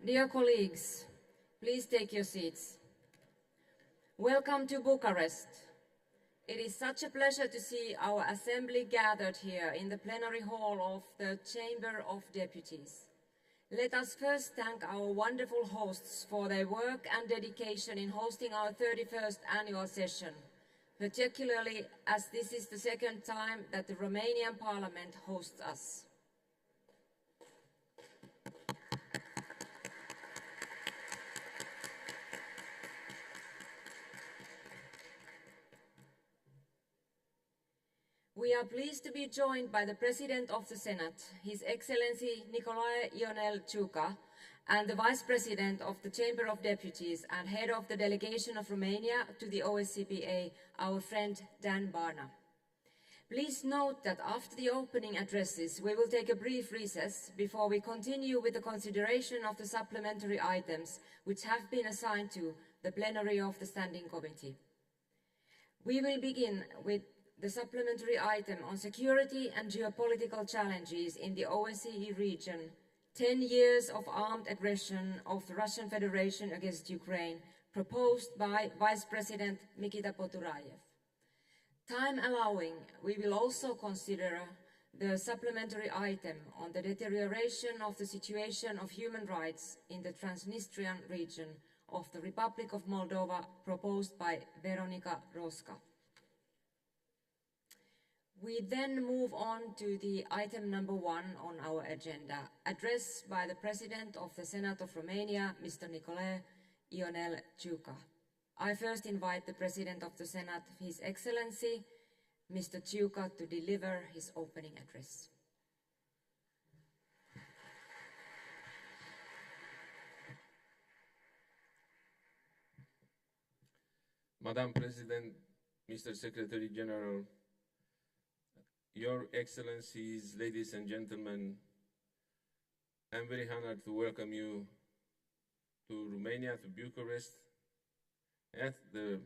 Dear colleagues, please take your seats. Welcome to Bucharest. It is such a pleasure to see our assembly gathered here in the plenary hall of the Chamber of Deputies. Let us first thank our wonderful hosts for their work and dedication in hosting our 31st annual session, particularly as this is the second time that the Romanian Parliament hosts us. We are pleased to be joined by the President of the Senate, His Excellency Nicolae Ionel Ciucă, and the Vice President of the Chamber of Deputies and Head of the Delegation of Romania to the OSCE, our friend Dan Barna. Please note that after the opening addresses, we will take a brief recess before we continue with the consideration of the supplementary items which have been assigned to the plenary of the Standing Committee. We will begin with the supplementary item on security and geopolitical challenges in the OSCE region, 10 years of armed aggression of the Russian Federation against Ukraine, proposed by Vice President Mikita Poturayev. Time allowing, we will also consider the supplementary item on the deterioration of the situation of human rights in the Transnistrian region of the Republic of Moldova, proposed by Veronika Roska. We then move on to the item number 1 on our agenda, address by the President of the Senate of Romania, Mr. Nicolae Ionel Ciucă. I first invite the President of the Senate, His Excellency, Mr. Ciucă, to deliver his opening address. Madam President, Mr. Secretary General, Your Excellencies, ladies and gentlemen, I'm very honored to welcome you to Romania, to Bucharest, at the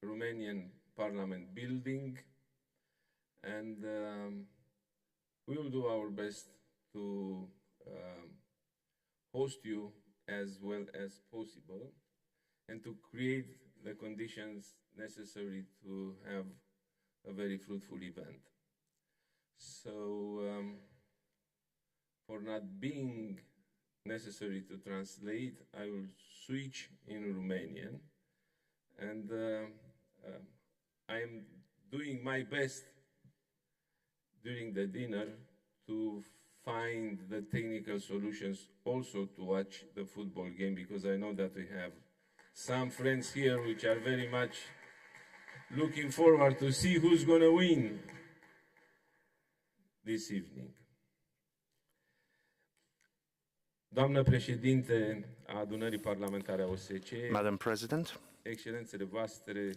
Romanian Parliament building, and we will do our best to host you as well as possible and to create the conditions necessary to have a very fruitful event. So, for not being necessary to translate, I will switch in Romanian, and I am doing my best during the dinner to find the technical solutions also to watch the football game, because I know that we have some friends here which are very much looking forward to see who's going to win this evening. Doamnă președinte a Adunării Parlamentare a OSCE, Madam President, excelențele voastre,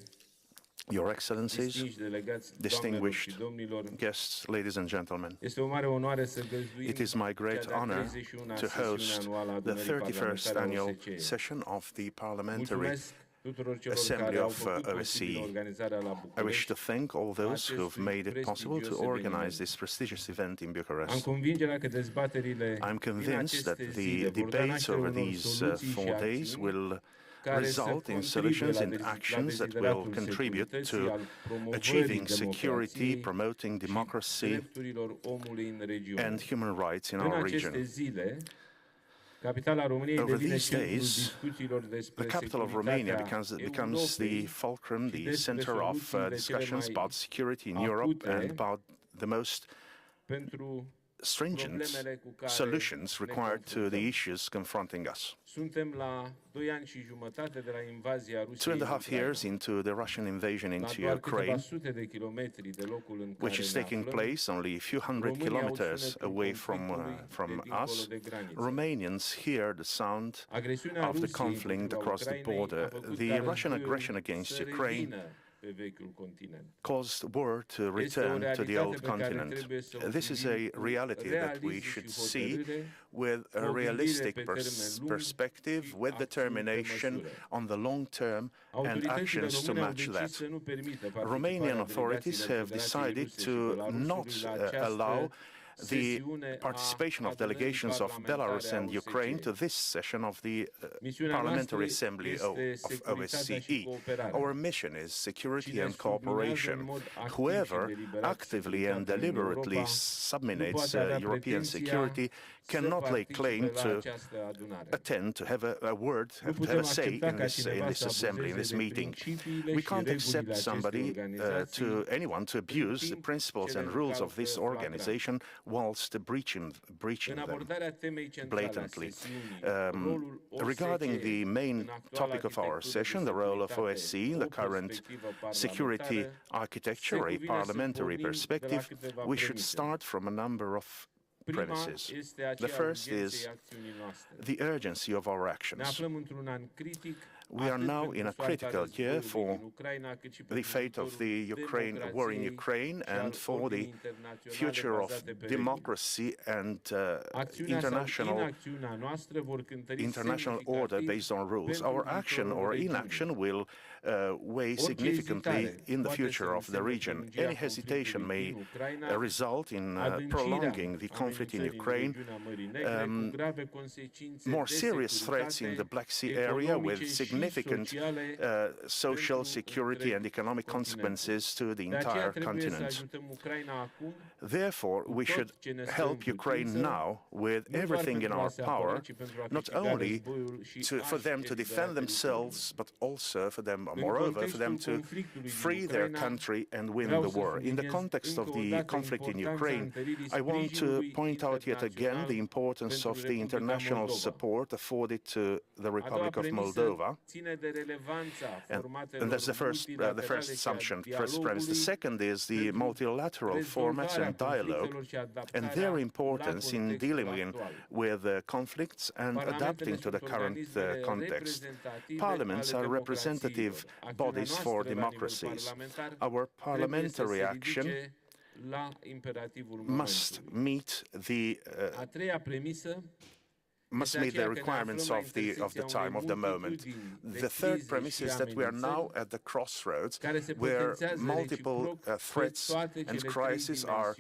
Your Excellencies, distinși delegați, doamnelor și distinguished domnilor, guests, ladies and gentlemen, este o mare onoare să găzduim it is my great cea de-a honor 31-a to sesiune host anuală a the Adunării 31st Parlamentare a annual OSCE. session of the Parliamentary Mulțumesc tuturor celor Assembly care au of făcut OSCE. posibilă organizarea la I wish București. to thank all those who have made it possible to organize this prestigious event in Am Bucharest. convingerea că dezbaterile I'm din convinced that aceste the zile vor da debates naștere over unor these soluții și 4 days acțiuni will care să result in contribuie solutions la and actions that will dezideratul contribute securității, to al promovării achieving security, democrației promoting și democracy drepturilor omului în regiune. and human rights in În our aceste region. zile, capitala României Over devine these centrul days, discuțiilor despre The capital of Romania securitatea becomes the Europei fulcrum, și the despre center of soluțiile cele discussions mai about security in Europe and acute about the most pentru stringent problemele cu care solutions ne required to the confruntăm. issues confronting us. Suntem la 2 ani și jumătate de la invazia Rusiei în 2.5 Ucraina, years into the Russian invasion la into doar câteva Ukraine, sute de kilometri de locul în which care is ne taking aflăm. place only a few hundred Românii au kilometers sunetul away from conflictului de dincolo us. de graniță. Romanians hear the sound Agresiunea of the Rusiei conflict împotriva across the Ucrainei border. a făcut The ca Russian războiul aggression against să Ukraine revină pe vechiul continent. caused war to Este o return to the realitate old pe care continent. trebuie să o This is privim a cu reality that we realism should și see hotărâre, with cu a o gândire realistic pe termen lung perspective, și with acțiuni pe determination măsură. on the long term and Autoritățile actions to române au match decis that. să nu permită Romanian participarea authorities delegațiilor have Federației decided Ruse și to Belarusului not la această allow the participation of delegations of Belarus and Ukraine to this session of the Parliamentary Assembly of OSCE. Our mission is security and cooperation. Whoever actively and deliberately subminates European security cannot lay claim to attend, to have a word, to have a say in this assembly, in this meeting. We can't accept anyone to abuse the principles and rules of this organization whilst breaching them blatantly. Regarding the main topic of our session, the role of OSCE in the current security architecture, a parliamentary perspective, we should start from a number of premises. The first is the urgency of our actions. We are now in a critical year for the fate of the war in Ukraine and for the future of democracy and international order based on rules. Our action or inaction will weigh significantly in the future of the region. Any hesitation may result in prolonging the conflict in Ukraine, more serious threats in the Black Sea area with significant social, security and economic consequences to the entire continent. Therefore, we should help Ukraine now with everything in our power, not only for them to defend themselves, but also for them, moreover, for them to free their country and win the war. In the context of the conflict in Ukraine, I want to point out yet again the importance of the international support afforded to the Republic of Moldova. And that's the first assumption, first premise. The second is the multilateral formats and dialogue and their importance in dealing with conflicts and adapting to the current context. Parliaments are representative bodies for democracies. Our parliamentary action must meet the requirements of the time, of the moment. The third premise is that we are now at the crossroads where multiple threats and crises are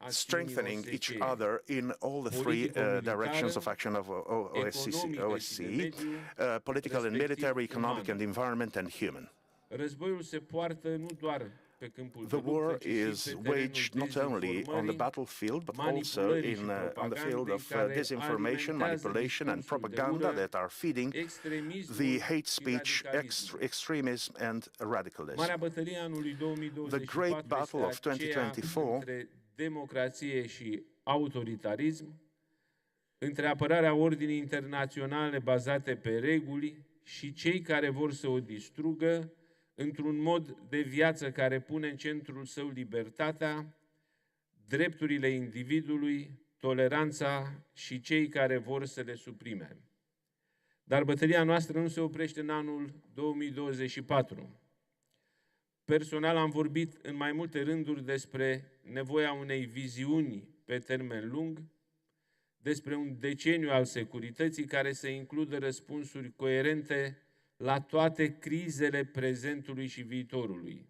strengthening each other in all the three directions of action of OSCE, political and military, economic and environment, and human. The war is waged not only on the battlefield, but also on the field of disinformation, manipulation and propaganda that are feeding the hate speech, extremism and radicalism. The great battle of 2024 democrație și autoritarism, între apărarea ordinii internaționale bazate pe reguli și cei care vor să o distrugă într-un mod de viață care pune în centrul său libertatea, drepturile individului, toleranța și cei care vor să le suprime. Dar bătălia noastră nu se oprește în anul 2024. Personal am vorbit în mai multe rânduri despre nevoia unei viziuni pe termen lung, despre un deceniu al securității care să includă răspunsuri coerente la toate crizele prezentului și viitorului,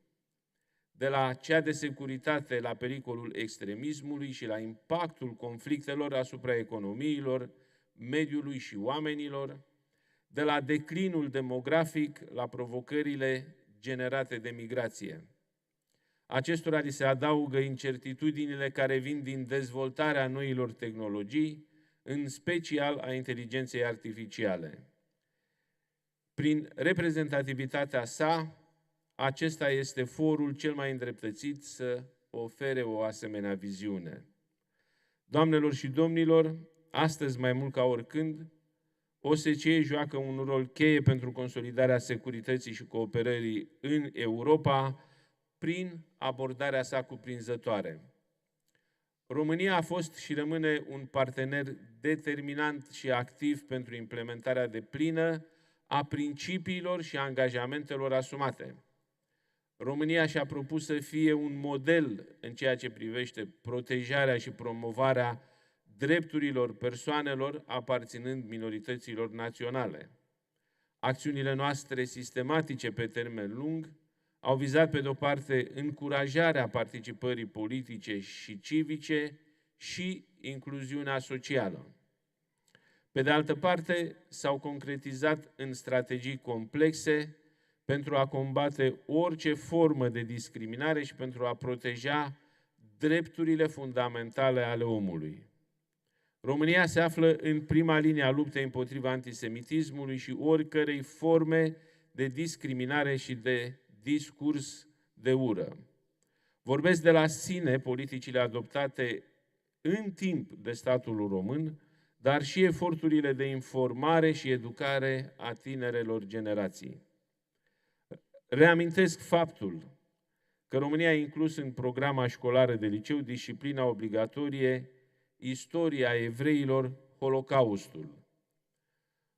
de la cea de securitate la pericolul extremismului și la impactul conflictelor asupra economiilor, mediului și oamenilor, de la declinul demografic la provocările generate de migrație. Acestora li se adaugă incertitudinile care vin din dezvoltarea noilor tehnologii, în special a inteligenței artificiale. Prin reprezentativitatea sa, acesta este forul cel mai îndreptățit să ofere o asemenea viziune. Doamnelor și domnilor, astăzi mai mult ca oricând, OSCE joacă un rol cheie pentru consolidarea securității și cooperării în Europa prin abordarea sa cuprinzătoare. România a fost și rămâne un partener determinant și activ pentru implementarea deplină a principiilor și angajamentelor asumate. România și-a propus să fie un model în ceea ce privește protejarea și promovarea drepturilor persoanelor aparținând minorităților naționale. Acțiunile noastre sistematice pe termen lung au vizat, pe de-o parte, încurajarea participării politice și civice și incluziunea socială. Pe de altă parte, s-au concretizat în strategii complexe pentru a combate orice formă de discriminare și pentru a proteja drepturile fundamentale ale omului. România se află în prima linie a luptei împotriva antisemitismului și oricărei forme de discriminare și de discurs de ură. Vorbesc de la sine politicile adoptate în timp de statul român, dar și eforturile de informare și educare a tinerelor generații. Reamintesc faptul că România a inclus în programa școlară de liceu disciplina obligatorie Istoria evreilor, Holocaustul.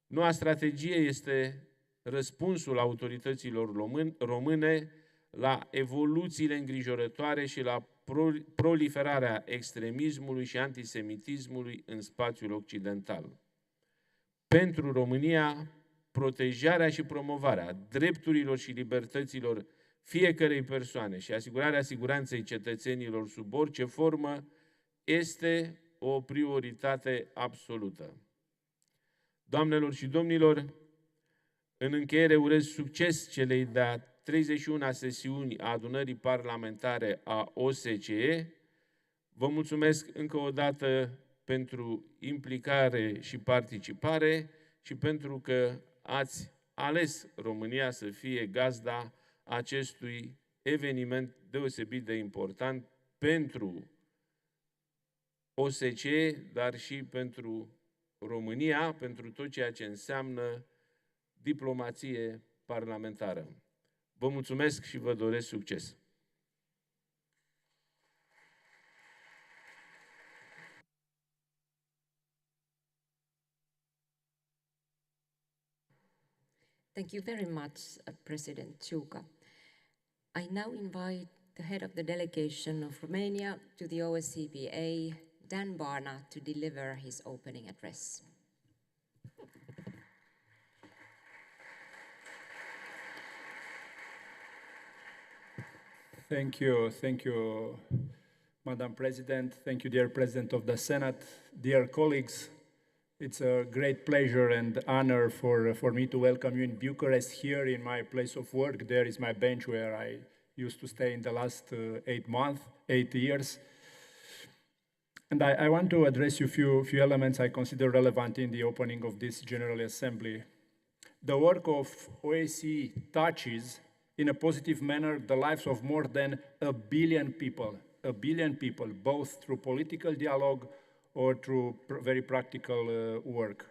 Noua strategie este răspunsul autorităților române la evoluțiile îngrijorătoare și la proliferarea extremismului și antisemitismului în spațiul occidental. Pentru România, protejarea și promovarea drepturilor și libertăților fiecărei persoane și asigurarea siguranței cetățenilor sub orice formă este o prioritate absolută. Doamnelor și domnilor, în încheiere urez succes celei de-a 31-a sesiuni a adunării parlamentare a OSCE. Vă mulțumesc încă o dată pentru implicare și participare și pentru că ați ales România să fie gazda acestui eveniment deosebit de important pentru OSCE, dar și pentru România, pentru tot ceea ce înseamnă diplomație parlamentară. Vă mulțumesc și vă doresc succes! Thank you very much, President Ciucă. I now invite the head of the delegation of Romania to the OSCE, Dan Barna, to deliver his opening address. Thank you, Madam President. Thank you, dear President of the Senate, dear colleagues. It's a great pleasure and honor for me to welcome you in Bucharest, here in my place of work. There is my bench where I used to stay in the last 8 years. And I want to address you a few elements I consider relevant in the opening of this General Assembly. The work of OSCE touches in a positive manner the lives of more than a billion people, both through political dialogue or through very practical work.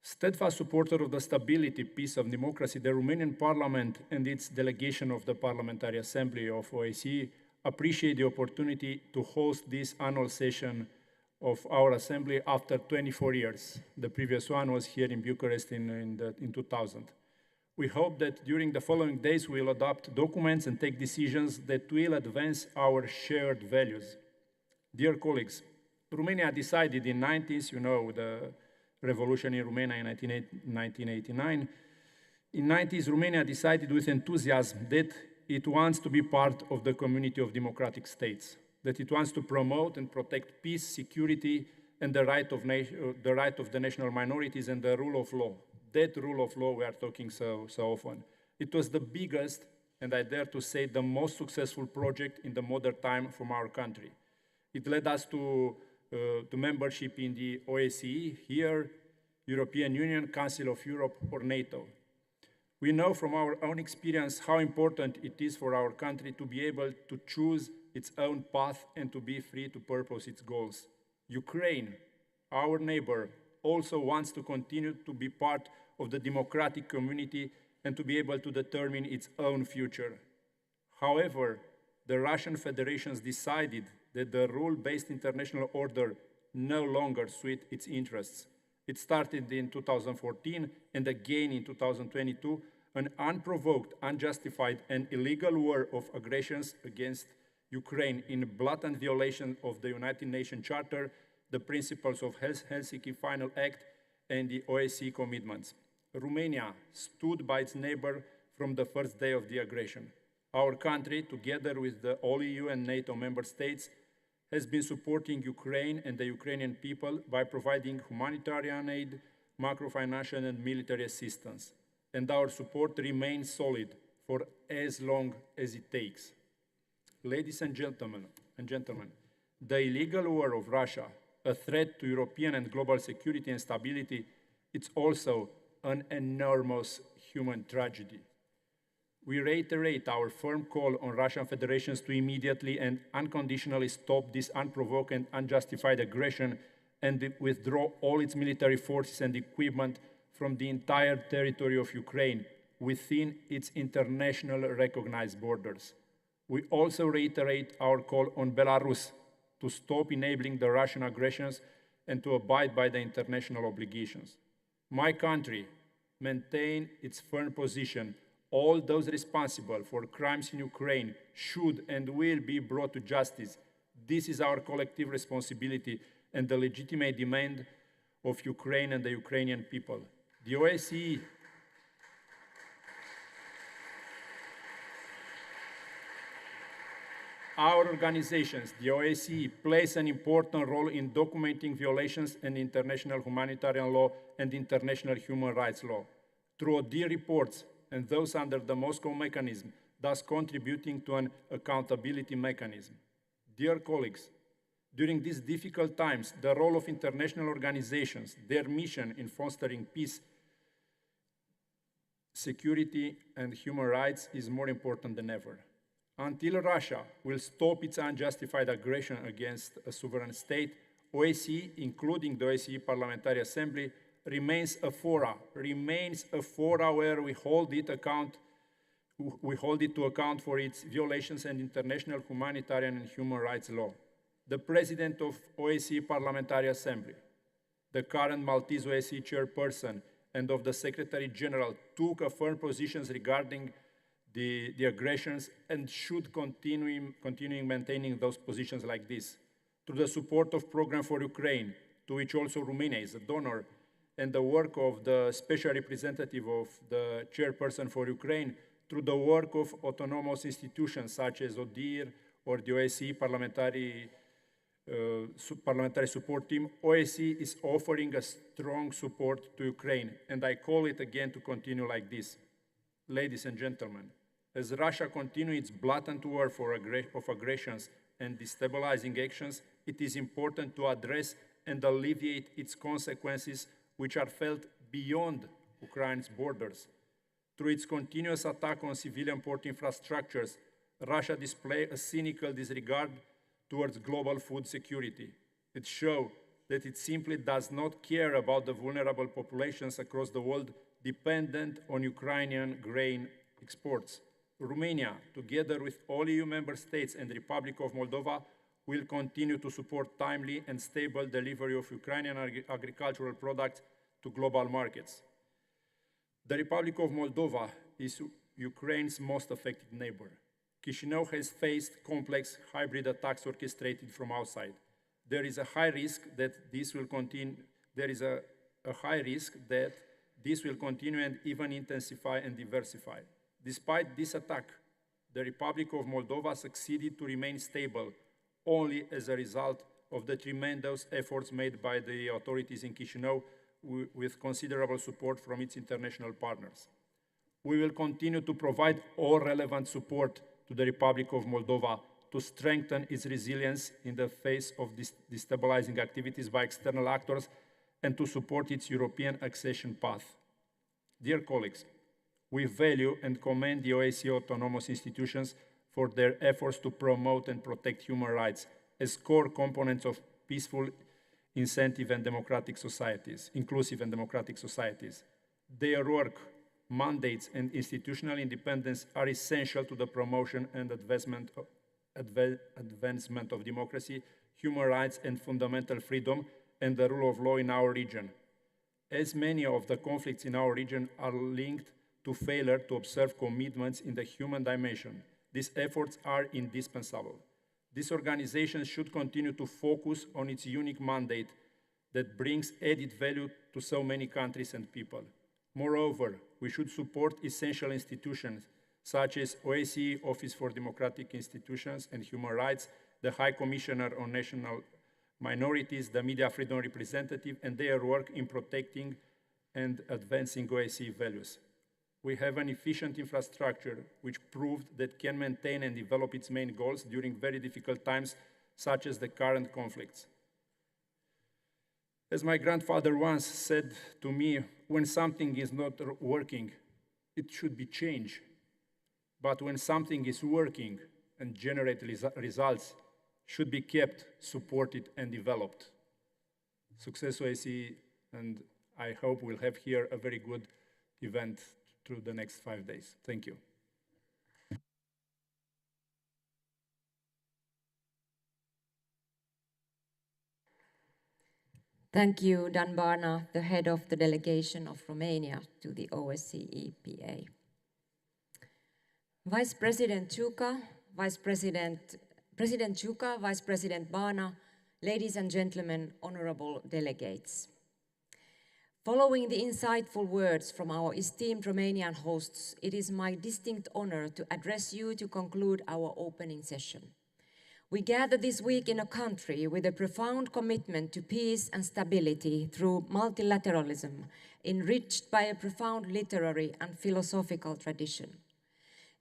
Steadfast supporter of the stability, peace, and democracy, the Romanian Parliament and its delegation of the Parliamentary Assembly of OSCE appreciate the opportunity to host this annual session of our Assembly after 24 years. The previous one was here in Bucharest in 2000. We hope that during the following days we will adopt documents and take decisions that will advance our shared values. Dear colleagues, Romania decided in the 90s, you know, the revolution in Romania in 1989. In the 90s, Romania decided with enthusiasm that it wants to be part of the community of democratic states, that it wants to promote and protect peace, security, and the right of the national minorities and the rule of law. That rule of law we are talking so often. It was the biggest, and I dare to say, the most successful project in the modern time from our country. It led us to membership in the OSCE, here, European Union, Council of Europe, or NATO. We know from our own experience how important it is for our country to be able to choose its own path and to be free to purpose its goals. Ukraine, our neighbor, also wants to continue to be part of the democratic community and to be able to determine its own future. However, the Russian Federation decided that the rule-based international order no longer suits its interests. It started in 2014 and again in 2022, an unprovoked, unjustified, and illegal war of aggressions against Ukraine in blatant violation of the United Nations Charter, the principles of Helsinki Final Act, and the OSCE commitments. Romania stood by its neighbor from the first day of the aggression. Our country, together with all EU and NATO member states, has been supporting Ukraine and the Ukrainian people by providing humanitarian aid, macro-financial and military assistance. And our support remains solid for as long as it takes. Ladies and gentlemen, the illegal war of Russia, a threat to European and global security and stability, it's also an enormous human tragedy. We reiterate our firm call on Russian Federation to immediately and unconditionally stop this unprovoked and unjustified aggression and withdraw all its military forces and equipment from the entire territory of Ukraine within its internationally recognized borders. We also reiterate our call on Belarus to stop enabling the Russian aggressions and to abide by the international obligations. My country maintains its firm position. All those responsible for crimes in Ukraine should and will be brought to justice. This is our collective responsibility and the legitimate demand of Ukraine and the Ukrainian people. The OSCE Our organizations, the OSCE, plays an important role in documenting violations in international humanitarian law and international human rights law. Through ODIHR reports and those under the Moscow mechanism, thus contributing to an accountability mechanism. Dear colleagues, during these difficult times, the role of international organizations, their mission in fostering peace, security, and human rights is more important than ever. Until Russia will stop its unjustified aggression against a sovereign state, OSCE, including the OSCE Parliamentary Assembly, remains a fora where we hold it to account for its violations and international humanitarian and human rights law. The President of OSCE Parliamentary Assembly, the current Maltese OSCE chairperson, and of the Secretary General took a firm positions regarding the aggressions and should continue maintaining those positions like this. Through the support of Program for Ukraine, to which also Romania is a donor, and the work of the Special Representative of the Chairperson for Ukraine, through the work of autonomous institutions such as ODIHR or the OSCE Parliamentary Support Team, OSCE is offering a strong support to Ukraine, and I call it again to continue like this. Ladies and gentlemen, as Russia continues its blatant war of aggressions and destabilizing actions, it is important to address and alleviate its consequences, which are felt beyond Ukraine's borders. Through its continuous attack on civilian port infrastructures, Russia displays a cynical disregard towards global food security. It shows that it simply does not care about the vulnerable populations across the world dependent on Ukrainian grain exports. Romania, together with all EU member states and the Republic of Moldova, will continue to support timely and stable delivery of Ukrainian agricultural products to global markets. The Republic of Moldova is Ukraine's most affected neighbor. Chișinău has faced complex hybrid attacks orchestrated from outside. There is a high risk that this will continue. And even intensify and diversify. Despite this attack, the Republic of Moldova succeeded to remain stable only as a result of the tremendous efforts made by the authorities in Chișinău with considerable support from its international partners. We will continue to provide all relevant support to the Republic of Moldova to strengthen its resilience in the face of destabilizing activities by external actors and to support its European accession path. Dear colleagues, we value and commend the OSCE autonomous institutions for their efforts to promote and protect human rights as core components of peaceful, inclusive and democratic societies. Their work, mandates, and institutional independence are essential to the promotion and advancement of democracy, human rights, and fundamental freedom, and the rule of law in our region. As many of the conflicts in our region are linked to failure to observe commitments in the human dimension, these efforts are indispensable. This organization should continue to focus on its unique mandate that brings added value to so many countries and people. Moreover, we should support essential institutions such as OSCE Office for Democratic Institutions and Human Rights, the High Commissioner on National Minorities, the Media Freedom Representative, and their work in protecting and advancing OSCE values. We have an efficient infrastructure which proved that can maintain and develop its main goals during very difficult times, such as the current conflicts. As my grandfather once said to me, when something is not working, it should be changed. But when something is working and generates results, should be kept, supported, and developed. Success OSCE, and I hope we'll have here a very good event through the next 5 days. Thank you. Thank you, Dan Barna, the head of the delegation of Romania to the OSCE PA. Vice President Čuka, President Čuka, Vice President Barna, ladies and gentlemen, honorable delegates. Following the insightful words from our esteemed Romanian hosts, it is my distinct honor to address you to conclude our opening session. We gather this week in a country with a profound commitment to peace and stability through multilateralism, enriched by a profound literary and philosophical tradition.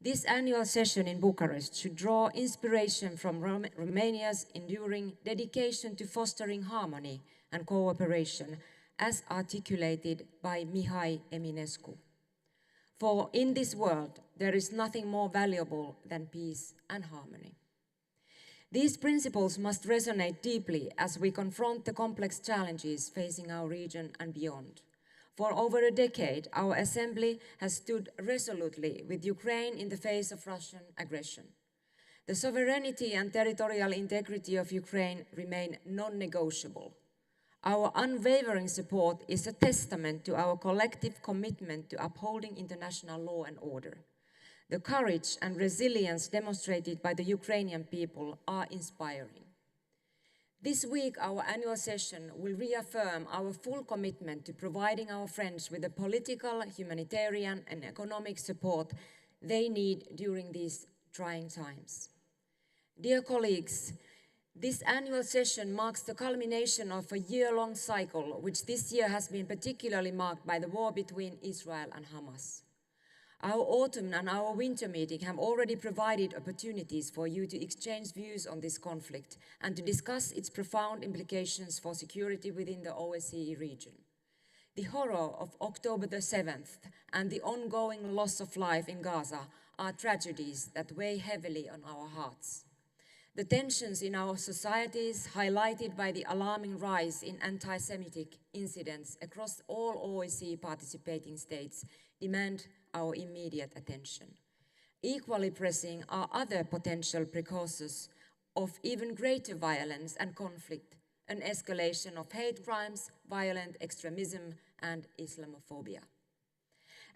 This annual session in Bucharest should draw inspiration from Romania's enduring dedication to fostering harmony and cooperation, as articulated by Mihai Eminescu. For in this world, there is nothing more valuable than peace and harmony. These principles must resonate deeply as we confront the complex challenges facing our region and beyond. For over a decade, our Assembly has stood resolutely with Ukraine in the face of Russian aggression. The sovereignty and territorial integrity of Ukraine remain non-negotiable. Our unwavering support is a testament to our collective commitment to upholding international law and order. The courage and resilience demonstrated by the Ukrainian people are inspiring. This week, our annual session will reaffirm our full commitment to providing our friends with the political, humanitarian, and economic support they need during these trying times. Dear colleagues, this annual session marks the culmination of a year-long cycle, which this year has been particularly marked by the war between Israel and Hamas. Our autumn and our winter meeting have already provided opportunities for you to exchange views on this conflict and to discuss its profound implications for security within the OSCE region. The horror of October the 7th and the ongoing loss of life in Gaza are tragedies that weigh heavily on our hearts. The tensions in our societies, highlighted by the alarming rise in anti-Semitic incidents across all OSCE participating states, demand our immediate attention. Equally pressing are other potential precursors of even greater violence and conflict, an escalation of hate crimes, violent extremism, and Islamophobia.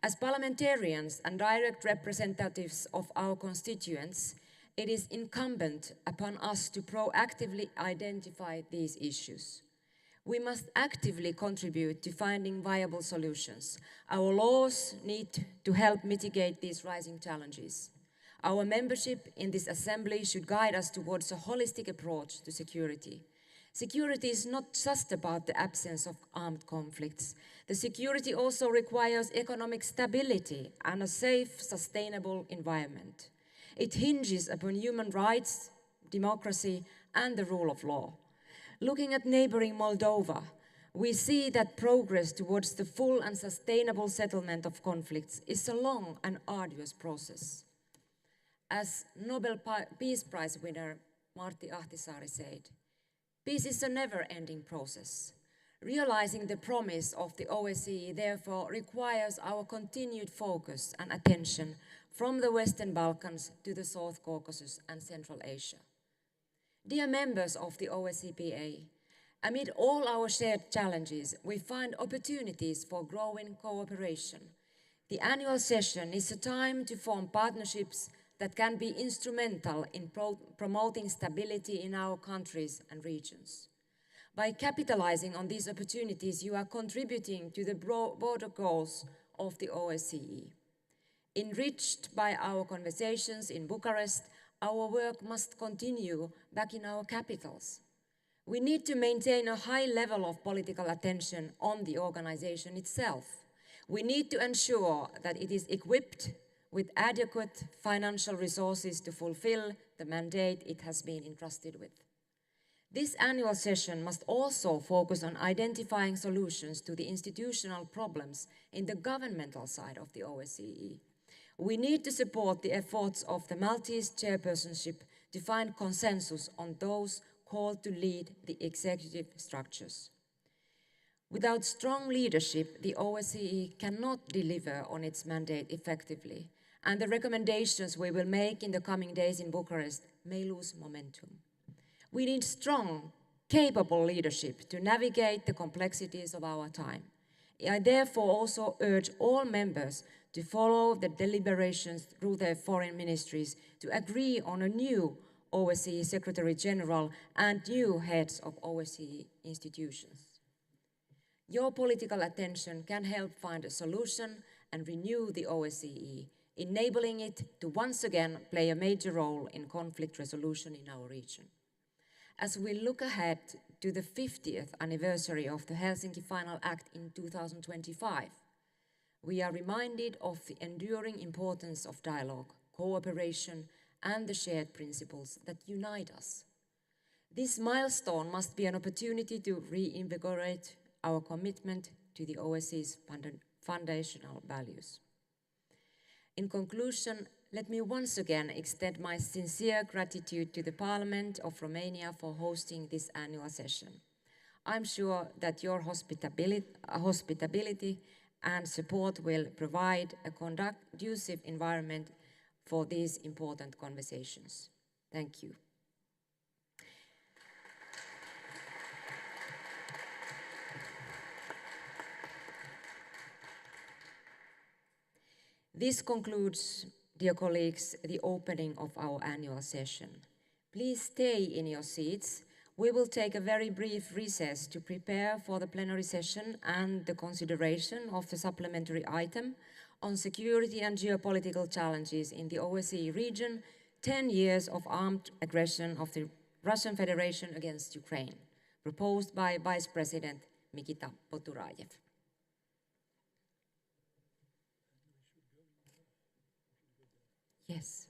As parliamentarians and direct representatives of our constituents, it is incumbent upon us to proactively identify these issues. We must actively contribute to finding viable solutions. Our laws need to help mitigate these rising challenges. Our membership in this assembly should guide us towards a holistic approach to security. Security is not just about the absence of armed conflicts. The security also requires economic stability and a safe, sustainable environment. It hinges upon human rights, democracy, and the rule of law. Looking at neighboring Moldova, we see that progress towards the full and sustainable settlement of conflicts is a long and arduous process. As Nobel Peace Prize winner Martti Ahtisaari said, peace is a never-ending process. Realizing the promise of the OSCE therefore requires our continued focus and attention from the Western Balkans to the South Caucasus and Central Asia. Dear members of the OSCE, amid all our shared challenges, we find opportunities for growing cooperation. The annual session is a time to form partnerships that can be instrumental in promoting stability in our countries and regions. By capitalizing on these opportunities, you are contributing to the broader goals of the OSCE. Enriched by our conversations in Bucharest, our work must continue back in our capitals. We need to maintain a high level of political attention on the organization itself. We need to ensure that it is equipped with adequate financial resources to fulfill the mandate it has been entrusted with. This annual session must also focus on identifying solutions to the institutional problems in the governmental side of the OSCE. We need to support the efforts of the Maltese chairpersonship to find consensus on those called to lead the executive structures. Without strong leadership, the OSCE cannot deliver on its mandate effectively, and the recommendations we will make in the coming days in Bucharest may lose momentum. We need strong, capable leadership to navigate the complexities of our time. I therefore also urge all members to follow the deliberations through their foreign ministries to agree on a new OSCE Secretary General and new heads of OSCE institutions. Your political attention can help find a solution and renew the OSCE, enabling it to once again play a major role in conflict resolution in our region. As we look ahead to the 50th anniversary of the Helsinki Final Act in 2025, we are reminded of the enduring importance of dialogue, cooperation, and the shared principles that unite us. This milestone must be an opportunity to reinvigorate our commitment to the OSCE's foundational values. In conclusion, let me once again extend my sincere gratitude to the Parliament of Romania for hosting this annual session. I'm sure that your hospitality and support will provide a conducive environment for these important conversations. Thank you. This concludes, dear colleagues, the opening of our annual session. Please stay in your seats. We will take a very brief recess to prepare for the plenary session and the consideration of the supplementary item on security and geopolitical challenges in the OSCE region, 10 years of armed aggression of the Russian Federation against Ukraine, proposed by Vice President Mikita Poturayev. Yes.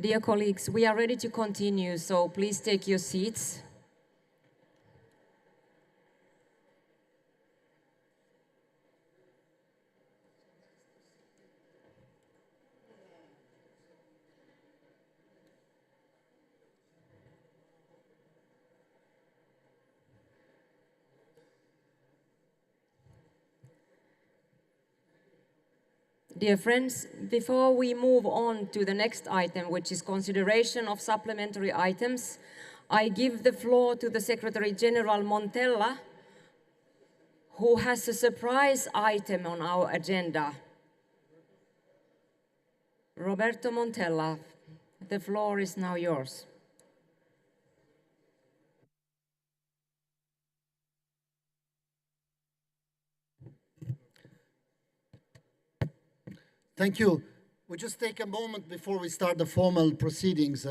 Dear colleagues, we are ready to continue, so please take your seats. Dear friends, before we move on to the next item, which is consideration of supplementary items, I give the floor to the Secretary General Montella, who has a surprise item on our agenda. Roberto Montella, the floor is now yours. Thank you. We just take a moment before we start the formal proceedings.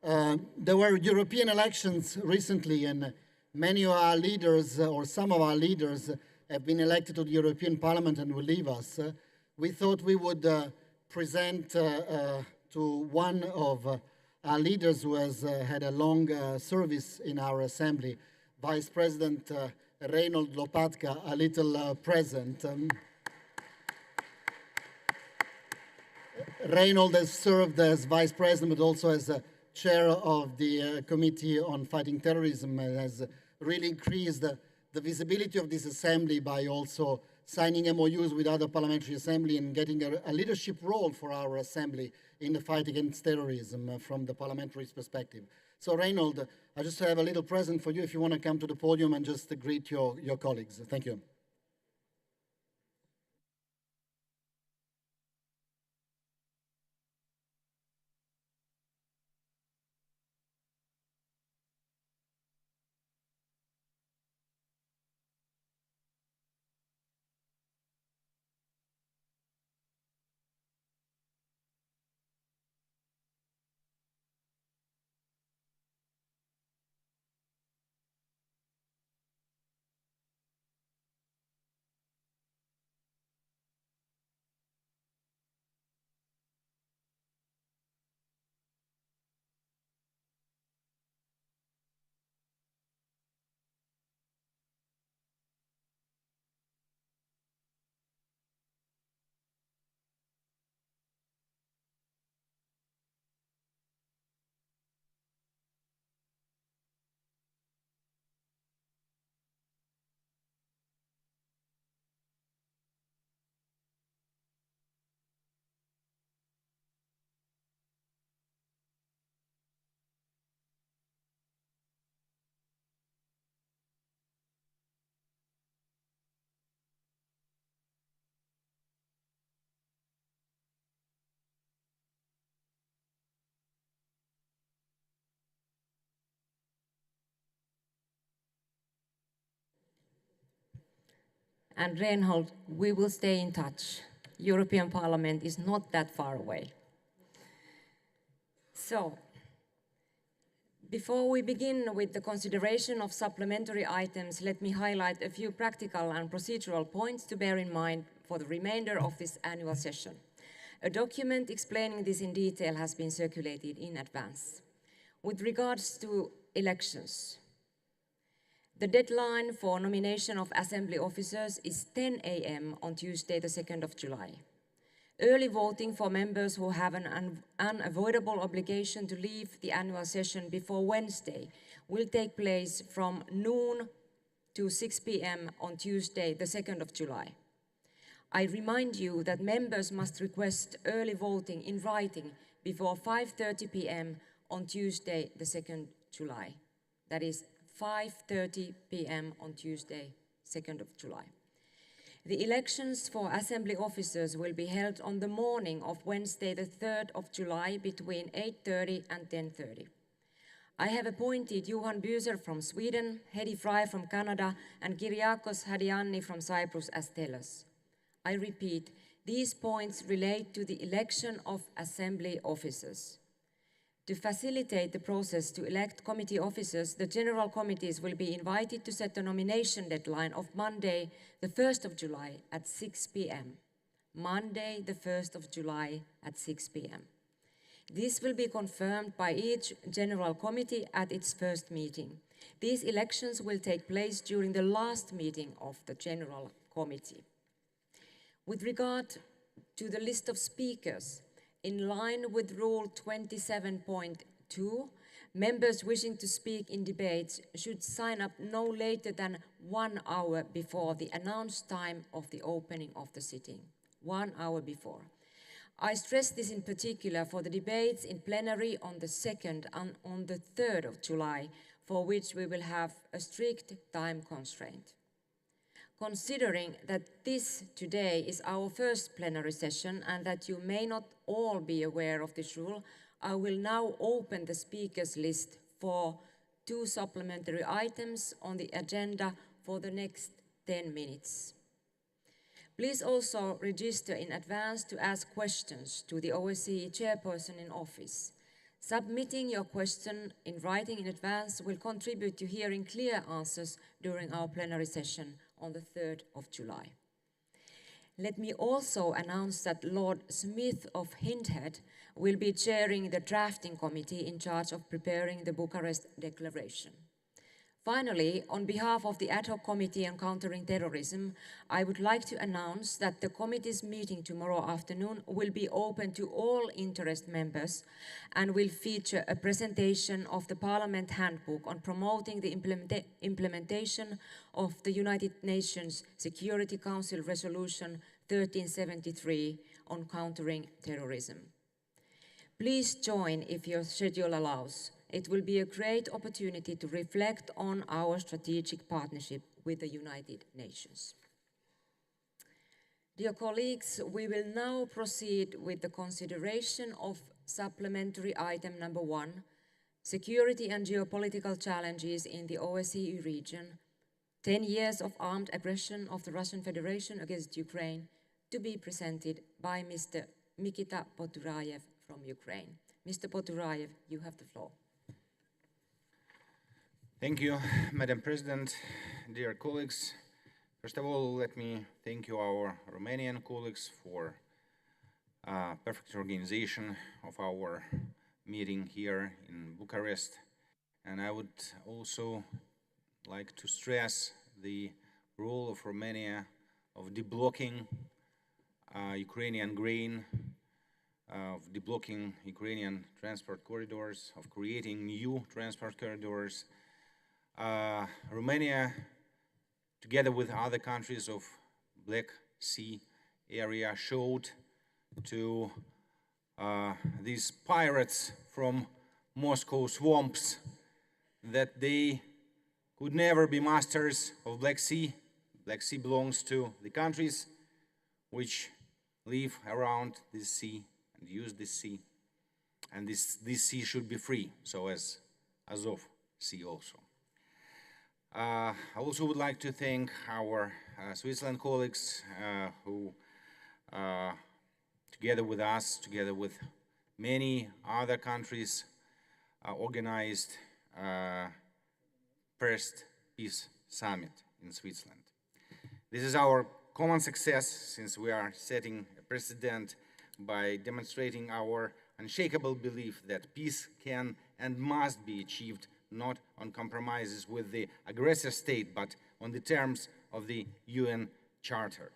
There were European elections recently, and many of our leaders, or some of our leaders, have been elected to the European Parliament and will leave us. We thought we would present to one of our leaders who has had a long service in our assembly, Vice President Reinhold Lopatka, a little present. Reinhold has served as Vice President, but also as Chair of the Committee on Fighting Terrorism, and has really increased the visibility of this assembly by also signing MOUs with other parliamentary assemblies and getting a leadership role for our assembly in the fight against terrorism from the parliamentary perspective. So Reinhold, I just have a little present for you if you want to come to the podium and just greet your colleagues. Thank you. And Reinhold, we will stay in touch. European Parliament is not that far away. So, before we begin with the consideration of supplementary items, let me highlight a few practical and procedural points to bear in mind for the remainder of this annual session. A document explaining this in detail has been circulated in advance. With regards to elections, the deadline for nomination of assembly officers is 10 a.m. on Tuesday, the 2nd of July. Early voting for members who have an unavoidable obligation to leave the annual session before Wednesday will take place from noon to 6 p.m. on Tuesday, the 2nd of July. I remind you that members must request early voting in writing before 5:30 p.m. on Tuesday, the 2nd July. That is 5:30 p.m. on Tuesday, 2nd of July. The elections for assembly officers will be held on the morning of Wednesday, the 3rd of July, between 8:30 and 10:30. I have appointed Johan Büser from Sweden, Hedi Fry from Canada, and Kyriakos Hadianni from Cyprus as tellers. I repeat, these points relate to the election of assembly officers. To facilitate the process to elect committee officers, the general committees will be invited to set a nomination deadline of Monday, the 1st of July at 6 p.m. Monday, the 1st of July at 6 p.m. This will be confirmed by each General Committee at its first meeting. These elections will take place during the last meeting of the General Committee. With regard to the list of speakers, in line with Rule 27.2, members wishing to speak in debates should sign up no later than 1 hour before the announced time of the opening of the sitting. 1 hour before. I stress this in particular for the debates in plenary on the 2nd and on the 3rd of July, for which we will have a strict time constraint. Considering that this today is our first plenary session and that you may not all be aware of this rule, I will now open the speakers list for 2 supplementary items on the agenda for the next 10 minutes. Please also register in advance to ask questions to the OSCE chairperson in office. Submitting your question in writing in advance will contribute to hearing clear answers during our plenary session on the 3rd of July. Let me also announce that Lord Smith of Hindhead will be chairing the drafting committee in charge of preparing the Bucharest Declaration. Finally, on behalf of the Ad hoc Committee on Countering Terrorism, I would like to announce that the committee's meeting tomorrow afternoon will be open to all interest members and will feature a presentation of the Parliament Handbook on promoting the implementation of the United Nations Security Council Resolution 1373 on countering terrorism. Please join if your schedule allows. It will be a great opportunity to reflect on our strategic partnership with the United Nations. Dear colleagues, we will now proceed with the consideration of supplementary item number 1, Security and Geopolitical Challenges in the OSCE region, 10 years of armed aggression of the Russian Federation against Ukraine, to be presented by Mr. Mikita Poturayev from Ukraine. Mr. Poturayev, you have the floor. Thank you, Madam President, dear colleagues. First of all, let me thank you, our Romanian colleagues, for perfect organization of our meeting here in Bucharest. And I would also like to stress the role of Romania of deblocking Ukrainian grain, of deblocking Ukrainian transport corridors, of creating new transport corridors. Romania, together with other countries of Black Sea area, showed to these pirates from Moscow swamps that they could never be masters of Black Sea. Black Sea belongs to the countries which live around this sea and use this sea. And this sea should be free, so as Azov Sea also. I also would like to thank our Switzerland colleagues who, together with us, together with many other countries, organized first Peace Summit in Switzerland. This is our common success, since we are setting a precedent by demonstrating our unshakable belief that peace can and must be achieved not on compromises with the aggressor state, but on the terms of the UN Charter.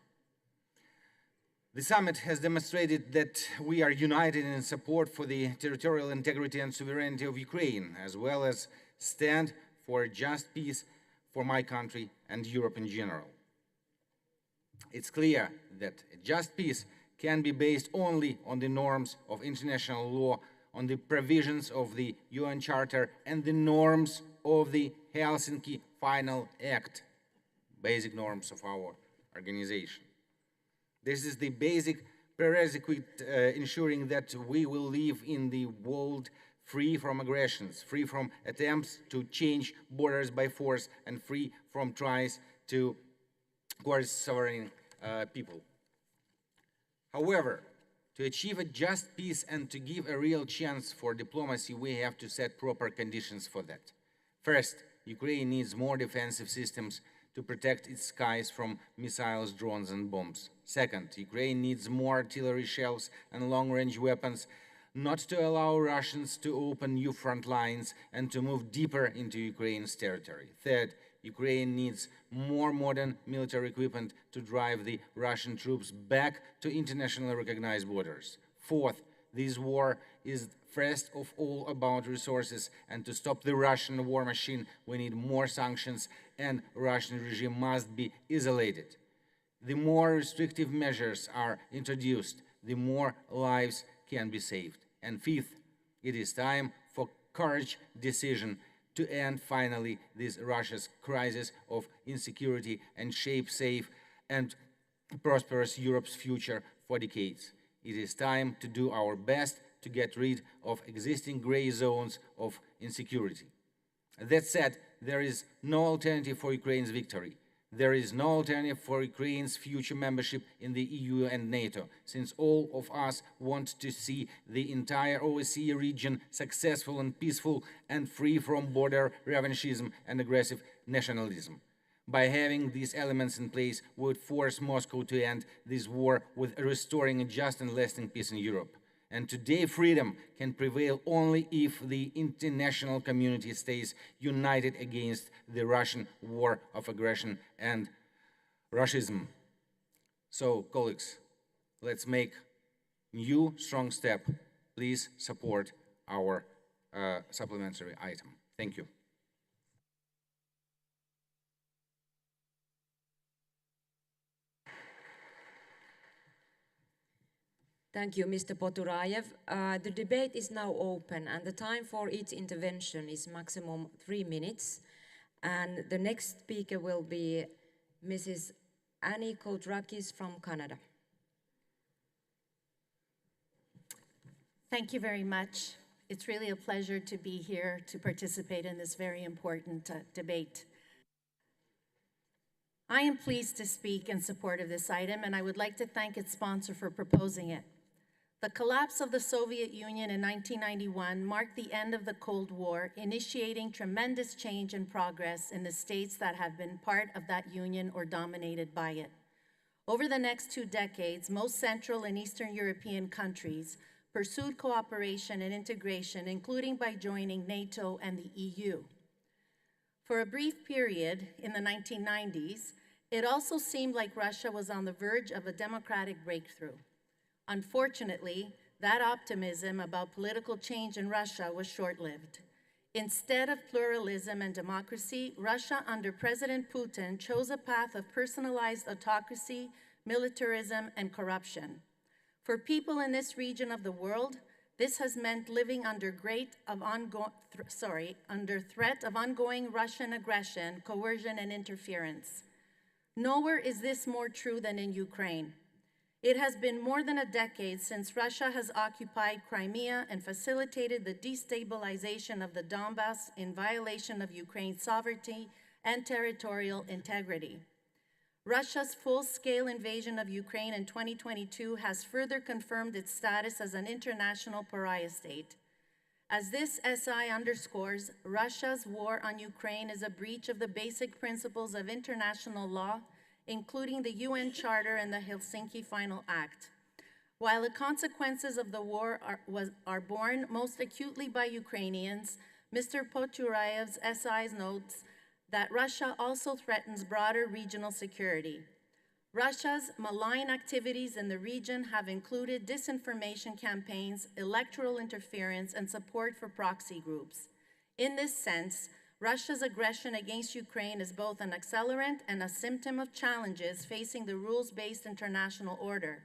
The summit has demonstrated that we are united in support for the territorial integrity and sovereignty of Ukraine, as well as stand for a just peace for my country and Europe in general. It's clear that a just peace can be based only on the norms of international law, on the provisions of the UN Charter and the norms of the Helsinki Final Act, basic norms of our organization. This is the basic prerequisite ensuring that we will live in the world free from aggressions, free from attempts to change borders by force, and free from tries to coerce sovereign people. However, to achieve a just peace and to give a real chance for diplomacy, we have to set proper conditions for that. First, Ukraine needs more defensive systems to protect its skies from missiles, drones, and bombs. Second, Ukraine needs more artillery shells and long-range weapons not to allow Russians to open new front lines and to move deeper into Ukraine's territory. Third, Ukraine needs more modern military equipment to drive the Russian troops back to internationally recognized borders. Fourth, this war is first of all about resources, and to stop the Russian war machine, we need more sanctions, and Russian regime must be isolated. The more restrictive measures are introduced, the more lives can be saved. And fifth, it is time for courage decision to end finally this Russia's crisis of insecurity and shape safe and prosperous Europe's future for decades. It is time to do our best to get rid of existing gray zones of insecurity. That said, there is no alternative for Ukraine's victory. There is no alternative for Ukraine's future membership in the EU and NATO, since all of us want to see the entire OSCE region successful and peaceful and free from border revanchism and aggressive nationalism. By having these elements in place, we would force Moscow to end this war with restoring a just and lasting peace in Europe. And today, freedom can prevail only if the international community stays united against the Russian war of aggression and Russism. So, colleagues, let's make new strong step. Please support our supplementary item. Thank you. Thank you, Mr. Poturayev. The debate is now open, and the time for each intervention is maximum 3 minutes. And the next speaker will be Mrs. Annie Koutrakis from Canada. Thank you very much. It's really a pleasure to be here to participate in this very important debate. I am pleased to speak in support of this item, and I would like to thank its sponsor for proposing it. The collapse of the Soviet Union in 1991 marked the end of the Cold War, initiating tremendous change and progress in the states that have been part of that union or dominated by it. Over the next 2 decades, most Central and Eastern European countries pursued cooperation and integration, including by joining NATO and the EU. For a brief period in the 1990s, it also seemed like Russia was on the verge of a democratic breakthrough. Unfortunately, that optimism about political change in Russia was short-lived. Instead of pluralism and democracy, Russia under President Putin chose a path of personalized autocracy, militarism, and corruption. For people in this region of the world, this has meant living under under threat of ongoing Russian aggression, coercion, and interference. Nowhere is this more true than in Ukraine. It has been more than a decade since Russia has occupied Crimea and facilitated the destabilization of the Donbass in violation of Ukraine's sovereignty and territorial integrity. Russia's full-scale invasion of Ukraine in 2022 has further confirmed its status as an international pariah state. As this SI underscores, Russia's war on Ukraine is a breach of the basic principles of international law, including the UN Charter and the Helsinki Final Act. While the consequences of the war are borne most acutely by Ukrainians, Mr. Poturayev's SI notes that Russia also threatens broader regional security. Russia's malign activities in the region have included disinformation campaigns, electoral interference, and support for proxy groups. In this sense, Russia's aggression against Ukraine is both an accelerant and a symptom of challenges facing the rules-based international order.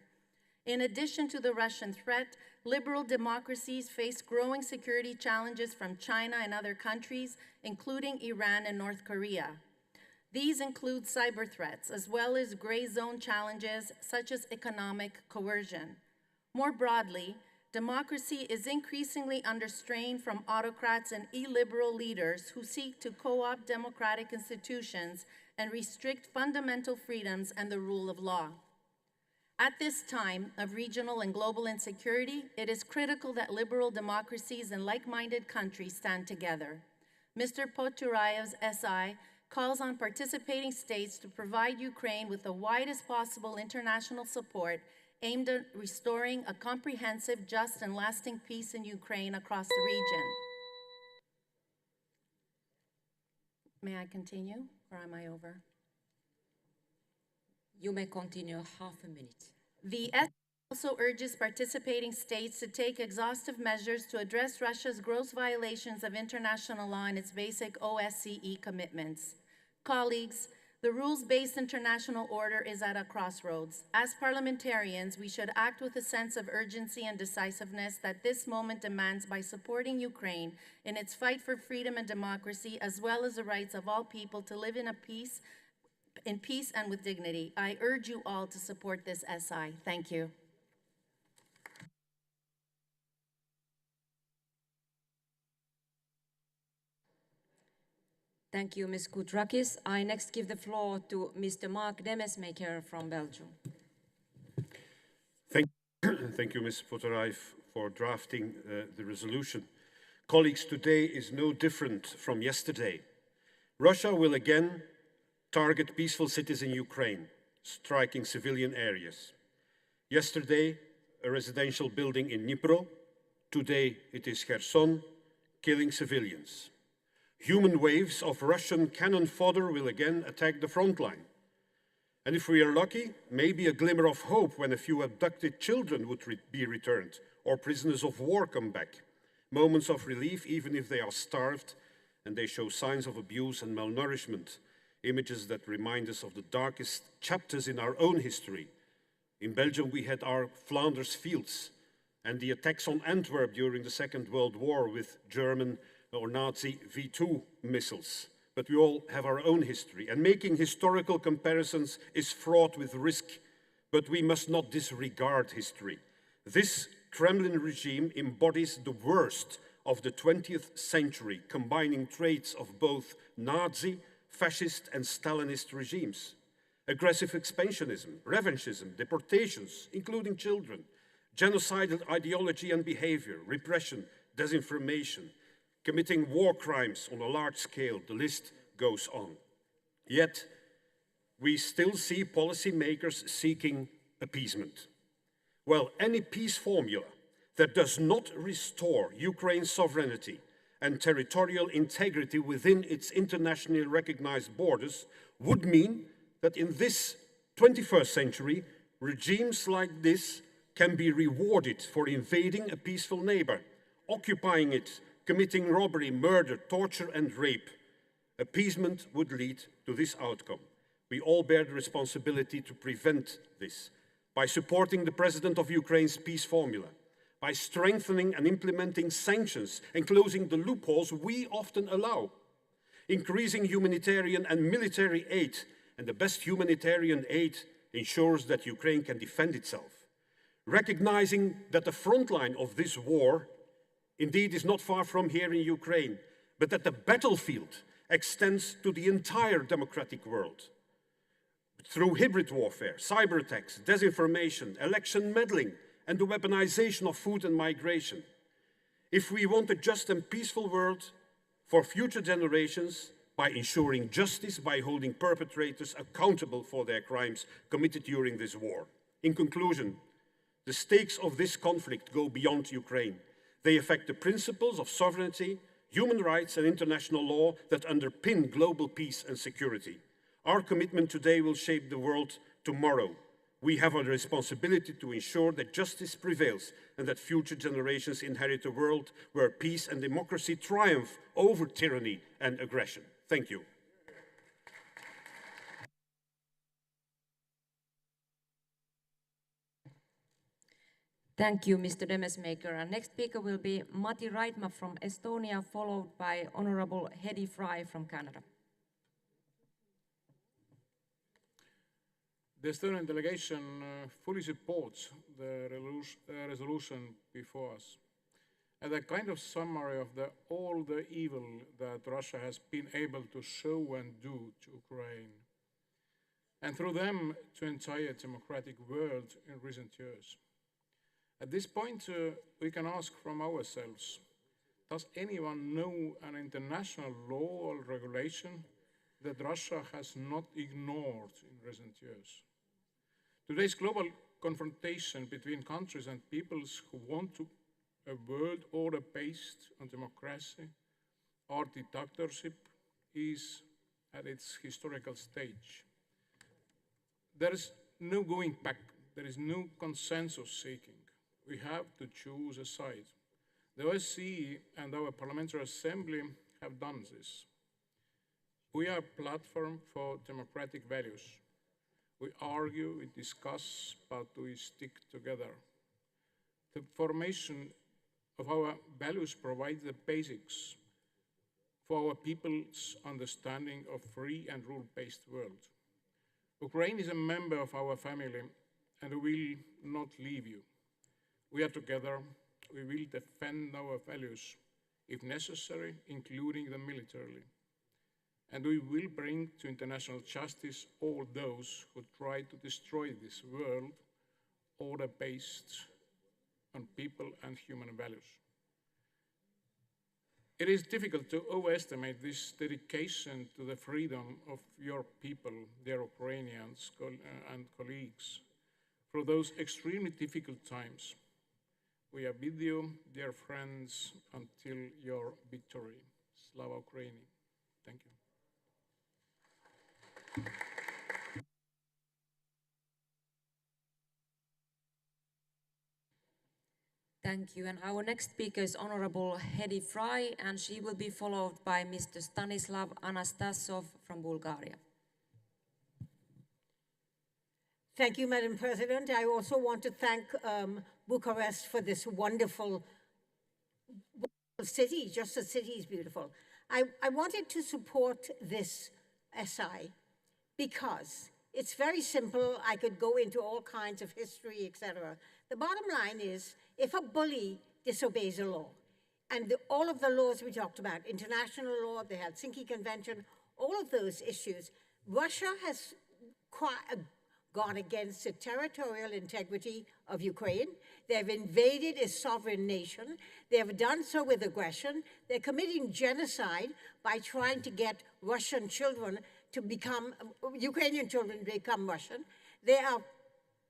In addition to the Russian threat, liberal democracies face growing security challenges from China and other countries, including Iran and North Korea. These include cyber threats, as well as gray zone challenges such as economic coercion. More broadly, democracy is increasingly under strain from autocrats and illiberal leaders who seek to co-opt democratic institutions and restrict fundamental freedoms and the rule of law. At this time of regional and global insecurity, it is critical that liberal democracies and like-minded countries stand together. Mr. Poturayev's SI calls on participating states to provide Ukraine with the widest possible international support aimed at restoring a comprehensive, just, and lasting peace in Ukraine across the region. May I continue, or am I over? You may continue half a minute. The OSCE also urges participating states to take exhaustive measures to address Russia's gross violations of international law and its basic OSCE commitments. Colleagues, the rules-based international order is at a crossroads. As parliamentarians, we should act with a sense of urgency and decisiveness that this moment demands by supporting Ukraine in its fight for freedom and democracy, as well as the rights of all people to live in peace and with dignity. I urge you all to support this SI. Thank you. Thank you, Ms. Koutrakis. I next give the floor to Mr. Mark Demesmaeker from Belgium. Thank you, Ms. Potterijf, for drafting the resolution. Colleagues, today is no different from yesterday. Russia will again target peaceful cities in Ukraine, striking civilian areas. Yesterday, a residential building in Dnipro. Today, it is Kherson, killing civilians. Human waves of Russian cannon fodder will again attack the front line. And if we are lucky, maybe a glimmer of hope when a few abducted children would be returned or prisoners of war come back. Moments of relief, even if they are starved and they show signs of abuse and malnourishment. Images that remind us of the darkest chapters in our own history. In Belgium, we had our Flanders fields and the attacks on Antwerp during the Second World War with German or Nazi V2 missiles. But we all have our own history, and making historical comparisons is fraught with risk, but we must not disregard history. This Kremlin regime embodies the worst of the 20th century, combining traits of both Nazi, fascist and Stalinist regimes. Aggressive expansionism, revanchism, deportations, including children, genocidal ideology and behavior, repression, disinformation, committing war crimes on a large scale, the list goes on. Yet, we still see policymakers seeking appeasement. Well, any peace formula that does not restore Ukraine's sovereignty and territorial integrity within its internationally recognized borders would mean that in this 21st century, regimes like this can be rewarded for invading a peaceful neighbor, occupying it, committing robbery, murder, torture and rape. Appeasement would lead to this outcome. We all bear the responsibility to prevent this by supporting the President of Ukraine's peace formula, by strengthening and implementing sanctions and closing the loopholes we often allow, increasing humanitarian and military aid, and the best humanitarian aid ensures that Ukraine can defend itself, recognizing that the front line of this war indeed is not far from here in Ukraine, but that the battlefield extends to the entire democratic world. Through hybrid warfare, cyber attacks, disinformation, election meddling, and the weaponization of food and migration. If we want a just and peaceful world for future generations, by ensuring justice, by holding perpetrators accountable for their crimes committed during this war. In conclusion, the stakes of this conflict go beyond Ukraine. They affect the principles of sovereignty, human rights and international law that underpin global peace and security. Our commitment today will shape the world tomorrow. We have a responsibility to ensure that justice prevails and that future generations inherit a world where peace and democracy triumph over tyranny and aggression. Thank you. Thank you, Mr. Demesmaeker. Our next speaker will be Matti Raitma from Estonia, followed by Honorable Hedy Fry from Canada. The Estonian delegation fully supports the resolution before us. As a kind of summary of all the evil that Russia has been able to show and do to Ukraine, and through them to the entire democratic world in recent years. At this point, we can ask from ourselves, does anyone know an international law or regulation that Russia has not ignored in recent years? Today's global confrontation between countries and peoples who want to a world order based on democracy or dictatorship is at its historical stage. There is no going back. There is no consensus seeking. We have to choose a side. The OSCE and our Parliamentary Assembly have done this. We are a platform for democratic values. We argue, we discuss, but we stick together. The formation of our values provides the basics for our people's understanding of free and rule-based world. Ukraine is a member of our family, and we will not leave you. We are together. We will defend our values, if necessary, including them militarily. And we will bring to international justice all those who try to destroy this world order based on people and human values. It is difficult to overestimate this dedication to the freedom of your people, dear Ukrainians and colleagues, through those extremely difficult times. We are with you, dear friends, until your victory. Slava Ukraini. Thank you. Thank you. And our next speaker is Honorable Hedi Fry, and she will be followed by Mr. Stanislav Anastasov from Bulgaria. Thank you, Madam President. I also want to thank Bucharest for this wonderful city. Just the city is beautiful. I wanted to support this SI because it's very simple. I could go into all kinds of history, etc. The bottom line is, if a bully disobeys a law, and all of the laws we talked about, international law, the Helsinki Convention, all of those issues, Russia has gone against the territorial integrity of Ukraine. They've invaded a sovereign nation. They have done so with aggression. They're committing genocide by trying to get Russian children to become, Ukrainian children to become Russian. They are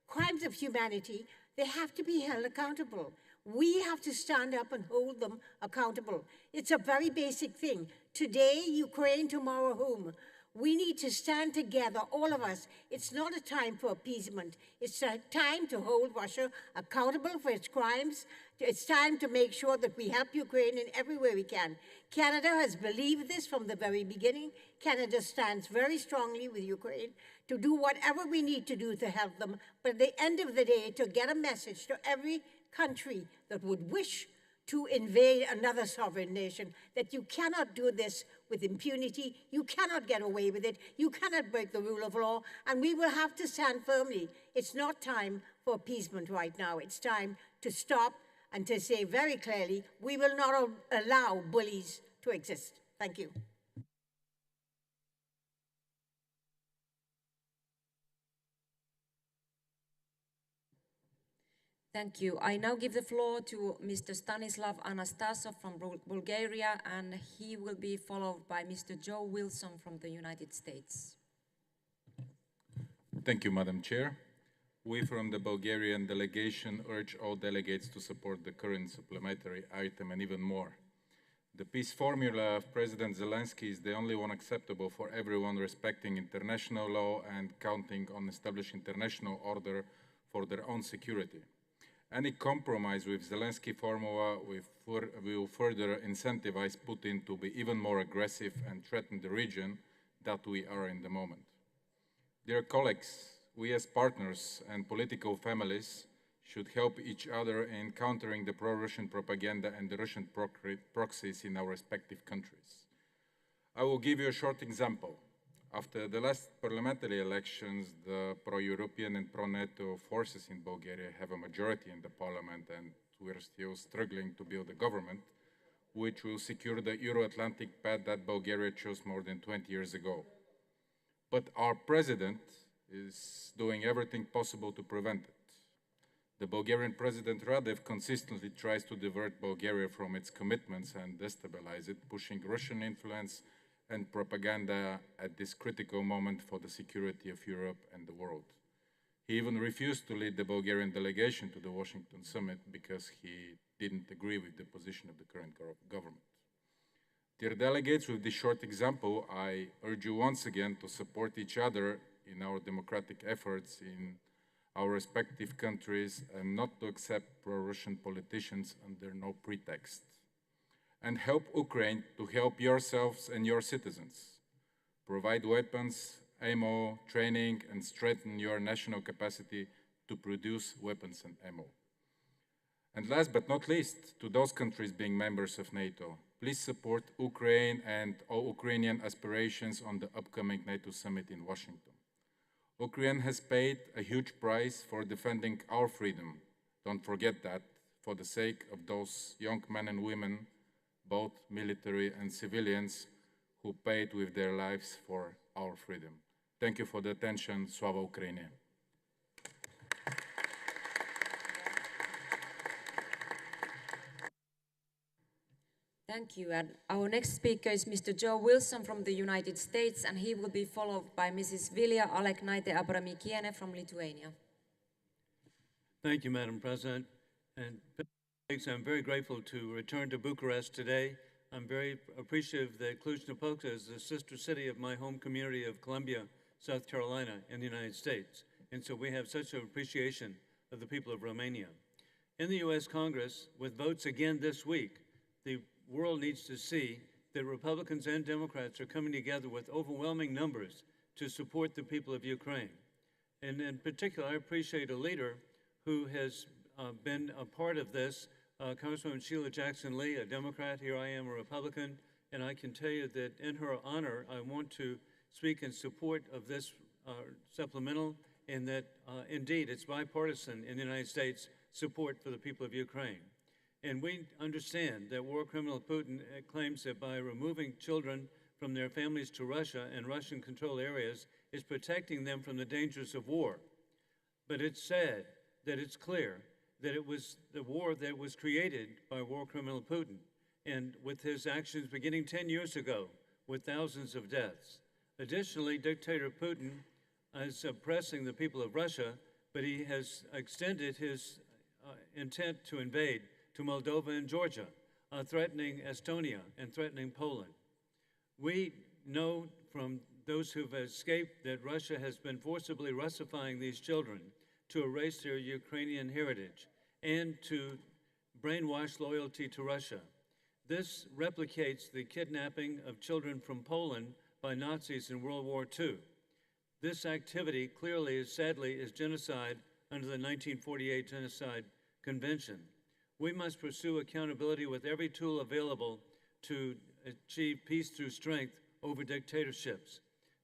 crimes of humanity. They have to be held accountable. We have to stand up and hold them accountable. It's a very basic thing. Today, Ukraine, tomorrow, whom? We need to stand together, all of us. It's not a time for appeasement. It's a time to hold Russia accountable for its crimes. It's time to make sure that we help Ukraine in every way we can. Canada has believed this from the very beginning. Canada stands very strongly with Ukraine to do whatever we need to do to help them. But at the end of the day, to get a message to every country that would wish to invade another sovereign nation, that you cannot do this with impunity, you cannot get away with it, you cannot break the rule of law, and we will have to stand firmly. It's not time for appeasement right now. It's time to stop and to say very clearly, we will not allow bullies to exist. Thank you. Thank you. I now give the floor to Mr. Stanislav Anastasov from Bulgaria, and he will be followed by Mr. Joe Wilson from the United States. Thank you, Madam Chair. We from the Bulgarian delegation urge all delegates to support the current supplementary item and even more. The peace formula of President Zelensky is the only one acceptable for everyone respecting international law and counting on established international order for their own security. Any compromise with Zelensky formula will further incentivize Putin to be even more aggressive and threaten the region that we are in the moment. Dear colleagues, we as partners and political families should help each other in countering the pro-Russian propaganda and the Russian proxies in our respective countries. I will give you a short example. After the last parliamentary elections, the pro-European and pro-NATO forces in Bulgaria have a majority in the parliament, and we're still struggling to build a government which will secure the Euro-Atlantic path that Bulgaria chose more than 20 years ago. But our president is doing everything possible to prevent it. The Bulgarian President Radev consistently tries to divert Bulgaria from its commitments and destabilize it, pushing Russian influence and propaganda at this critical moment for the security of Europe and the world. He even refused to lead the Bulgarian delegation to the Washington summit because he didn't agree with the position of the current government. Dear delegates, with this short example, I urge you once again to support each other in our democratic efforts in our respective countries and not to accept pro-Russian politicians under no pretext. And help Ukraine to help yourselves and your citizens. Provide weapons, ammo, training, and strengthen your national capacity to produce weapons and ammo. And last but not least, to those countries being members of NATO, please support Ukraine and all Ukrainian aspirations on the upcoming NATO summit in Washington. Ukraine has paid a huge price for defending our freedom. Don't forget that, for the sake of those young men and women, both military and civilians, who paid with their lives for our freedom. Thank you for the attention. Slava Ukraini! Thank you. And our next speaker is Mr. Joe Wilson from the United States, and he will be followed by Mrs. Vilja Aleknaite-Abramikiene from Lithuania. Thank you, Madam President. And I'm very grateful to return to Bucharest today. I'm very appreciative that Cluj-Napoca is the sister city of my home community of Columbia, South Carolina, in the United States. And so we have such an appreciation of the people of Romania. In the U.S. Congress, with votes again this week, the world needs to see that Republicans and Democrats are coming together with overwhelming numbers to support the people of Ukraine. And in particular, I appreciate a leader who has been a part of this, Congresswoman Sheila Jackson-Lee, a Democrat. Here I am, a Republican, and I can tell you that in her honor, I want to speak in support of this supplemental, and that indeed it's bipartisan in the United States support for the people of Ukraine. And we understand that war criminal Putin claims that by removing children from their families to Russia and Russian-controlled areas is protecting them from the dangers of war. But it's sad that it's clear that it was the war that was created by war criminal Putin, and with his actions beginning 10 years ago, with thousands of deaths. Additionally, dictator Putin is oppressing the people of Russia, but he has extended his intent to invade to Moldova and Georgia, threatening Estonia and threatening Poland. We know from those who've escaped that Russia has been forcibly Russifying these children to erase their Ukrainian heritage and to brainwash loyalty to Russia. This replicates the kidnapping of children from Poland by Nazis in World War II. This activity clearly, sadly, is genocide under the 1948 Genocide Convention. We must pursue accountability with every tool available to achieve peace through strength over dictatorships.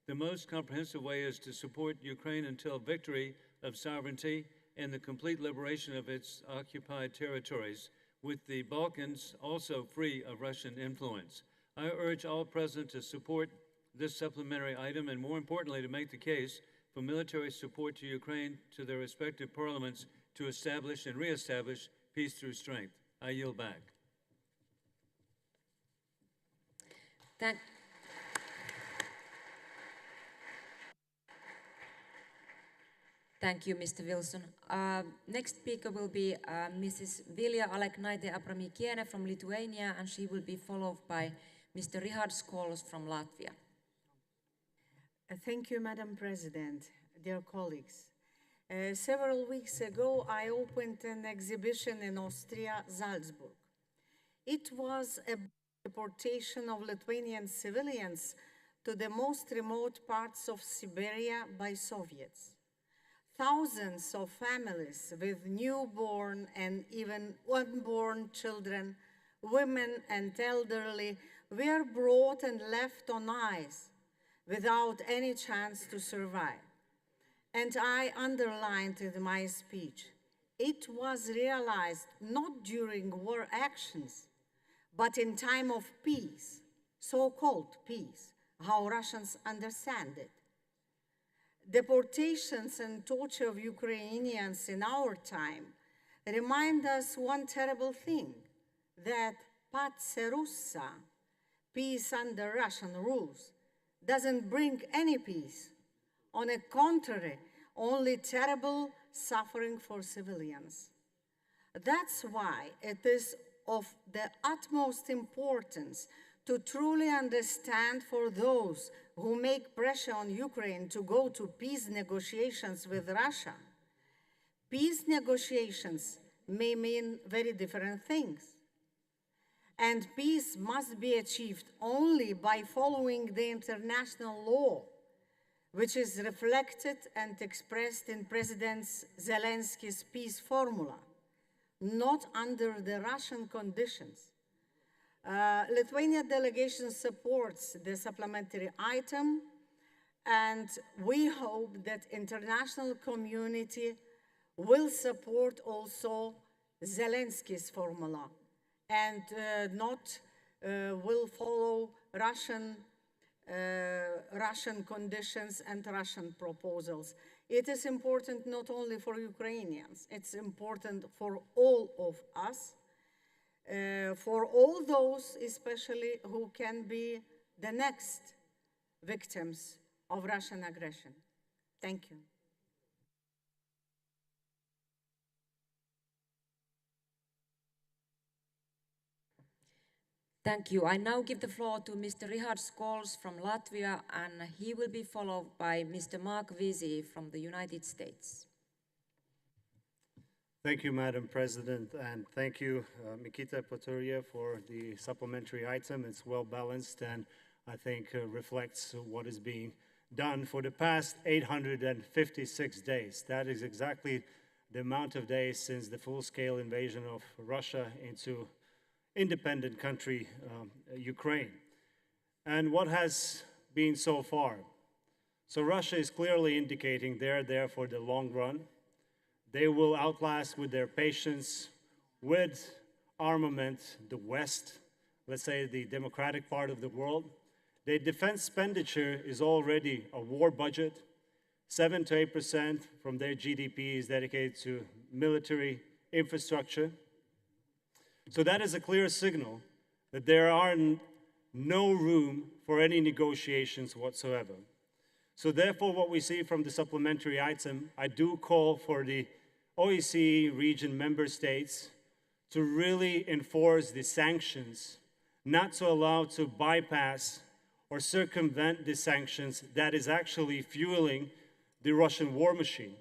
The most comprehensive way is to support Ukraine until victory of sovereignty and the complete liberation of its occupied territories, with the Balkans also free of Russian influence. I urge all present to support this supplementary item, and more importantly, to make the case for military support to Ukraine to their respective parliaments to establish and reestablish peace through strength. I yield back. Thank you, Mr. Wilson. Next speaker will be Mrs. Vilja Aleknaite-Abramikiene from Lithuania, and she will be followed by Mr. Richard Skolos from Latvia. Thank you, Madam President, dear colleagues. Several weeks ago, I opened an exhibition in Austria, Salzburg. It was a deportation of Lithuanian civilians to the most remote parts of Siberia by Soviets. Thousands of families with newborn and even unborn children, women and elderly were brought and left on ice without any chance to survive. And I underlined in my speech, it was realized not during war actions, but in time of peace, so-called peace, how Russians understand it. Deportations and torture of Ukrainians in our time remind us one terrible thing, that pace russa, peace under Russian rules, doesn't bring any peace. On the contrary, only terrible suffering for civilians. That's why it is of the utmost importance to truly understand for those who make pressure on Ukraine to go to peace negotiations with Russia. Peace negotiations may mean very different things. And peace must be achieved only by following the international law, which is reflected and expressed in President Zelensky's peace formula, not under the Russian conditions. Lithuania delegation supports the supplementary item, and we hope that international community will support also Zelensky's formula and not will follow Russian conditions and Russian proposals. It is important not only for Ukrainians, it's important for all of us, for all those especially who can be the next victims of Russian aggression. Thank you. Thank you. I now give the floor to Mr. Richard Skols from Latvia, and he will be followed by Mr. Mark Visi from the United States. Thank you, Madam President, and thank you, Mikita Poturya, for the supplementary item. It's well balanced and I think reflects what is being done for the past 856 days. That is exactly the amount of days since the full-scale invasion of Russia into independent country, Ukraine. And what has been so far? So Russia is clearly indicating they're there for the long run. They will outlast with their patience, with armament, the West, let's say the democratic part of the world. Their defense expenditure is already a war budget. 7 to 8% from their GDP is dedicated to military infrastructure. So that is a clear signal that there are no room for any negotiations whatsoever. So therefore, what we see from the supplementary item, I do call for the OSCE region member states to really enforce the sanctions, not to allow to bypass or circumvent the sanctions that is actually fueling the Russian war machine.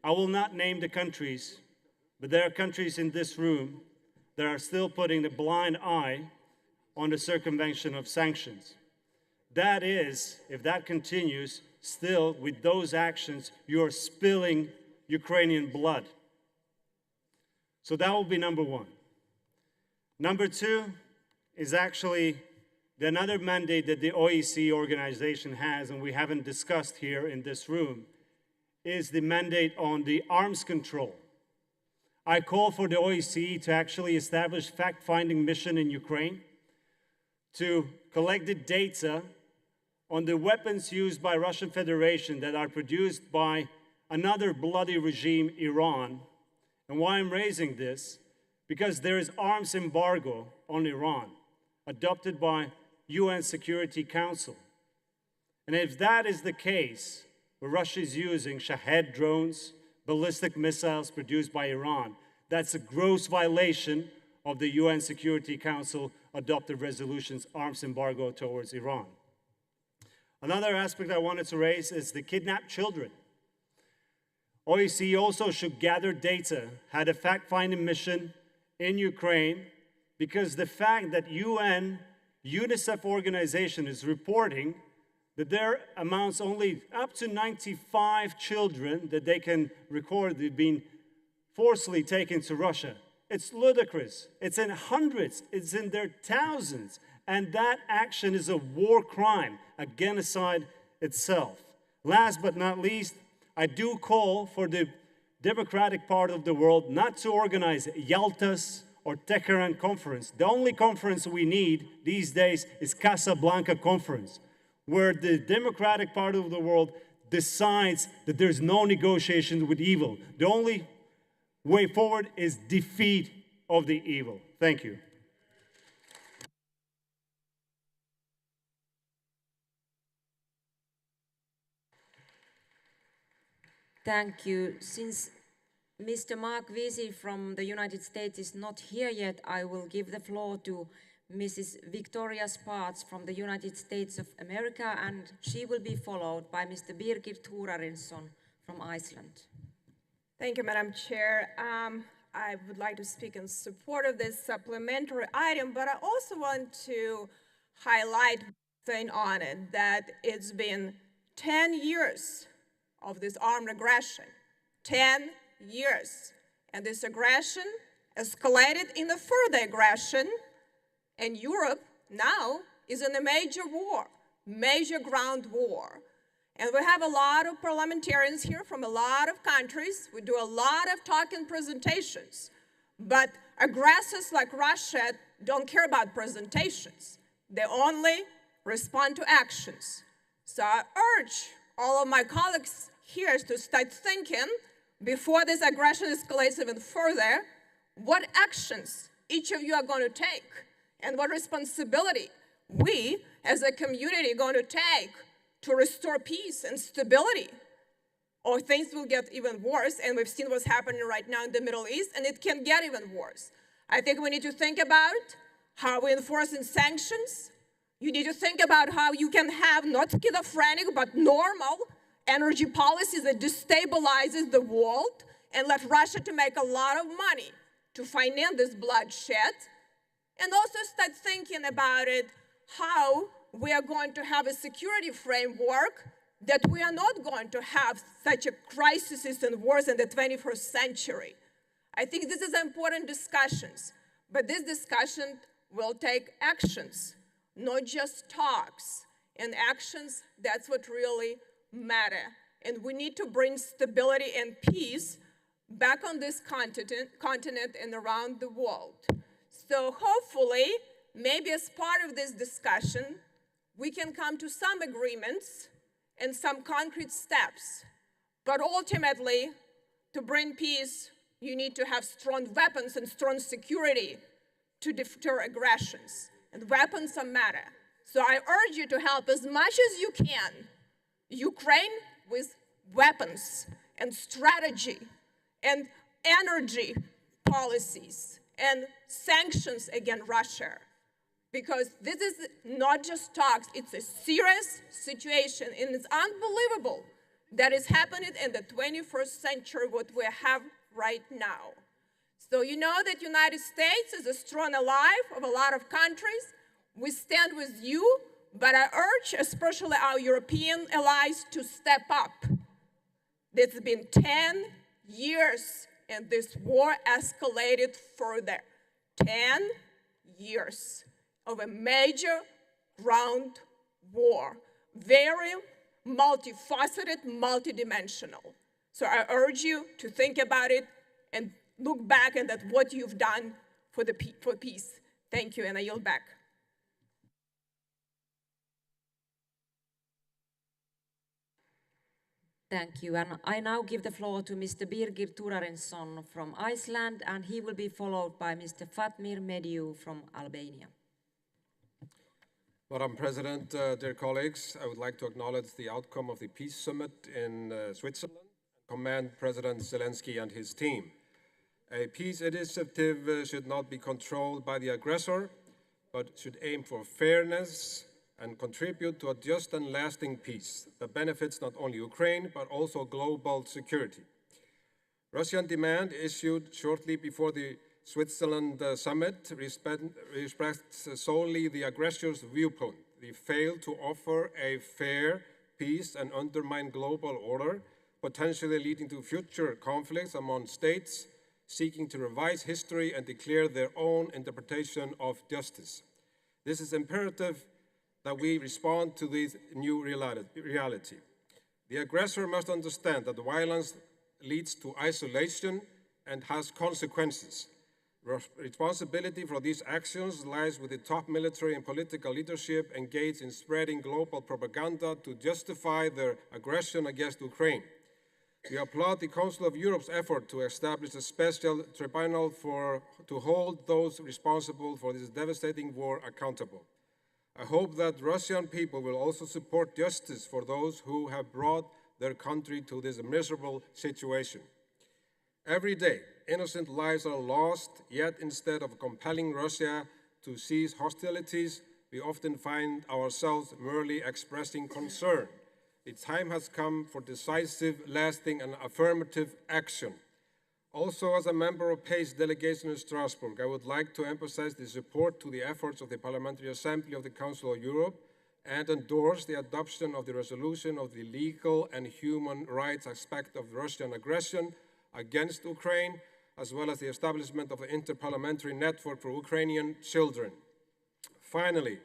I will not name the countries, but there are countries in this room that are still putting a blind eye on the circumvention of sanctions. That is, if that continues, still with those actions, you're spilling Ukrainian blood. So that will be number one. Number two is actually another mandate that the OSCE organization has, and we haven't discussed here in this room, is the mandate on the arms control. I call for the OSCE to actually establish fact-finding mission in Ukraine to collect the data on the weapons used by Russian Federation that are produced by another bloody regime, Iran. And why I'm raising this? Because there is arms embargo on Iran, adopted by UN Security Council. And if that is the case, where Russia is using Shahed drones, ballistic missiles produced by Iran, that's a gross violation of the UN Security Council adopted resolutions arms embargo towards Iran. Another aspect I wanted to raise is the kidnapped children. OSCE also should gather data, had a fact-finding mission in Ukraine, because the fact that UNICEF organization is reporting that there amounts only up to 95 children that they can record that have been forcibly taken to Russia. It's ludicrous. It's in hundreds. It's in their thousands. And that action is a war crime, a genocide itself. Last but not least, I do call for the democratic part of the world not to organize Yalta's or Tehran conference. The only conference we need these days is Casablanca conference, where the democratic part of the world decides that there's no negotiation with evil. The only way forward is defeat of the evil. Thank you. Thank you. Since Mr. Mark Vesey from the United States is not here yet, I will give the floor to Mrs. Victoria Sparts from the United States of America, and she will be followed by Mr. Birgir Thorarinsson from Iceland. Thank you, Madam Chair. I would like to speak in support of this supplementary item, but I also want to highlight thing on it, that it's been 10 years of this armed aggression, 10 years. And this aggression escalated in a further aggression, and Europe now is in a major war, major ground war. And we have a lot of parliamentarians here from a lot of countries. We do a lot of talking presentations, but aggressors like Russia don't care about presentations. They only respond to actions. So I urge all of my colleagues here to start thinking, before this aggression escalates even further, what actions each of you are going to take and what responsibility we as a community are going to take to restore peace and stability, or things will get even worse. And we've seen what's happening right now in the Middle East, and it can get even worse. I think we need to think about how we enforce sanctions. You need to think about how you can have not schizophrenic, but normal energy policies that destabilizes the world and let Russia to make a lot of money to finance this bloodshed. And also start thinking about it, how we are going to have a security framework that we are not going to have such a crisis and wars in the 21st century. I think this is important discussions, but this discussion will take actions, not just talks. And actions, that's what really matter. And we need to bring stability and peace back on this continent and around the world. So hopefully, maybe as part of this discussion, we can come to some agreements and some concrete steps. But ultimately, to bring peace, you need to have strong weapons and strong security to deter aggressions. And weapons matter. So I urge you to help as much as you can Ukraine with weapons and strategy and energy policies and sanctions against Russia. Because this is not just talks, it's a serious situation, and it's unbelievable that is happening in the 21st century, what we have right now. So you know that United States is a strong ally of a lot of countries. We stand with you, but I urge especially our European allies to step up. It's been 10 years, and this war escalated further. 10 years of a major ground war, very multifaceted, multidimensional. So I urge you to think about it and look back at what you've done for peace. Thank you, and I yield back. Thank you, and I now give the floor to Mr. Birgir Thorarinsson from Iceland, and he will be followed by Mr. Fatmir Mediu from Albania. Madam President, dear colleagues, I would like to acknowledge the outcome of the Peace Summit in Switzerland and commend President Zelensky and his team. A peace initiative should not be controlled by the aggressor, but should aim for fairness and contribute to a just and lasting peace that benefits not only Ukraine, but also global security. Russian demand issued shortly before the Switzerland summit respects solely the aggressor's viewpoint. They fail to offer a fair peace and undermine global order, potentially leading to future conflicts among states seeking to revise history and declare their own interpretation of justice. This is imperative that we respond to this new reality. The aggressor must understand that violence leads to isolation and has consequences. Responsibility for these actions lies with the top military and political leadership engaged in spreading global propaganda to justify their aggression against Ukraine. We applaud the Council of Europe's effort to establish a special tribunal to hold those responsible for this devastating war accountable. I hope that Russian people will also support justice for those who have brought their country to this miserable situation. Every day, innocent lives are lost, yet instead of compelling Russia to cease hostilities, we often find ourselves merely expressing concern. The time has come for decisive, lasting, and affirmative action. Also, as a member of PACE delegation in Strasbourg, I would like to emphasize the support to the efforts of the Parliamentary Assembly of the Council of Europe and endorse the adoption of the resolution of the legal and human rights aspect of Russian aggression against Ukraine, as well as the establishment of an interparliamentary network for Ukrainian children. Finally,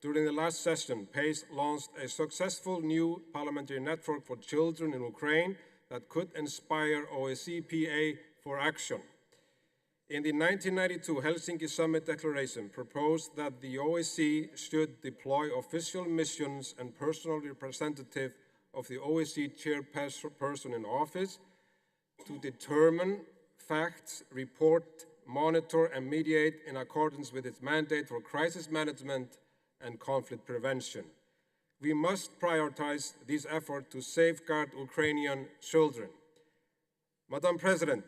during the last session, PACE launched a successful new parliamentary network for children in Ukraine that could inspire OSCE PA for action. In the 1992 Helsinki Summit Declaration proposed that the OSCE should deploy official missions and personal representative of the OSCE chairperson in office to determine facts, report, monitor, and mediate in accordance with its mandate for crisis management and conflict prevention. We must prioritize this effort to safeguard Ukrainian children. Madam President,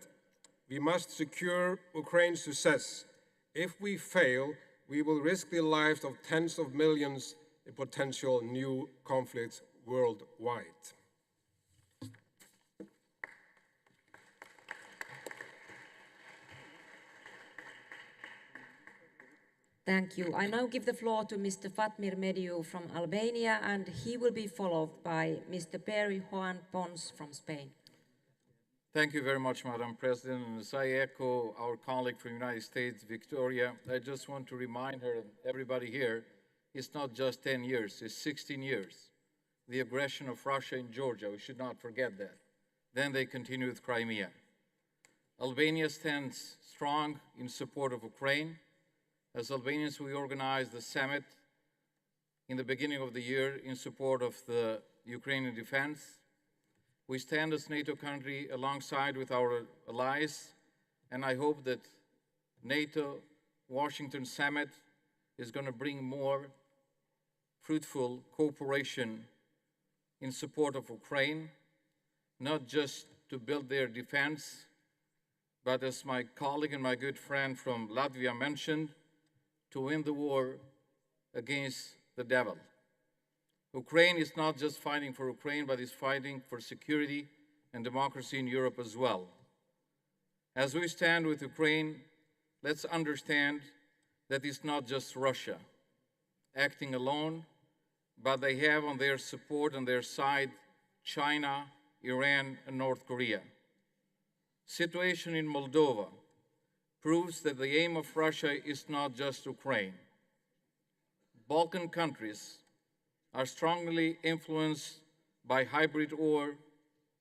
we must secure Ukraine's success. If we fail, we will risk the lives of tens of millions in potential new conflicts worldwide. Thank you. I now give the floor to Mr. Fatmir Mediu from Albania, and he will be followed by Mr. Perry Juan Pons from Spain. Thank you very much, Madam President. And as I echo our colleague from the United States, Victoria, I just want to remind her and everybody here, it's not just 10 years, it's 16 years. The aggression of Russia in Georgia, we should not forget that. Then they continue with Crimea. Albania stands strong in support of Ukraine. As Albanians, we organized the summit in the beginning of the year in support of the Ukrainian defense. We stand as NATO country alongside with our allies, and I hope that NATO-Washington summit is going to bring more fruitful cooperation in support of Ukraine, not just to build their defense, but as my colleague and my good friend from Latvia mentioned, to win the war against the devil. Ukraine is not just fighting for Ukraine, but is fighting for security and democracy in Europe as well. As we stand with Ukraine, let's understand that it's not just Russia acting alone, but they have on their support, on their side, China, Iran, and North Korea. Situation in Moldova proves that the aim of Russia is not just Ukraine. Balkan countries are strongly influenced by hybrid war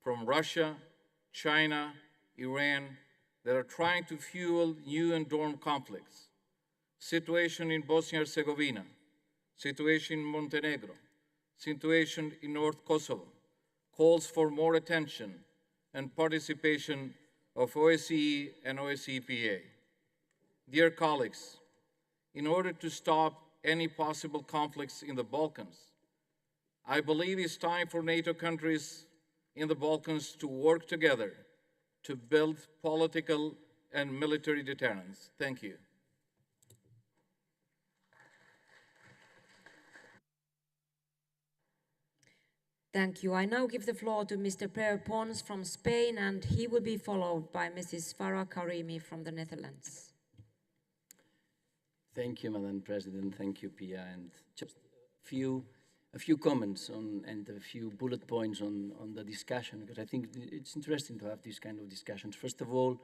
from Russia, China, Iran, that are trying to fuel new and dormant conflicts. Situation in Bosnia and Herzegovina, situation in Montenegro, situation in North Kosovo calls for more attention and participation of OSCE and OSCE-PA. Dear colleagues, in order to stop any possible conflicts in the Balkans, I believe it's time for NATO countries in the Balkans to work together to build political and military deterrence. Thank you. Thank you. I now give the floor to Mr. Per Pons from Spain, and he will be followed by Mrs. Farah Karimi from the Netherlands. Thank you, Madam President. Thank you, Pia. And just a few comments on, and a few bullet points on the discussion, because I think it's interesting to have these kind of discussions. First of all,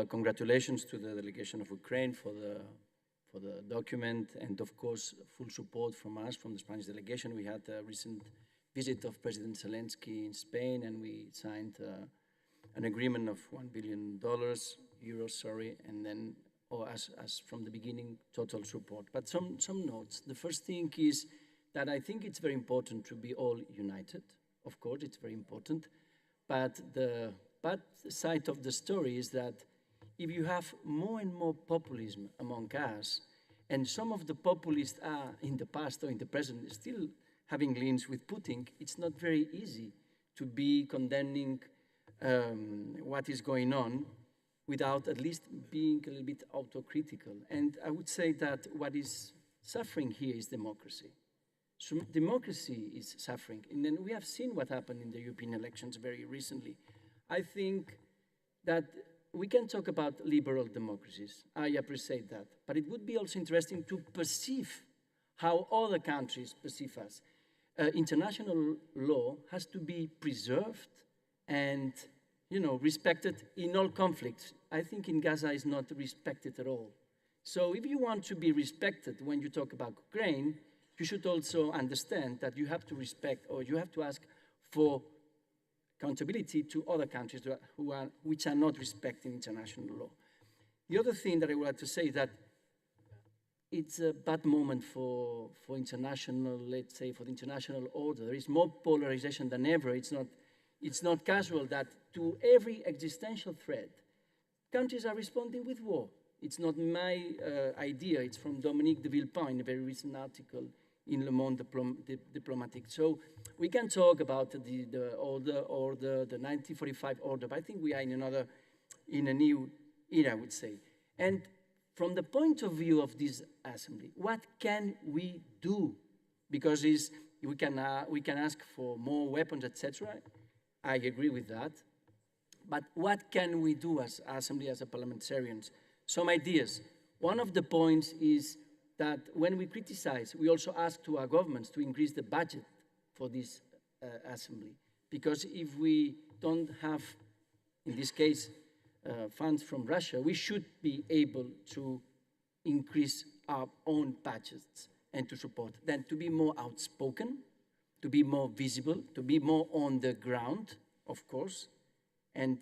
congratulations to the delegation of Ukraine for the document, and of course, full support from us, from the Spanish delegation. We had a recent visit of President Zelensky in Spain, and we signed an agreement of $1 billion, and then, as from the beginning, total support. But some notes. The first thing is that I think it's very important to be all united. Of course, it's very important. But the bad side of the story is that if you have more and more populism among us, and some of the populists are in the past or in the present still having links with Putin, it's not very easy to be condemning what is going on without at least being a little bit autocritical. And I would say that what is suffering here is democracy. So democracy is suffering. And then we have seen what happened in the European elections very recently. I think that we can talk about liberal democracies. I appreciate that. But it would be also interesting to perceive how other countries perceive us. International law has to be preserved and, you know, respected in all conflicts. I think in Gaza is not respected at all. So if you want to be respected when you talk about Ukraine, you should also understand that you have to respect, or you have to ask for accountability to other countries which are not respecting international law. The other thing that I would like to say is that it's a bad moment for international, let's say, for the international order. There is more polarization than ever. It's not casual that to every existential threat, countries are responding with war. It's not my idea. It's from Dominique de Villepin in a very recent article in Le Monde Diplomatique. So we can talk about the order, the 1945 order, but I think we are in a new era, I would say. And from the point of view of this assembly, what can we do? Because we can ask for more weapons, etc. I agree with that. But what can we do as assembly, as parliamentarians? Some ideas. One of the points is that when we criticize, we also ask to our governments to increase the budget for this assembly. Because if we don't have, in this case, funds from Russia, we should be able to increase our own budgets and to support them, to be more outspoken, to be more visible, to be more on the ground, of course. And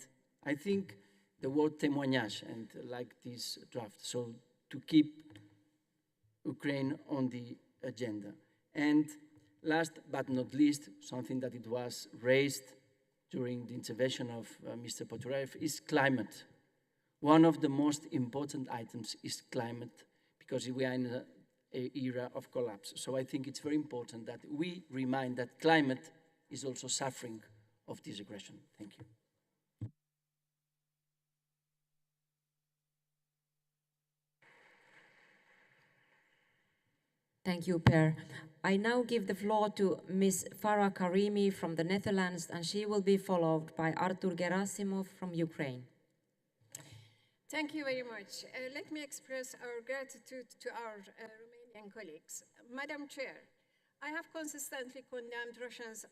I think the word témoignage, and like this draft, so to keep Ukraine on the agenda. And last but not least, something that it was raised during the intervention of Mr. Potoraev is climate. One of the most important items is climate, because we are in an era of collapse. So I think it's very important that we remind that climate is also suffering of this aggression. Thank you. Thank you, Per. I now give the floor to Ms. Farah Karimi from the Netherlands, and she will be followed by Artur Gerasimov from Ukraine. Thank you very much. Let me express our gratitude to our Romanian colleagues. Madam Chair, I have consistently condemned Russia's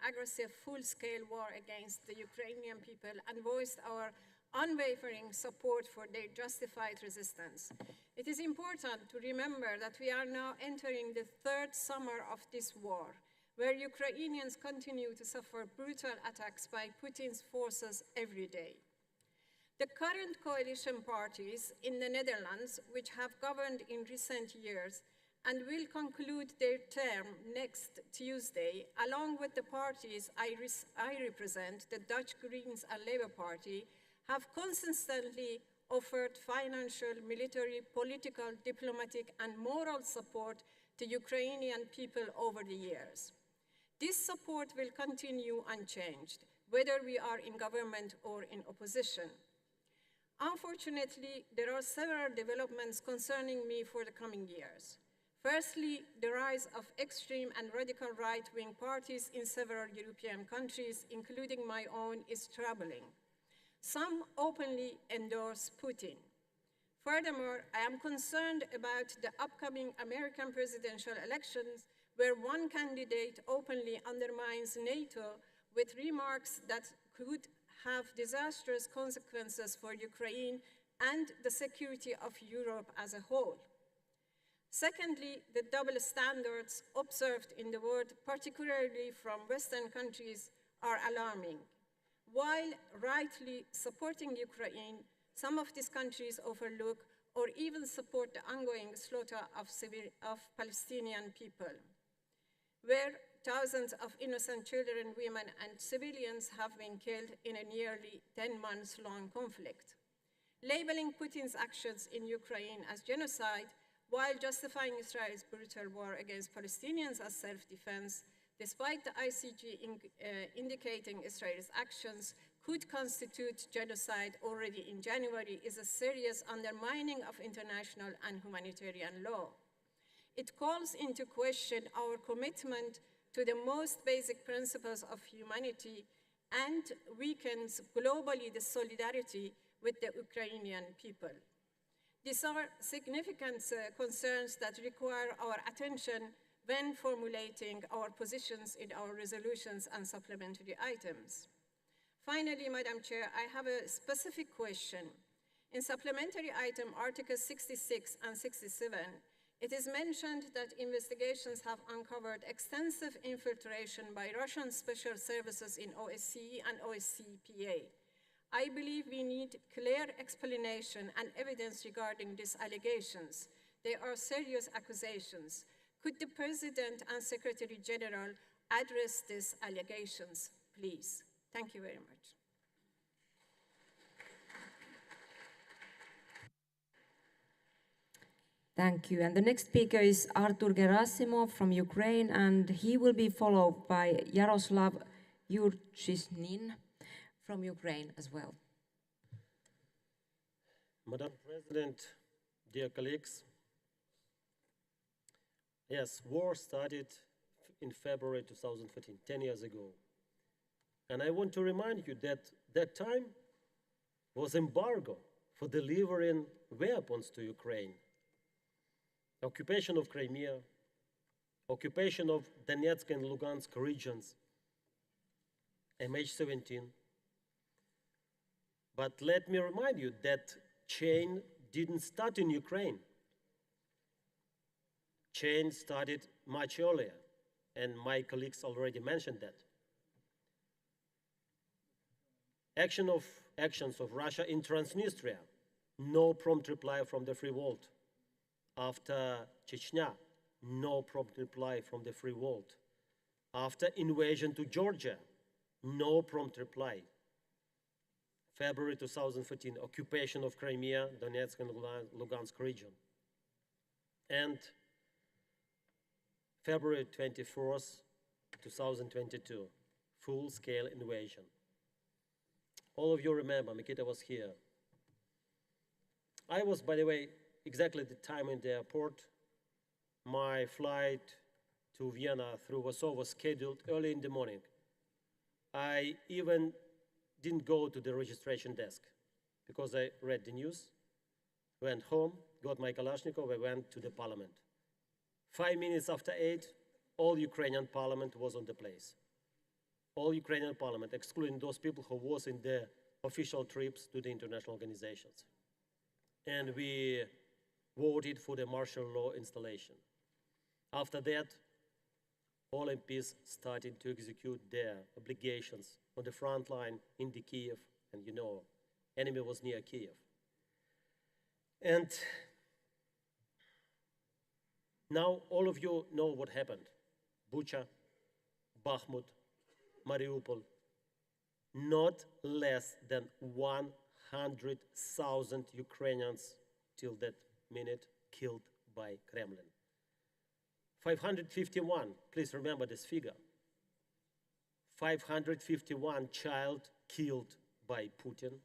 aggressive full-scale war against the Ukrainian people and voiced our unwavering support for their justified resistance. It is important to remember that we are now entering the third summer of this war, where Ukrainians continue to suffer brutal attacks by Putin's forces every day. The current coalition parties in the Netherlands, which have governed in recent years and will conclude their term next Tuesday, along with the parties I represent, the Dutch Greens and Labour Party, have consistently offered financial, military, political, diplomatic, and moral support to Ukrainian people over the years. This support will continue unchanged, whether we are in government or in opposition. Unfortunately, there are several developments concerning me for the coming years. Firstly, the rise of extreme and radical right-wing parties in several European countries, including my own, is troubling. Some openly endorse Putin. Furthermore, I am concerned about the upcoming American presidential elections, where one candidate openly undermines NATO with remarks that could have disastrous consequences for Ukraine and the security of Europe as a whole. Secondly, the double standards observed in the world, particularly from Western countries, are alarming. While rightly supporting Ukraine, some of these countries overlook or even support the ongoing slaughter of Palestinian people, where thousands of innocent children, women, and civilians have been killed in a nearly 10-month-long conflict. Labeling Putin's actions in Ukraine as genocide, while justifying Israel's brutal war against Palestinians as self-defense, despite the ICJ indicating Israel's actions could constitute genocide already in January, is a serious undermining of international and humanitarian law. It calls into question our commitment to the most basic principles of humanity and weakens globally the solidarity with the Ukrainian people. These are significant concerns that require our attention when formulating our positions in our resolutions and supplementary items. Finally, Madam Chair, I have a specific question. In supplementary item Articles 66 and 67, it is mentioned that investigations have uncovered extensive infiltration by Russian special services in OSCE and OSCE-PA. I believe we need clear explanation and evidence regarding these allegations. They are serious accusations. Could the President and Secretary General address these allegations, please? Thank you very much. Thank you. And the next speaker is Artur Gerasimov from Ukraine, and he will be followed by Yaroslav Yurchishnin from Ukraine as well. Madam President, dear colleagues, yes, war started in February 2014, 10 years ago. And I want to remind you that that time was embargo for delivering weapons to Ukraine. Occupation of Crimea, occupation of Donetsk and Lugansk regions, MH17. But let me remind you that chain didn't start in Ukraine. Chain started much earlier, and my colleagues already mentioned that. Actions of Russia in Transnistria, no prompt reply from the free world. After Chechnya, no prompt reply from the free world. After invasion to Georgia, no prompt reply. February 2014, occupation of Crimea, Donetsk and Lugansk region. And February 24th, 2022, full-scale invasion. All of you remember, Mikita was here. I was, by the way, exactly the time in the airport. My flight to Vienna through Warsaw was scheduled early in the morning. I even didn't go to the registration desk because I read the news, went home, got my Kalashnikov, and went to the parliament. 5 minutes after 8, all Ukrainian parliament was on the place. All Ukrainian parliament, excluding those people who was in the official trips to the international organizations. And we voted for the martial law installation. After that, all MPs started to execute their obligations on the front line in the Kiev, and you know, enemy was near Kiev. And now all of you know what happened. Bucha, Bakhmut, Mariupol, not less than 100,000 Ukrainians till that minute killed by Kremlin. 551, please remember this figure. 551 child killed by Putin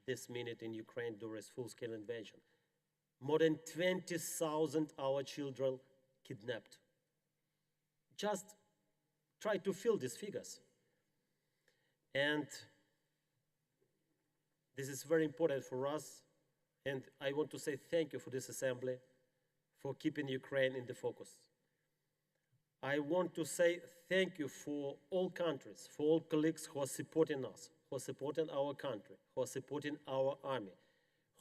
this minute in Ukraine during full-scale invasion. More than 20,000 our children kidnapped. Just try to fill these figures. And this is very important for us. And I want to say thank you for this assembly, for keeping Ukraine in the focus. I want to say thank you for all countries, for all colleagues who are supporting us, who are supporting our country, who are supporting our army,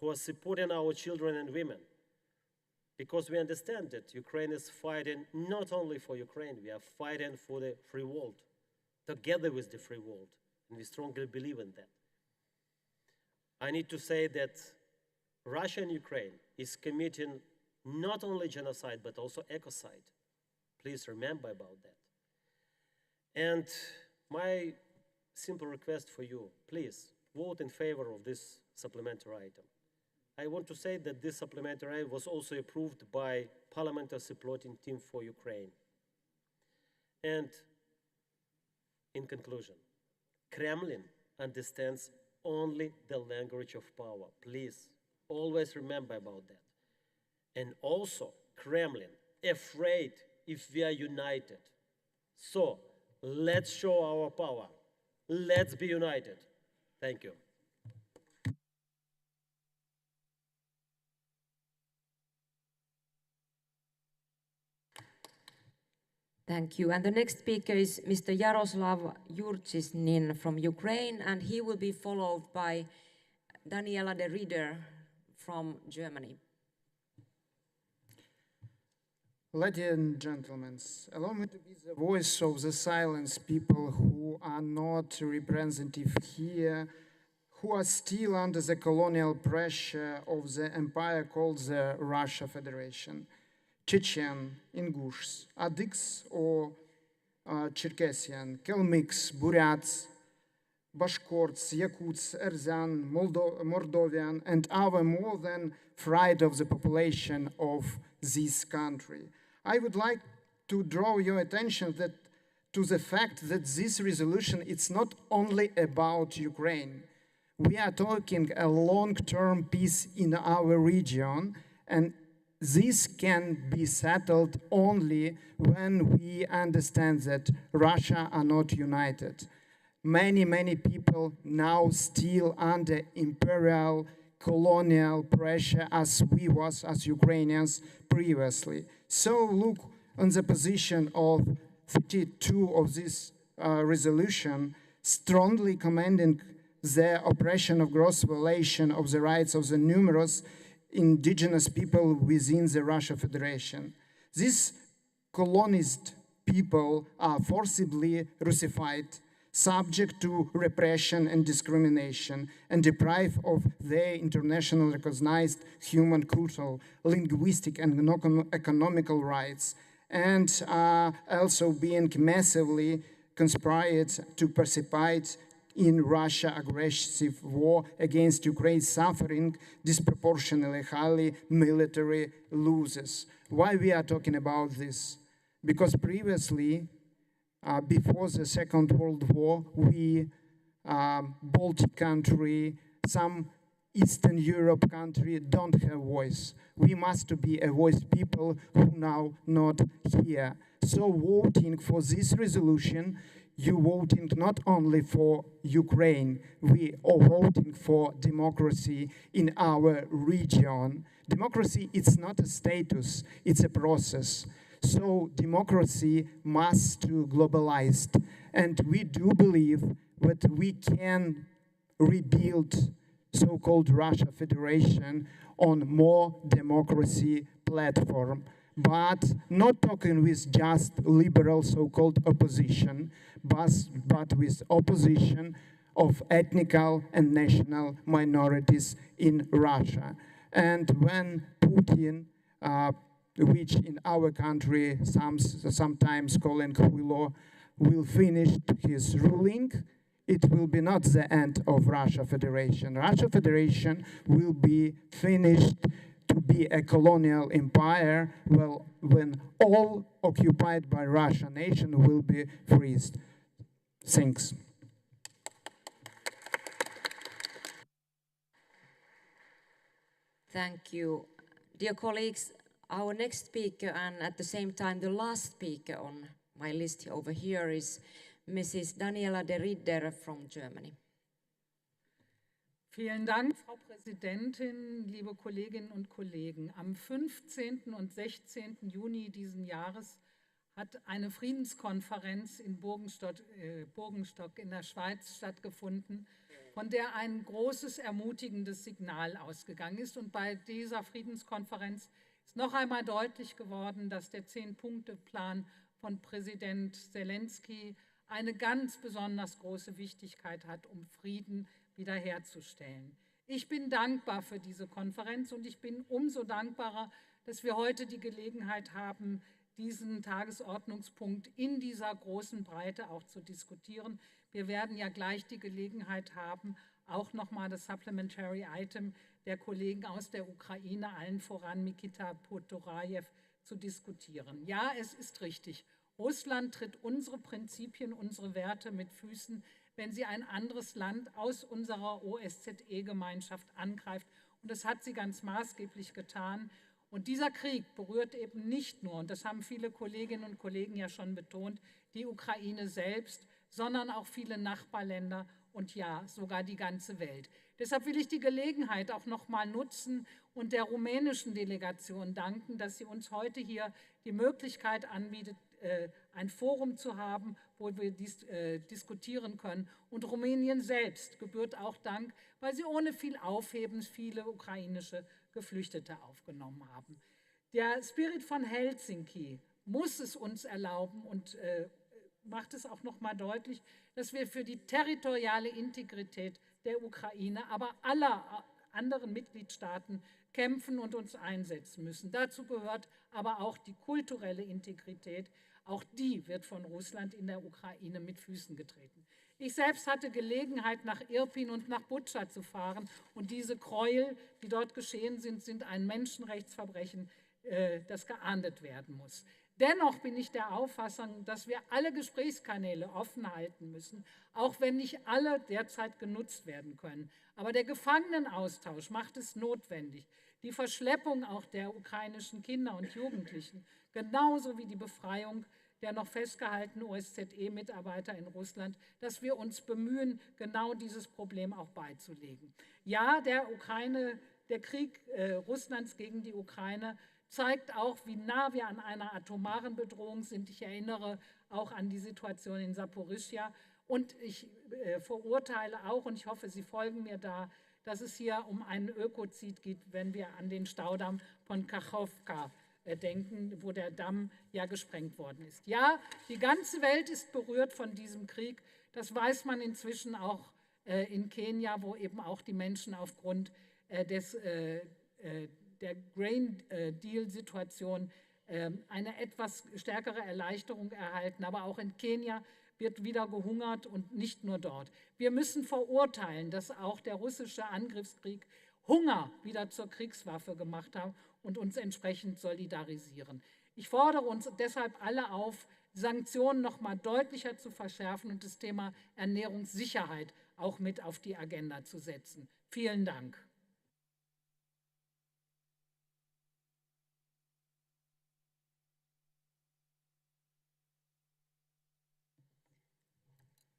who are supporting our children and women. Because we understand that Ukraine is fighting not only for Ukraine, we are fighting for the free world, together with the free world. And we strongly believe in that. I need to say that Russia and Ukraine is committing not only genocide, but also ecocide. Please remember about that. And my simple request for you, please vote in favor of this supplementary item. I want to say that this supplementary item was also approved by Parliamentary Supporting Team for Ukraine. And in conclusion, Kremlin understands only the language of power. Please, always remember about that. And also, Kremlin afraid if we are united. So, let's show our power. Let's be united. Thank you. Thank you. And the next speaker is Mr. Yaroslav Yurchisnin from Ukraine, and he will be followed by Daniela de Rieder from Germany. Ladies and gentlemen, allow me to be the voice of the silenced people who are not representative here, who are still under the colonial pressure of the empire called the Russia Federation. Chechen, Ingushs, Adyks or Cherkessian, Kalmyks, Buryats, Bashkorts, Yakuts, Erzan, Moldovan, and other more than third of the population of this country. I would like to draw your attention to the fact that this resolution is not only about Ukraine. We are talking a long-term peace in our region, and this can be settled only when we understand that Russia are not united. Many people now still under imperial colonial pressure as we was as Ukrainians previously. So look on the position of 32 of this resolution, strongly commending the oppression of gross violation of the rights of the numerous indigenous people within the Russia Federation. These colonized people are forcibly Russified, subject to repression and discrimination, and deprived of their internationally recognized human, cultural, linguistic, and economical rights, and are also being massively conspired to participate in Russia's aggressive war against Ukraine, suffering disproportionately highly military losses. Why we are talking about this? Because previously, before the Second World War, we, Baltic country, some Eastern Europe country don't have voice. We must be a voice people who now not here. So voting for this resolution, you voting not only for Ukraine, we are voting for democracy in our region. Democracy, it's not a status, it's a process. So democracy must be globalized. And we do believe that we can rebuild so-called Russia Federation on more democracy platform, but not talking with just liberal so-called opposition, but with opposition of ethnical and national minorities in Russia. And when Putin, which in our country sometimes calling Huilo, will finish his ruling, it will be not the end of Russia Federation. Russia Federation will be finished to be a colonial empire, well, when all occupied by Russia nation will be freed. Thanks. Thank you. Dear colleagues, our next speaker, and at the same time the last speaker on my list over here, is Mrs. Daniela de Rieder from Germany. Vielen Dank, Frau Präsidentin, liebe Kolleginnen und Kollegen. Am 15. und 16. Juni diesen Jahres hat eine Friedenskonferenz in Burgenstock in der Schweiz stattgefunden, von der ein großes, ermutigendes Signal ausgegangen ist. Und bei dieser Friedenskonferenz ist noch einmal deutlich geworden, dass der 10-Punkte-Plan von Präsident Zelensky eine ganz besonders große Wichtigkeit hat, um Frieden wiederherzustellen. Ich bin dankbar für diese Konferenz und ich bin umso dankbarer, dass wir heute die Gelegenheit haben, diesen Tagesordnungspunkt in dieser großen Breite auch zu diskutieren. Wir werden ja gleich die Gelegenheit haben, auch nochmal das Supplementary Item der Kollegen aus der Ukraine, allen voran Mikita Potorajew, zu diskutieren. Ja, es ist richtig. Russland tritt unsere Prinzipien, unsere Werte mit Füßen, wenn sie ein anderes Land aus unserer OSZE-Gemeinschaft angreift. Und das hat sie ganz maßgeblich getan. Und dieser Krieg berührt eben nicht nur, und das haben viele Kolleginnen und Kollegen ja schon betont, die Ukraine selbst, sondern auch viele Nachbarländer und ja, sogar die ganze Welt. Deshalb will ich die Gelegenheit auch noch mal nutzen und der rumänischen Delegation danken, dass sie uns heute hier die Möglichkeit anbietet, ein Forum zu haben, wo wir dies diskutieren können. Und Rumänien selbst gebührt auch Dank, weil sie ohne viel Aufhebens viele ukrainische Geflüchtete aufgenommen haben. Der Spirit von Helsinki muss es uns erlauben und macht es auch noch mal deutlich, dass wir für die territoriale Integrität der Ukraine, aber aller anderen Mitgliedstaaten kämpfen und uns einsetzen müssen. Dazu gehört aber auch die kulturelle Integrität. Auch die wird von Russland in der Ukraine mit Füßen getreten. Ich selbst hatte Gelegenheit, nach Irpin und nach Butscha zu fahren. Und diese Gräuel, die dort geschehen sind, sind ein Menschenrechtsverbrechen, das geahndet werden muss. Dennoch bin ich der Auffassung, dass wir alle Gesprächskanäle offen halten müssen, auch wenn nicht alle derzeit genutzt werden können. Aber der Gefangenenaustausch macht es notwendig. Die Verschleppung auch der ukrainischen Kinder und Jugendlichen, genauso wie die Befreiung der noch festgehaltenen OSZE-Mitarbeiter in Russland, dass wir uns bemühen, genau dieses Problem auch beizulegen. Ja, der Krieg Russlands gegen die Ukraine zeigt auch, wie nah wir an einer atomaren Bedrohung sind. Ich erinnere auch an die Situation in Saporischschja. Und ich verurteile auch, und ich hoffe, Sie folgen mir da, dass es hier um einen Ökozid geht, wenn wir an den Staudamm von Kachowka denken, wo der Damm ja gesprengt worden ist. Ja, die ganze Welt ist berührt von diesem Krieg. Das weiß man inzwischen auch in Kenia, wo eben auch die Menschen aufgrund der Grain Deal-Situation eine etwas stärkere Erleichterung erhalten. Aber auch in Kenia wird wieder gehungert und nicht nur dort. Wir müssen verurteilen, dass auch der russische Angriffskrieg Hunger wieder zur Kriegswaffe gemacht hat und uns entsprechend solidarisieren. Ich fordere uns deshalb alle auf, Sanktionen noch mal deutlicher zu verschärfen und das Thema Ernährungssicherheit auch mit auf die Agenda zu setzen. Vielen Dank.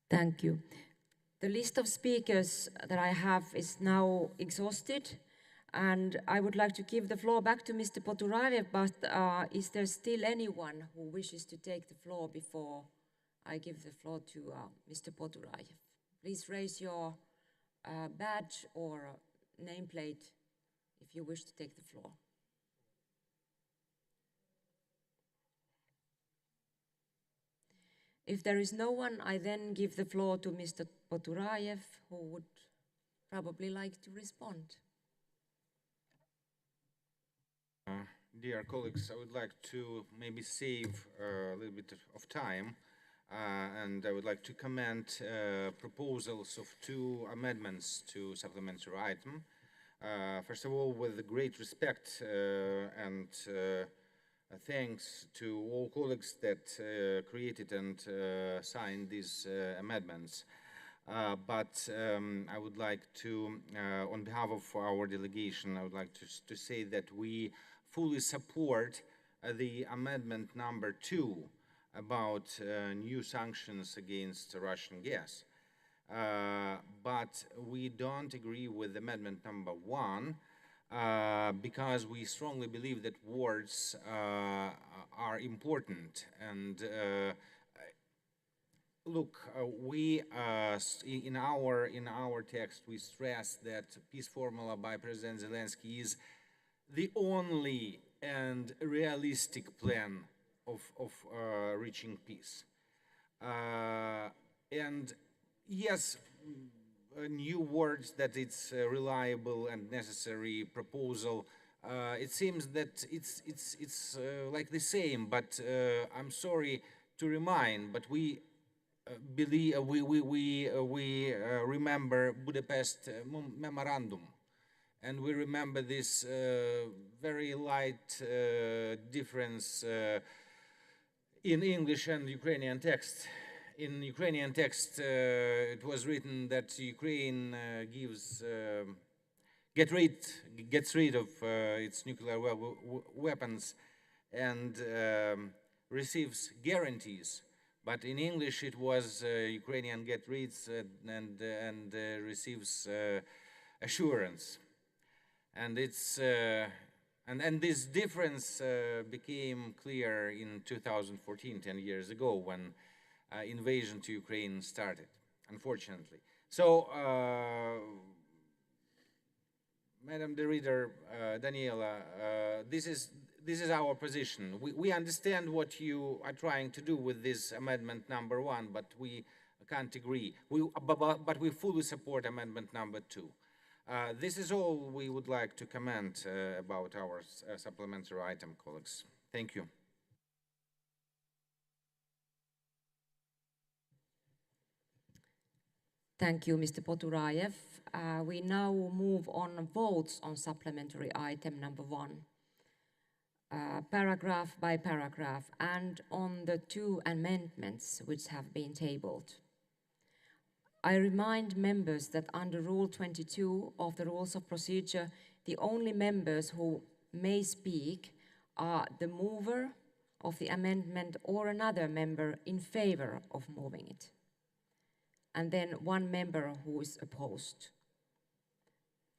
Thank you. The list of speakers that I have is now exhausted, and I would like to give the floor back to Mr. Poturaev, but is there still anyone who wishes to take the floor before I give the floor to Mr. Poturaev? Please raise your badge or nameplate if you wish to take the floor. If there is no one, I then give the floor to Mr. Poturaev, who would probably like to respond. Dear colleagues, I would like to maybe save a little bit of time, and I would like to comment proposals of 2 amendments to supplementary item. First of all, with great respect and thanks to all colleagues that created and signed these amendments. But I would like to, on behalf of our delegation, I would like to say that we fully support the amendment number 2 about new sanctions against Russian gas. But we don't agree with amendment number 1, because we strongly believe that words are important. And look, we in our text we stress that peace formula by President Zelensky is the only and realistic plan of reaching peace. And yes, new words that it's a reliable and necessary proposal. It seems that it's like the same, but I'm sorry to remind, but we believe we remember Budapest memorandum, and we remember this very light difference in English and Ukrainian text. In Ukrainian text, it was written that Ukraine gets rid of its nuclear weapons and receives guarantees. But in English, it was Ukrainian get rid and receives assurance. And it's and this difference became clear in 2014, 10 years ago, when invasion to Ukraine started, unfortunately. So, Madam the Reader, Daniela, this is our position. We understand what you are trying to do with this amendment number 1, but we can't agree. But we fully support amendment number 2. This is all we would like to comment about our supplementary item, colleagues. Thank you. Thank you, Mr. Poturayev. We now move on votes on supplementary item number 1, paragraph by paragraph, and on the 2 amendments which have been tabled. I remind members that under Rule 22 of the Rules of Procedure, the only members who may speak are the mover of the amendment or another member in favor of moving it, and then 1 member who is opposed,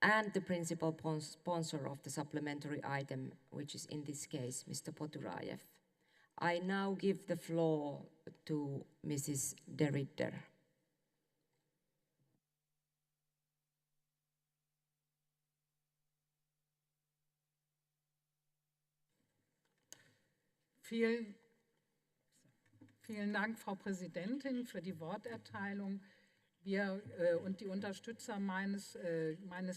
and the principal sponsor of the supplementary item, which is in this case Mr. Poturayev. I now give the floor to Mrs. De Ridder. Vielen Dank, Frau Präsidentin, für die Worterteilung. Wir und die Unterstützer meines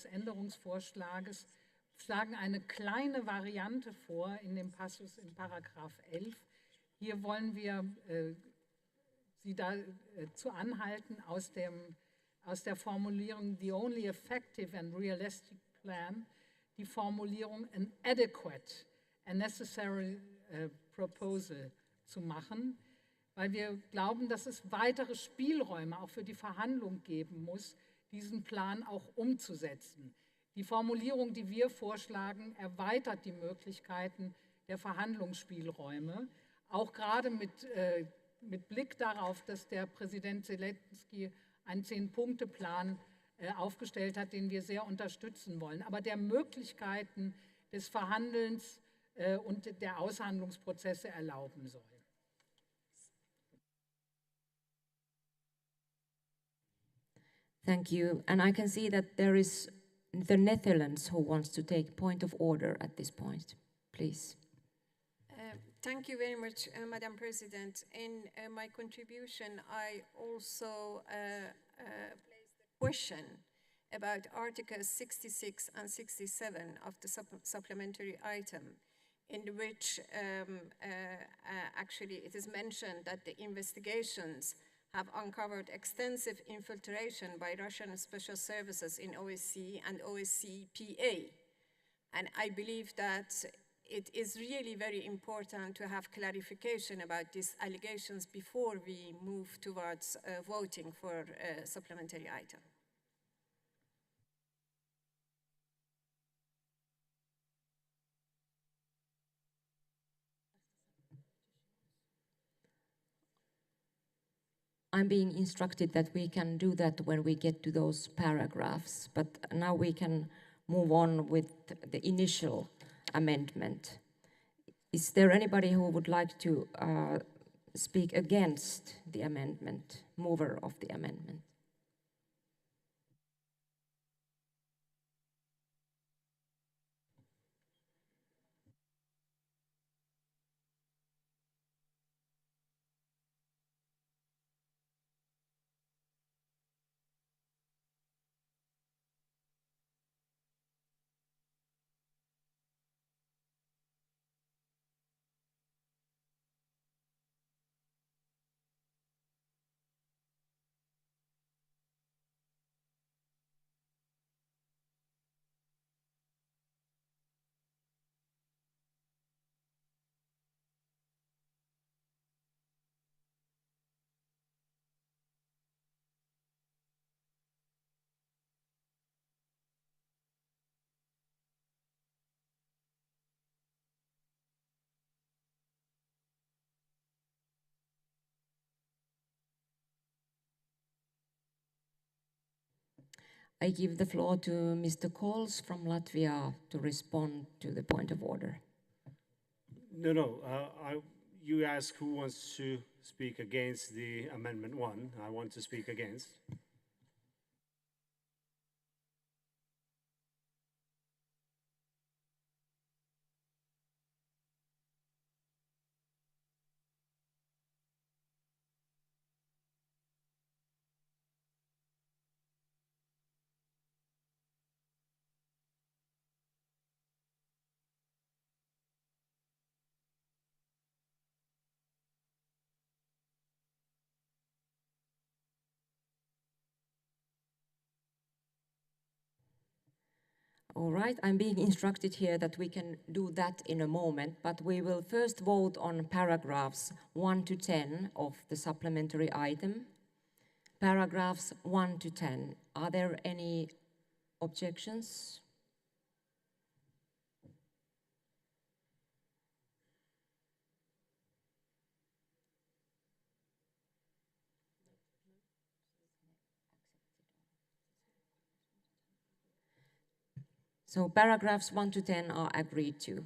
Änderungsvorschlages schlagen eine kleine Variante vor in dem Passus in Paragraph 11. Hier wollen wir Sie dazu anhalten, aus der Formulierung "the only effective and realistic plan" die Formulierung "an adequate and necessary proposal" zu machen, weil wir glauben, dass es weitere Spielräume auch für die Verhandlung geben muss, diesen Plan auch umzusetzen. Die Formulierung, die wir vorschlagen, erweitert die Möglichkeiten der Verhandlungsspielräume, auch gerade mit Blick darauf, dass der Präsident Zelensky einen 10-Punkte-Plan aufgestellt hat, den wir sehr unterstützen wollen, aber der Möglichkeiten des Verhandelns und der Aushandlungsprozesse erlauben soll. Thank you. And I can see that there is the Netherlands who wants to take point of order at this point. Please. Thank you very much, Madam President. In my contribution, I also placed a question about Articles 66 and 67 of the supplementary item, in which actually it is mentioned that the investigations have uncovered extensive infiltration by Russian special services in OSCE and OSCE-PA. And I believe that it is really very important to have clarification about these allegations before we move towards voting for a supplementary item. I'm being instructed that we can do that when we get to those paragraphs, but now we can move on with the initial amendment. Is there anybody who would like to speak against the amendment, mover of the amendment? I give the floor to Mr. Kols from Latvia to respond to the point of order. No. You ask who wants to speak against the Amendment 1. I want to speak against. All right, I'm being instructed here that we can do that in a moment, but we will first vote on paragraphs 1 to 10 of the supplementary item. Paragraphs 1 to 10. Are there any objections? So paragraphs 1 to 10 are agreed to.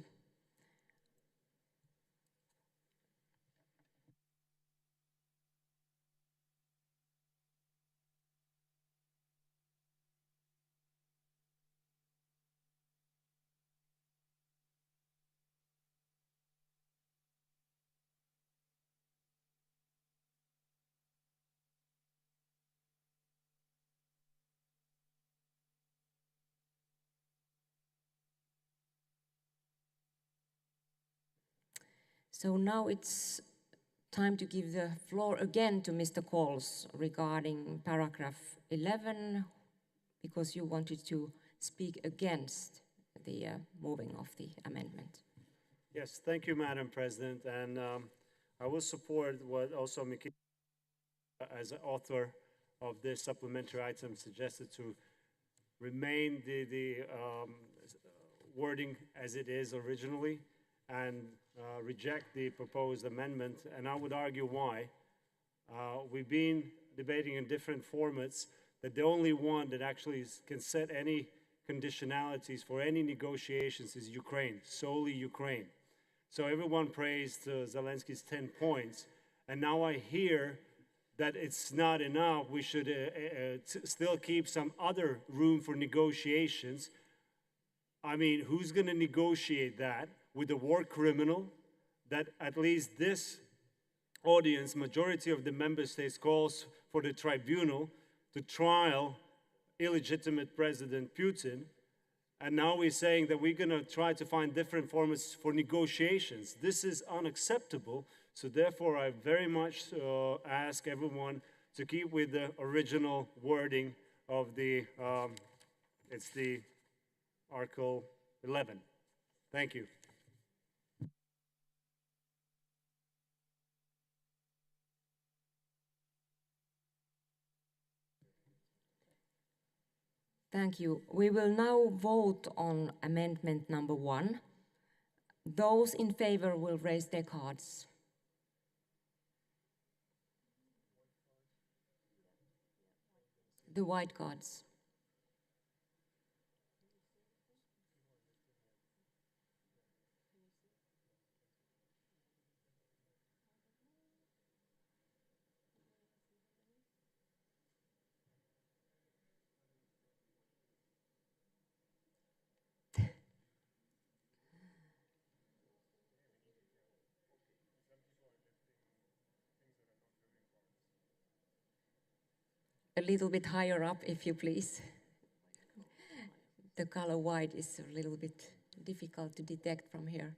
So now it's time to give the floor again to Mr. Kols regarding paragraph 11, because you wanted to speak against the moving of the amendment. Yes, thank you, Madam President. And I will support what also Mikita, as an author of this supplementary item, suggested to remain the wording as it is originally and reject the proposed amendment. And I would argue why. We've been debating in different formats that the only one that actually can set any conditionalities for any negotiations is Ukraine, solely Ukraine. So everyone praised Zelensky's 10 points, and now I hear that it's not enough. We should still keep some other room for negotiations. I mean, who's going to negotiate that with a war criminal that at least this audience, majority of the member states, calls for the tribunal to trial illegitimate President Putin? And now we're saying that we're going to try to find different formats for negotiations. This is unacceptable. So therefore, I very much ask everyone to keep with the original wording of the, it's the Article 11. Thank you. Thank you. We will now vote on amendment number 1. Those in favor will raise their cards. The white cards. A little bit higher up, if you please. The color white is a little bit difficult to detect from here.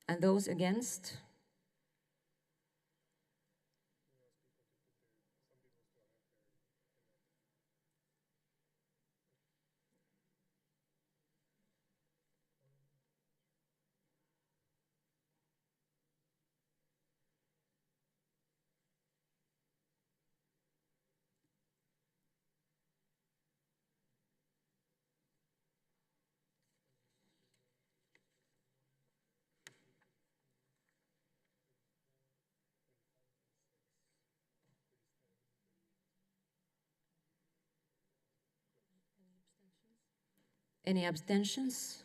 And those against? Any abstentions?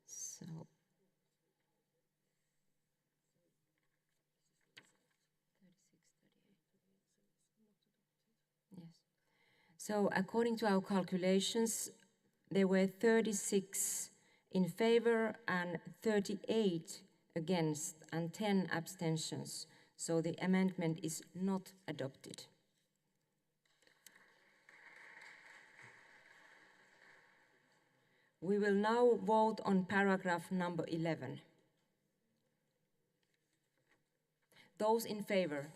So, yes. So according to our calculations, there were 36 in favor and 38 against and 10 abstentions. So the amendment is not adopted. We will now vote on paragraph number 11. Those in favor?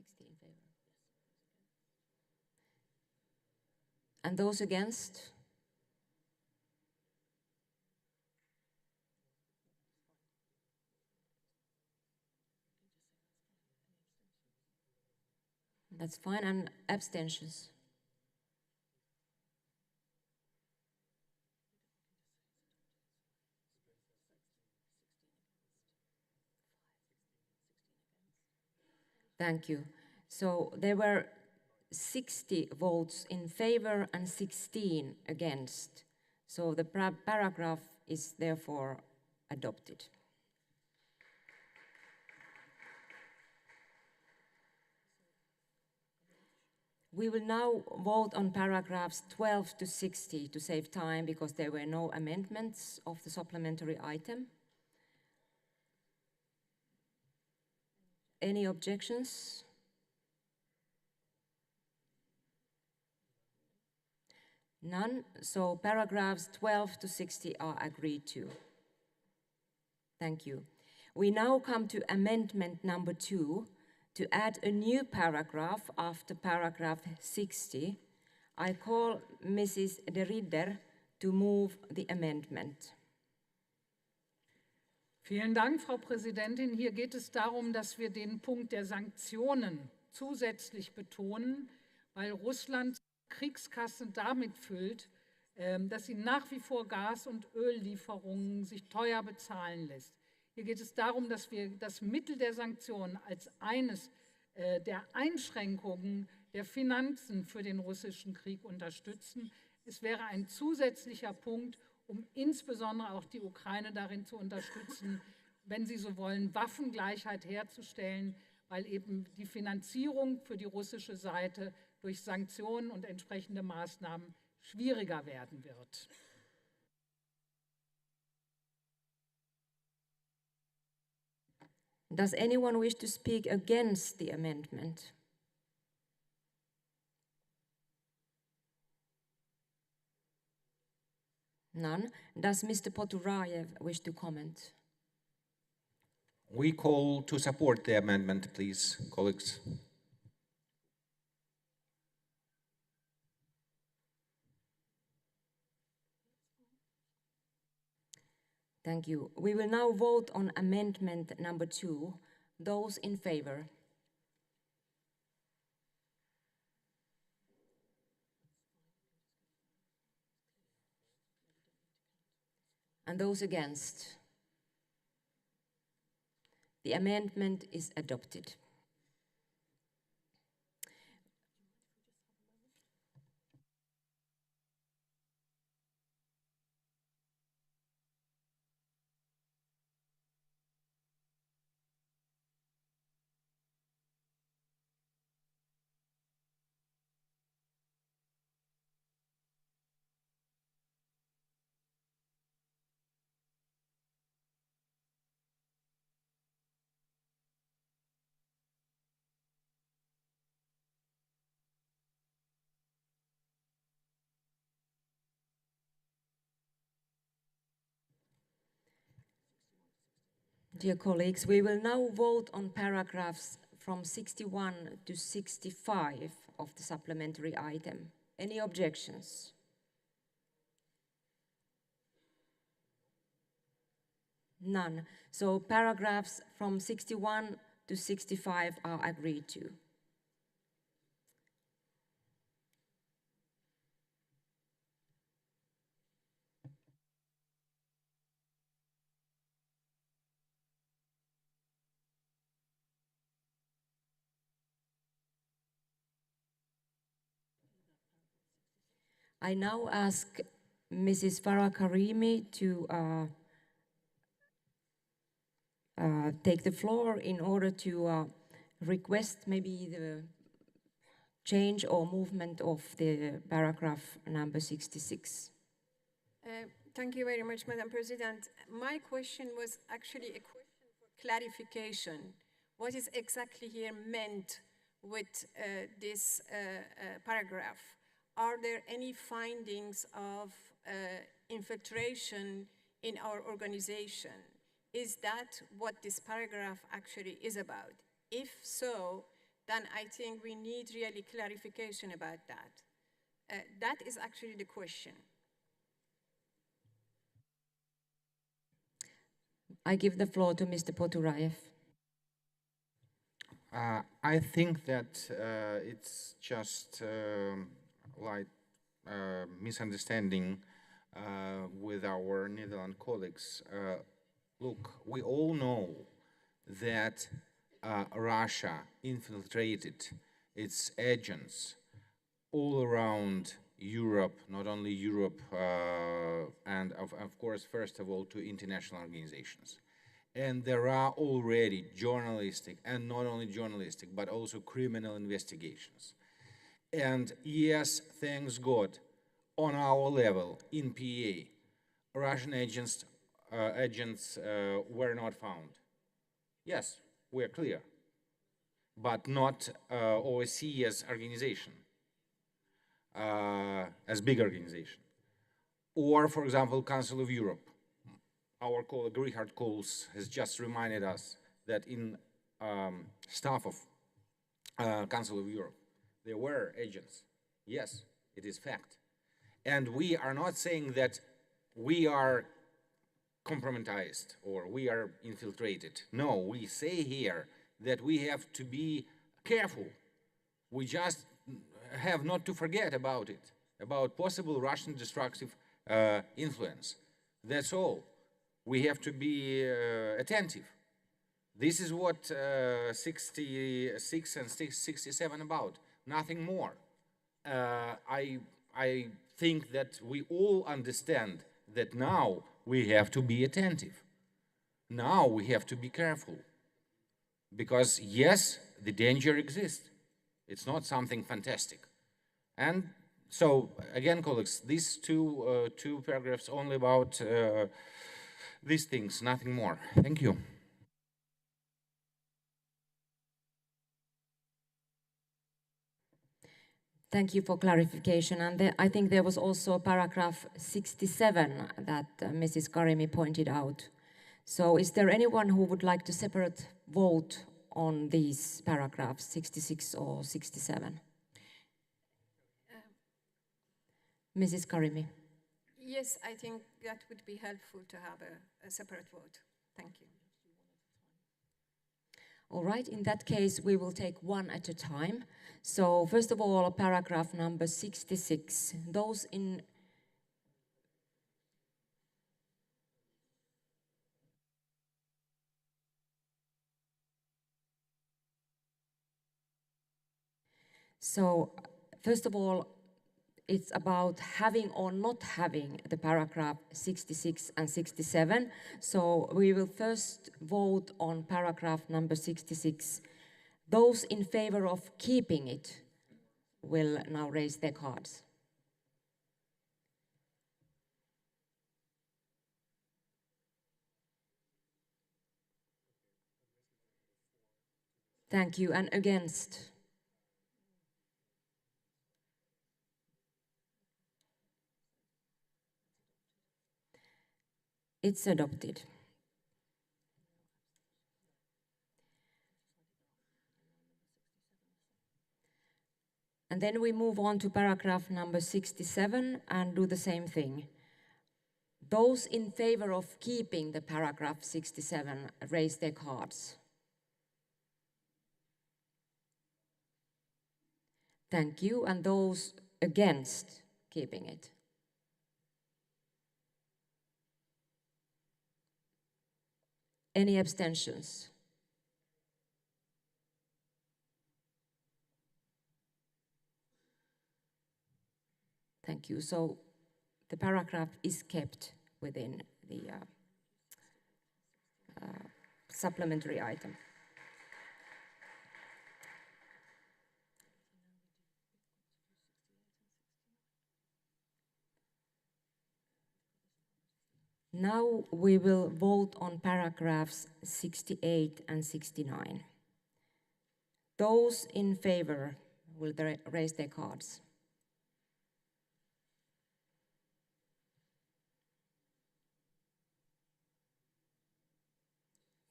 In favor. And those against? That's fine. And abstentions? Thank you. So there were 60 votes in favor and 16 against. So the paragraph is therefore adopted. We will now vote on paragraphs 12 to 60 to save time because there were no amendments of the supplementary item. Any objections? None. So paragraphs 12 to 60 are agreed to. Thank you. We now come to amendment number 2 to add a new paragraph after paragraph 60. I call Mrs. De Ridder to move the amendment. Vielen Dank, Frau Präsidentin. Hier geht es darum, dass wir den Punkt der Sanktionen zusätzlich betonen, weil Russland Kriegskassen damit füllt, dass sie nach wie vor Gas- und Öllieferungen sich teuer bezahlen lässt. Hier geht es darum, dass wir das Mittel der Sanktionen als eines der Einschränkungen der Finanzen für den russischen Krieg unterstützen. Es wäre ein zusätzlicher Punkt, um insbesondere auch die Ukraine darin zu unterstützen, wenn sie so wollen, Waffengleichheit herzustellen, weil eben die Finanzierung für die russische Seite durch Sanktionen und entsprechende Maßnahmen schwieriger werden wird. Does anyone wish to speak against the amendment? None. Does Mr. Poturayev wish to comment? We call to support the amendment, please, colleagues. Thank you. We will now vote on amendment number 2. Those in favor? And those against? The amendment is adopted. Dear colleagues, we will now vote on paragraphs from 61 to 65 of the supplementary item. Any objections? None. So paragraphs from 61 to 65 are agreed to. I now ask Mrs. Farah Karimi to take the floor in order to request maybe the change or movement of the paragraph number 66. Thank you very much, Madam President. My question was actually a question for clarification. What is exactly here meant with this paragraph? Are there any findings of infiltration in our organization? Is that what this paragraph actually is about? If so, then I think we need really clarification about that. That is actually the question. I give the floor to Mr. Poturaev. I think that it's just like misunderstanding with our Netherlands colleagues. Look, we all know that Russia infiltrated its agents all around Europe, not only Europe, and of course, first of all, to international organizations. And there are already journalistic, and not only journalistic, but also criminal investigations. And yes, thanks God, on our level, in PA, Russian agents were not found. Yes, we're clear, but not OSCE as organization, as big organization. Or, for example, Council of Europe. Our colleague Richard Coles has just reminded us that in staff of Council of Europe, there were agents. Yes, it is fact. And we are not saying that we are compromised or we are infiltrated. No, we say here that we have to be careful. We just have not to forget about it, about possible Russian destructive influence. That's all. We have to be attentive. This is what 66 and 67 about, nothing more. I think that we all understand that now we have to be attentive. Now we have to be careful. Because yes, the danger exists. It's not something fantastic. And so, again, colleagues, these two paragraphs only about these things, nothing more. Thank you. Thank you for clarification. And I think there was also paragraph 67 that Mrs. Karimi pointed out. So is there anyone who would like to separate vote on these paragraphs, 66 or 67? Mrs. Karimi. Yes, I think that would be helpful to have a separate vote. Thank you. All right, in that case, we will take one at a time. So first of all, paragraph number 66. Those in So, first of all, it's about having or not having the paragraph 66 and 67. So we will first vote on paragraph number 66. Those in favor of keeping it will now raise their cards. Thank you. And against? It's adopted. And then we move on to paragraph number 67 and do the same thing. Those in favor of keeping the paragraph 67 raise their cards. Thank you. And those against keeping it? Any abstentions? Thank you. So the paragraph is kept within the supplementary item. Now we will vote on paragraphs 68 and 69. Those in favor will raise their cards.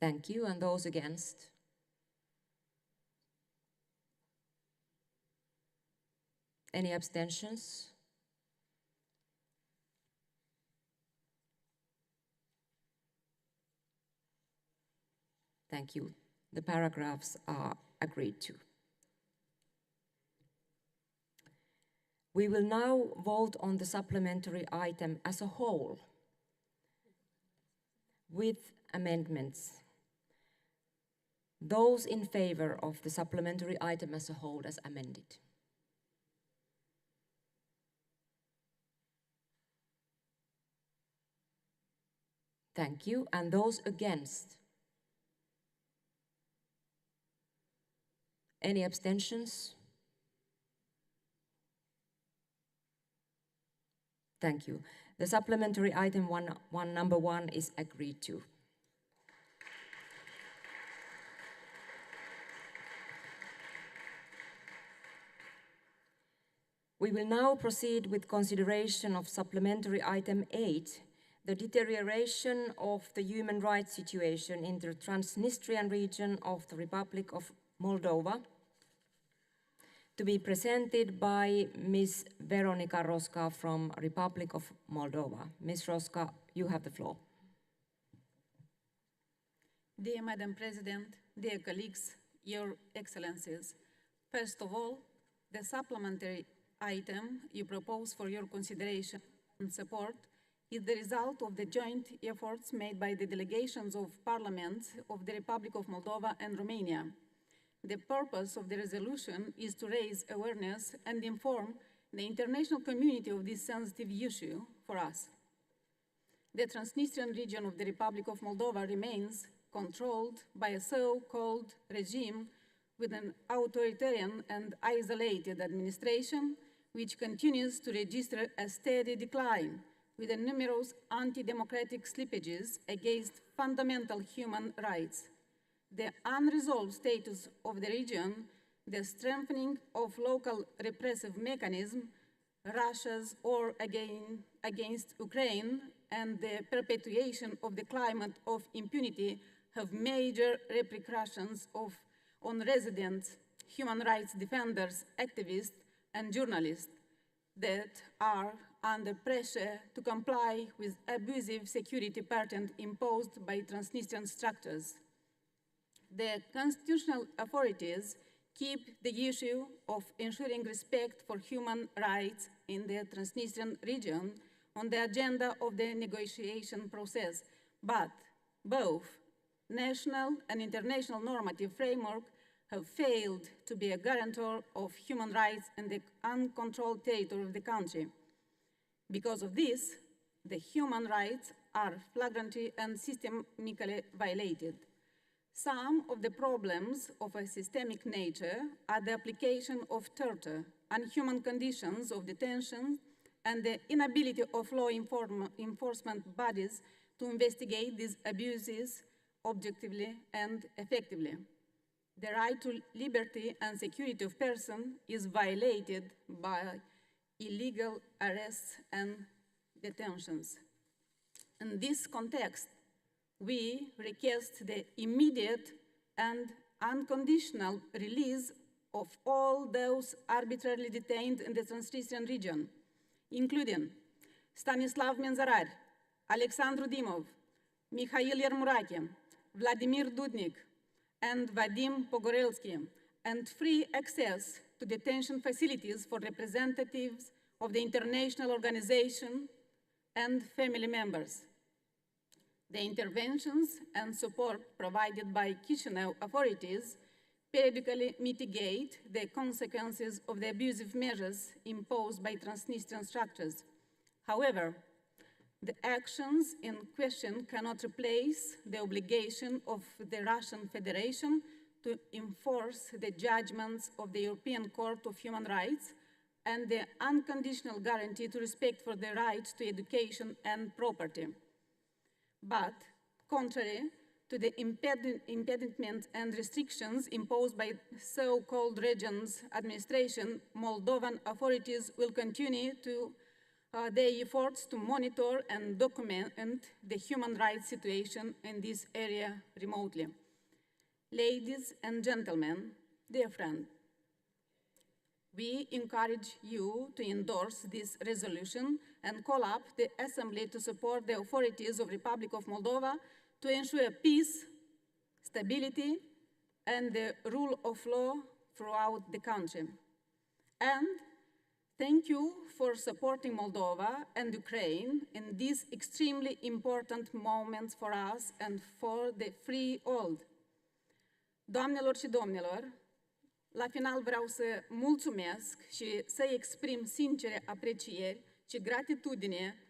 Thank you. And those against? Any abstentions? Thank you. The paragraphs are agreed to. We will now vote on the supplementary item as a whole with amendments. Those in favor of the supplementary item as a whole as amended? Thank you. And those against? Any abstentions? Thank you. The supplementary item number one is agreed to. We will now proceed with consideration of supplementary item 8, the deterioration of the human rights situation in the Transnistrian region of the Republic of Moldova, to be presented by Ms. Veronika Roska from Republic of Moldova. Ms. Roska, you have the floor. Dear Madam President, dear colleagues, Your Excellencies, first of all, the supplementary item you propose for your consideration and support is the result of the joint efforts made by the delegations of parliaments of the Republic of Moldova and Romania. The purpose of the resolution is to raise awareness and inform the international community of this sensitive issue for us. The Transnistrian region of the Republic of Moldova remains controlled by a so-called regime with an authoritarian and isolated administration, which continues to register a steady decline with the numerous anti-democratic slippages against fundamental human rights. The unresolved status of the region, the strengthening of local repressive mechanisms, Russia's war against Ukraine, and the perpetuation of the climate of impunity have major repercussions on residents, human rights defenders, activists, and journalists that are under pressure to comply with abusive security pattern imposed by Transnistrian structures. The constitutional authorities keep the issue of ensuring respect for human rights in the Transnistrian region on the agenda of the negotiation process, but both national and international normative framework have failed to be a guarantor of human rights in the uncontrolled territory of the country. Because of this, the human rights are flagrantly and systemically violated. Some of the problems of a systemic nature are the application of torture, unhuman conditions of detention, and the inability of law enforcement bodies to investigate these abuses objectively and effectively. The right to liberty and security of person is violated by illegal arrests and detentions. In this context, we request the immediate and unconditional release of all those arbitrarily detained in the Transnistrian region, including Stanislav Menzarar, Alexandru Dimov, Mikhail Yermurake, Vladimir Dudnik, and Vadim Pogorelsky, and free access to detention facilities for representatives of the international organization and family members. The interventions and support provided by Chisinau authorities periodically mitigate the consequences of the abusive measures imposed by Transnistrian structures. However, the actions in question cannot replace the obligation of the Russian Federation to enforce the judgments of the European Court of Human Rights and the unconditional guarantee to respect for the right to education and property. But, contrary to the impediment and restrictions imposed by so-called region's administration, Moldovan authorities will continue to their efforts to monitor and document the human rights situation in this area remotely. Ladies and gentlemen, dear friend, we encourage you to endorse this resolution and call up the Assembly to support the authorities of the Republic of Moldova to ensure peace, stability, and the rule of law throughout the country. And thank you for supporting Moldova and Ukraine in these extremely important moments for us and for the free world. Doamnelor și domnilor, la final vreau să mulțumesc și să exprim sincere aprecieri și gratitudine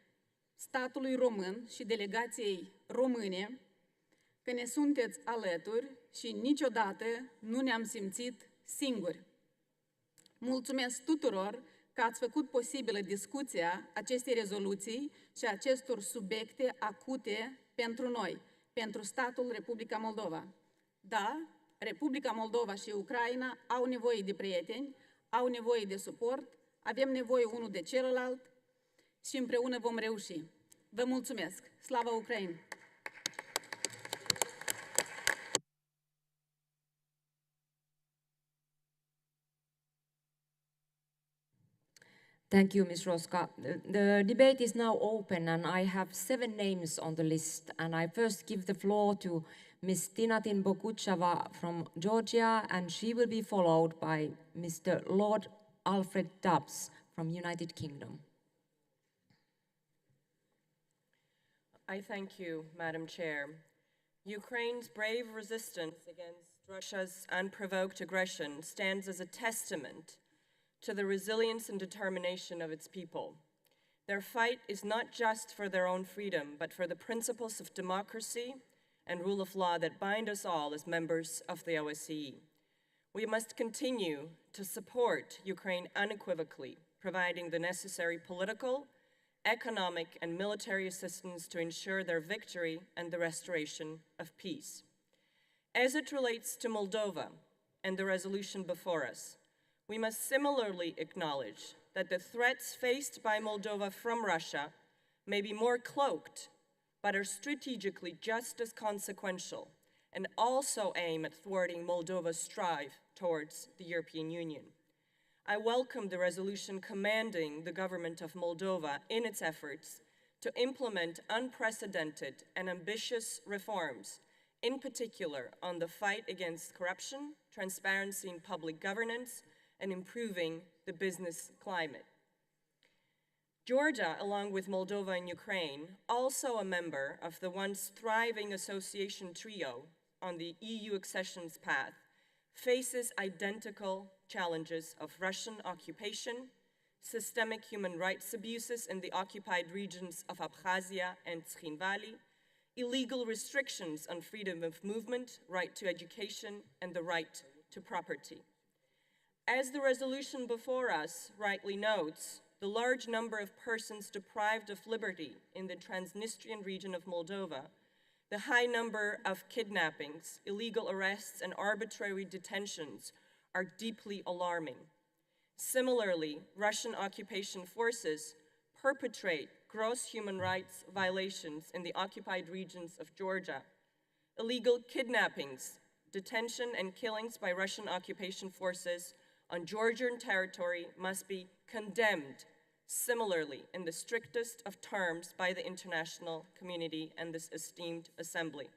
statului român și delegației române că ne sunteți alături și niciodată nu ne-am simțit singuri. Mulțumesc tuturor că ați făcut posibilă discuția acestei rezoluții și acestor subiecte acute pentru noi, pentru statul Republica Moldova. Da, Republica Moldova și Ucraina au nevoie de prieteni, au nevoie de suport, avem nevoie unul de celălalt și împreună vom reuși. Vă mulțumesc! Slava Ucrainei! Thank you, Ms. Roska. The debate is now open, and I have 7 names on the list. And I first give the floor to Ms. Tinatin Boguchava from Georgia, and she will be followed by Mr. Lord Alfred Dubs from United Kingdom. I thank you, Madam Chair. Ukraine's brave resistance against Russia's unprovoked aggression stands as a testament to the resilience and determination of its people. Their fight is not just for their own freedom, but for the principles of democracy and rule of law that bind us all as members of the OSCE. We must continue to support Ukraine unequivocally, providing the necessary political, economic, and military assistance to ensure their victory and the restoration of peace. As it relates to Moldova and the resolution before us, we must similarly acknowledge that the threats faced by Moldova from Russia may be more cloaked, but are strategically just as consequential and also aim at thwarting Moldova's strive towards the European Union. I welcome the resolution commanding the government of Moldova in its efforts to implement unprecedented and ambitious reforms, in particular on the fight against corruption, transparency in public governance, and improving the business climate. Georgia, along with Moldova and Ukraine, also a member of the once thriving association trio on the EU accessions path, faces identical challenges of Russian occupation, systemic human rights abuses in the occupied regions of Abkhazia and Tskhinvali, illegal restrictions on freedom of movement, right to education, and the right to property. As the resolution before us rightly notes, the large number of persons deprived of liberty in the Transnistrian region of Moldova, the high number of kidnappings, illegal arrests, and arbitrary detentions are deeply alarming. Similarly, Russian occupation forces perpetrate gross human rights violations in the occupied regions of Georgia. Illegal kidnappings, detention, and killings by Russian occupation forces on Georgian territory must be condemned similarly in the strictest of terms by the international community and this esteemed assembly.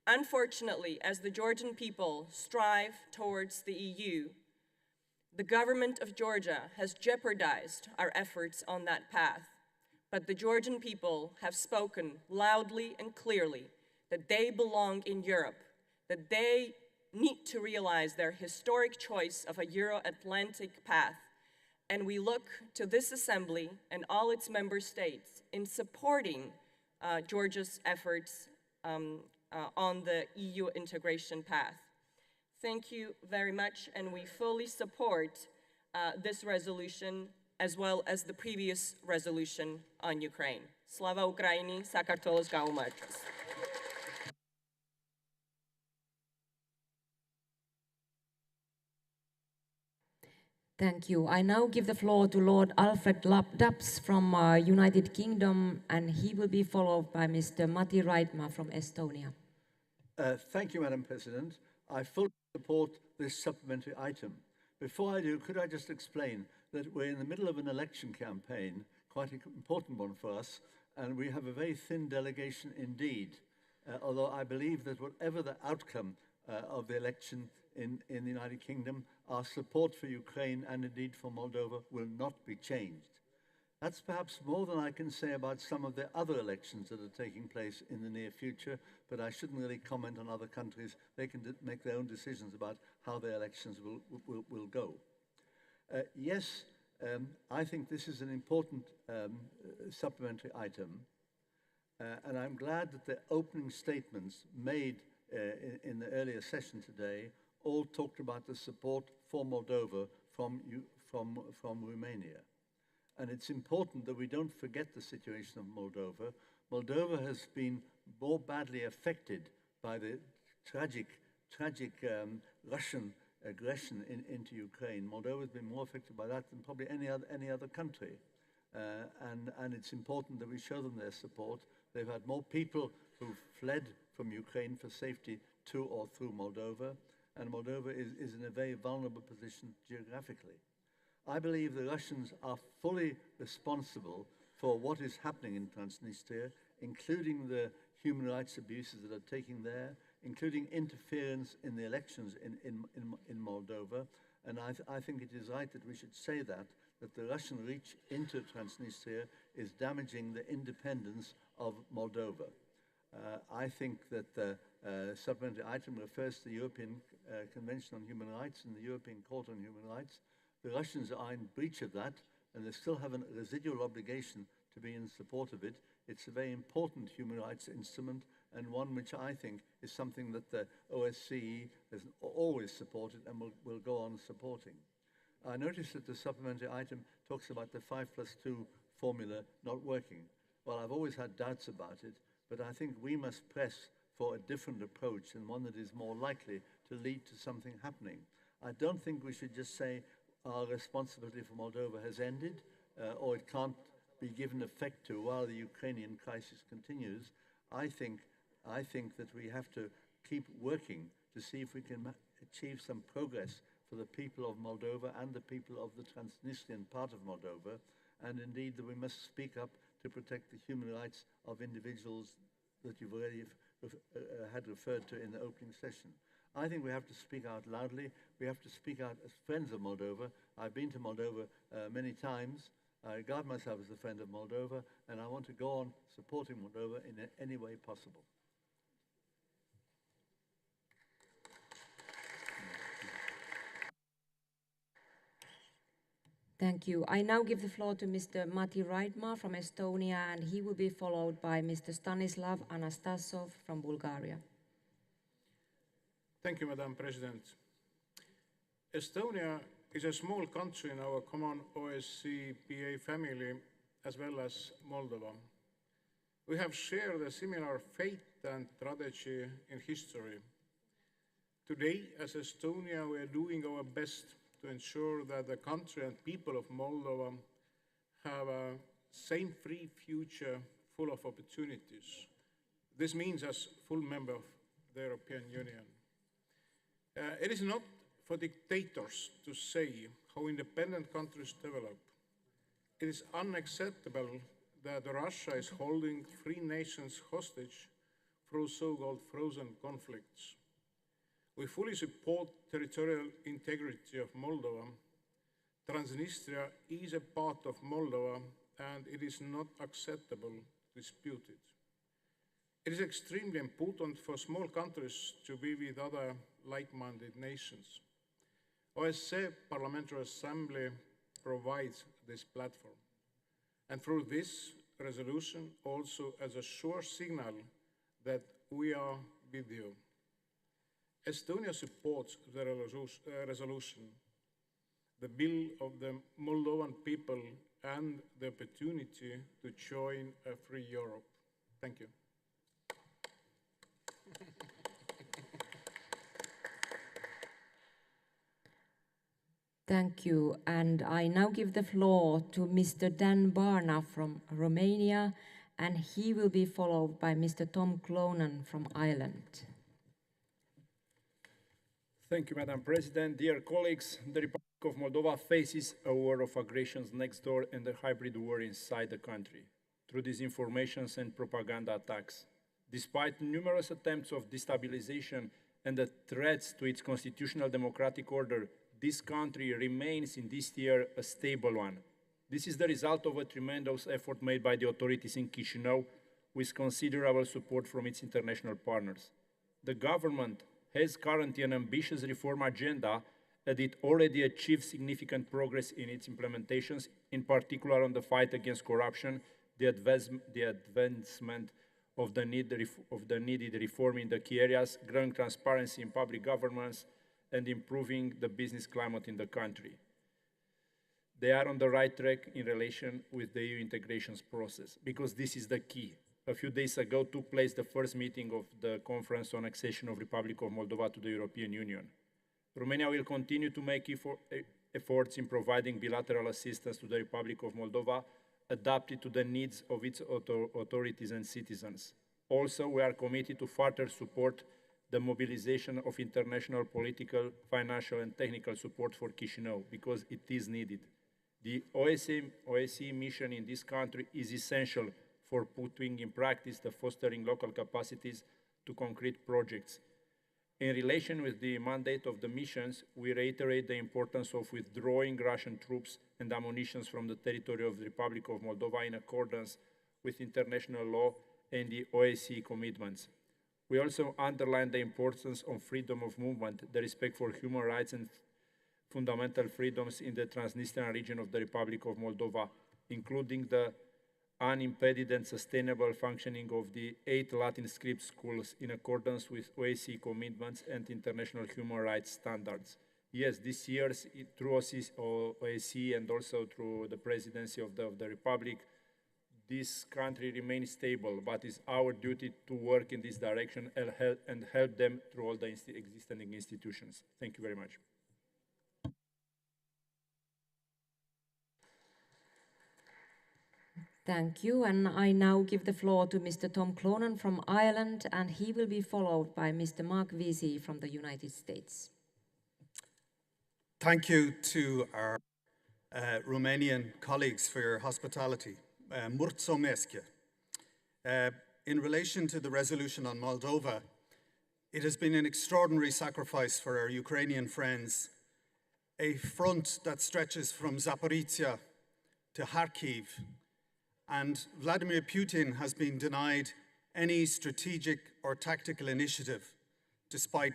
Unfortunately, as the Georgian people strive towards the EU, the government of Georgia has jeopardized our efforts on that path. But the Georgian people have spoken loudly and clearly that they belong in Europe, that they need to realize their historic choice of a Euro-Atlantic path. And we look to this assembly and all its member states in supporting Georgia's efforts on the EU integration path. Thank you very much, and we fully support this resolution as well as the previous resolution on Ukraine. Slava Ukraini, Sakartvelos Gaumarchas. Thank you. I now give the floor to Lord Alfred Dubs from United Kingdom, and he will be followed by Mr. Matti Raidma from Estonia. Thank you, Madam President. I fully support this supplementary item. Before I do, could I just explain that we're in the middle of an election campaign, quite an important one for us, and we have a very thin delegation indeed, although I believe that whatever the outcome of the election in the United Kingdom, our support for Ukraine and indeed for Moldova will not be changed. That's perhaps more than I can say about some of the other elections that are taking place in the near future, but I shouldn't really comment on other countries. They can make their own decisions about how their elections will go. Yes, I think this is an important supplementary item, and I'm glad that the opening statements made in the earlier session today all talked about the support for Moldova from Romania. And it's important that we don't forget the situation of Moldova. Moldova has been more badly affected by the tragic Russian aggression into Ukraine. Moldova has been more affected by that than probably any other country. And it's important that we show them their support. They've had more people who've fled from Ukraine for safety to or through Moldova, and Moldova is in a very vulnerable position geographically. I believe the Russians are fully responsible for what is happening in Transnistria, including the human rights abuses that are taking there, including interference in the elections in Moldova. And I think it is right that we should say that the Russian reach into Transnistria is damaging the independence of Moldova. I think that the supplementary item refers to the European Convention on Human Rights and the European Court on Human Rights. The Russians are in breach of that, and they still have a residual obligation to be in support of it. It's a very important human rights instrument, and one which I think is something that the OSCE has always supported and will go on supporting. I noticed that the supplementary item talks about the 5+2 formula not working. Well, I've always had doubts about it, but I think we must press for a different approach and one that is more likely to lead to something happening. I don't think we should just say our responsibility for Moldova has ended or it can't be given effect to while the Ukrainian crisis continues, I think that we have to keep working to see if we can achieve some progress for the people of Moldova and the people of the Transnistrian part of Moldova, and indeed that we must speak up to protect the human rights of individuals that you've already had referred to in the opening session. I think we have to speak out loudly. We have to speak out as friends of Moldova. I've been to Moldova many times. I regard myself as a friend of Moldova, and I want to go on supporting Moldova in any way possible. Thank you. I now give the floor to Mr. Mati Raidma from Estonia, and he will be followed by Mr. Stanislav Anastasov from Bulgaria. Thank you, Madam President. Estonia is a small country in our common OSCE PA family, as well as Moldova. We have shared a similar fate and tragedy in history. Today, as Estonia, we are doing our best to ensure that the country and people of Moldova have a same free future full of opportunities. This means as full member of the European Union. It is not for dictators to say how independent countries develop. It is unacceptable that Russia is holding free nations hostage through so-called frozen conflicts. We fully support territorial integrity of Moldova. Transnistria is a part of Moldova, and it is not acceptable to dispute it. It is extremely important for small countries to be with other like-minded nations. OSCE Parliamentary Assembly provides this platform, and through this resolution also as a sure signal that we are with you. Estonia supports the resolution, the will of the Moldovan people, and the opportunity to join a free Europe. Thank you. Thank you. And I now give the floor to Mr. Dan Barna from Romania, and he will be followed by Mr. Tom Clonan from Ireland. Thank you, Madam President. Dear colleagues, the Republic of Moldova faces a war of aggressions next door and a hybrid war inside the country through disinformation and propaganda attacks. Despite numerous attempts of destabilization and the threats to its constitutional democratic order, this country remains in this year a stable one. This is the result of a tremendous effort made by the authorities in Chișinău with considerable support from its international partners. The government has currently an ambitious reform agenda and it already achieved significant progress in its implementations, in particular on the fight against corruption, the advancement of the needed reform in the key areas, growing transparency in public governance, and improving the business climate in the country. They are on the right track in relation with the EU integrations process, because this is the key. A few days ago took place the first meeting of the Conference on Accession of Republic of Moldova to the European Union. Romania will continue to make efforts in providing bilateral assistance to the Republic of Moldova, adapted to the needs of its authorities and citizens. Also, we are committed to further support the mobilization of international political, financial, and technical support for Chișinău, because it is needed. The OSCE mission in this country is essential for putting in practice the fostering local capacities to concrete projects. In relation with the mandate of the missions, we reiterate the importance of withdrawing Russian troops and ammunition from the territory of the Republic of Moldova in accordance with international law and the OSCE commitments. We also underline the importance of freedom of movement, the respect for human rights and fundamental freedoms in the Transnistrian region of the Republic of Moldova, including the unimpeded and sustainable functioning of the 8 Latin script schools in accordance with OSCE commitments and international human rights standards. Yes, this year, through OSCE and also through the presidency of the Republic, this country remains stable, but it's our duty to work in this direction and help them through all the existing institutions. Thank you very much. Thank you, and I now give the floor to Mr. Tom Clonan from Ireland, and he will be followed by Mr. Mark Vesey from the United States. Thank you to our Romanian colleagues for your hospitality. Mulțumesc. In relation to the resolution on Moldova, it has been an extraordinary sacrifice for our Ukrainian friends, a front that stretches from Zaporizhia to Kharkiv, and Vladimir Putin has been denied any strategic or tactical initiative, despite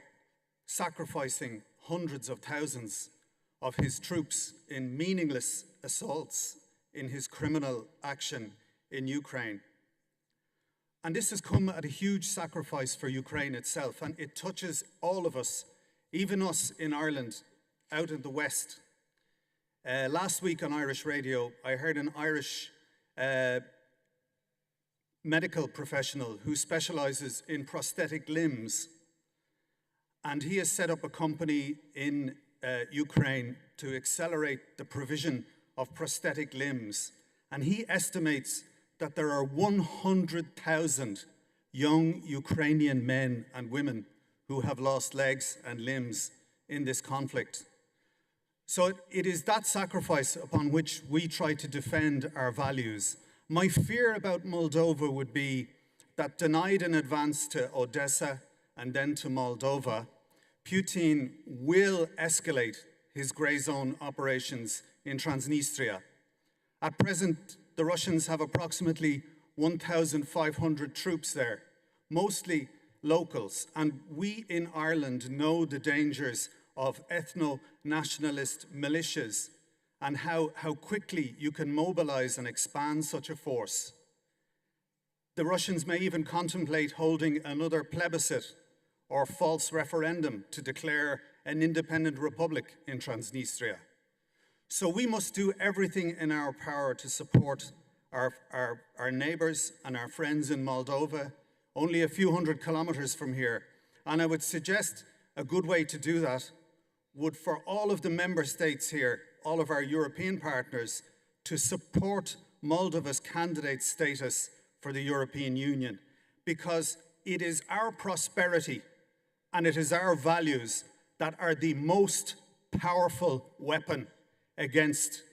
sacrificing hundreds of thousands of his troops in meaningless assaults in his criminal action in Ukraine. And this has come at a huge sacrifice for Ukraine itself, and it touches all of us, even us in Ireland, out in the West. Last week on Irish radio, I heard an Irish medical professional who specializes in prosthetic limbs, and he has set up a company in Ukraine to accelerate the provision of prosthetic limbs. And he estimates that there are 100,000 young Ukrainian men and women who have lost legs and limbs in this conflict. So it is that sacrifice upon which we try to defend our values. My fear about Moldova would be that, denied an advance to Odessa and then to Moldova, Putin will escalate his grey zone operations in Transnistria. At present, the Russians have approximately 1,500 troops there, mostly locals, and we in Ireland know the dangers of ethno-nationalist militias and how quickly you can mobilize and expand such a force. The Russians may even contemplate holding another plebiscite or false referendum to declare an independent republic in Transnistria. So we must do everything in our power to support our neighbors and our friends in Moldova, only a few hundred kilometers from here. And I would suggest a good way to do that would, for all of the member states here, all of our European partners, to support Moldova's candidate status for the European Union, because it is our prosperity and it is our values that are the most powerful weapon against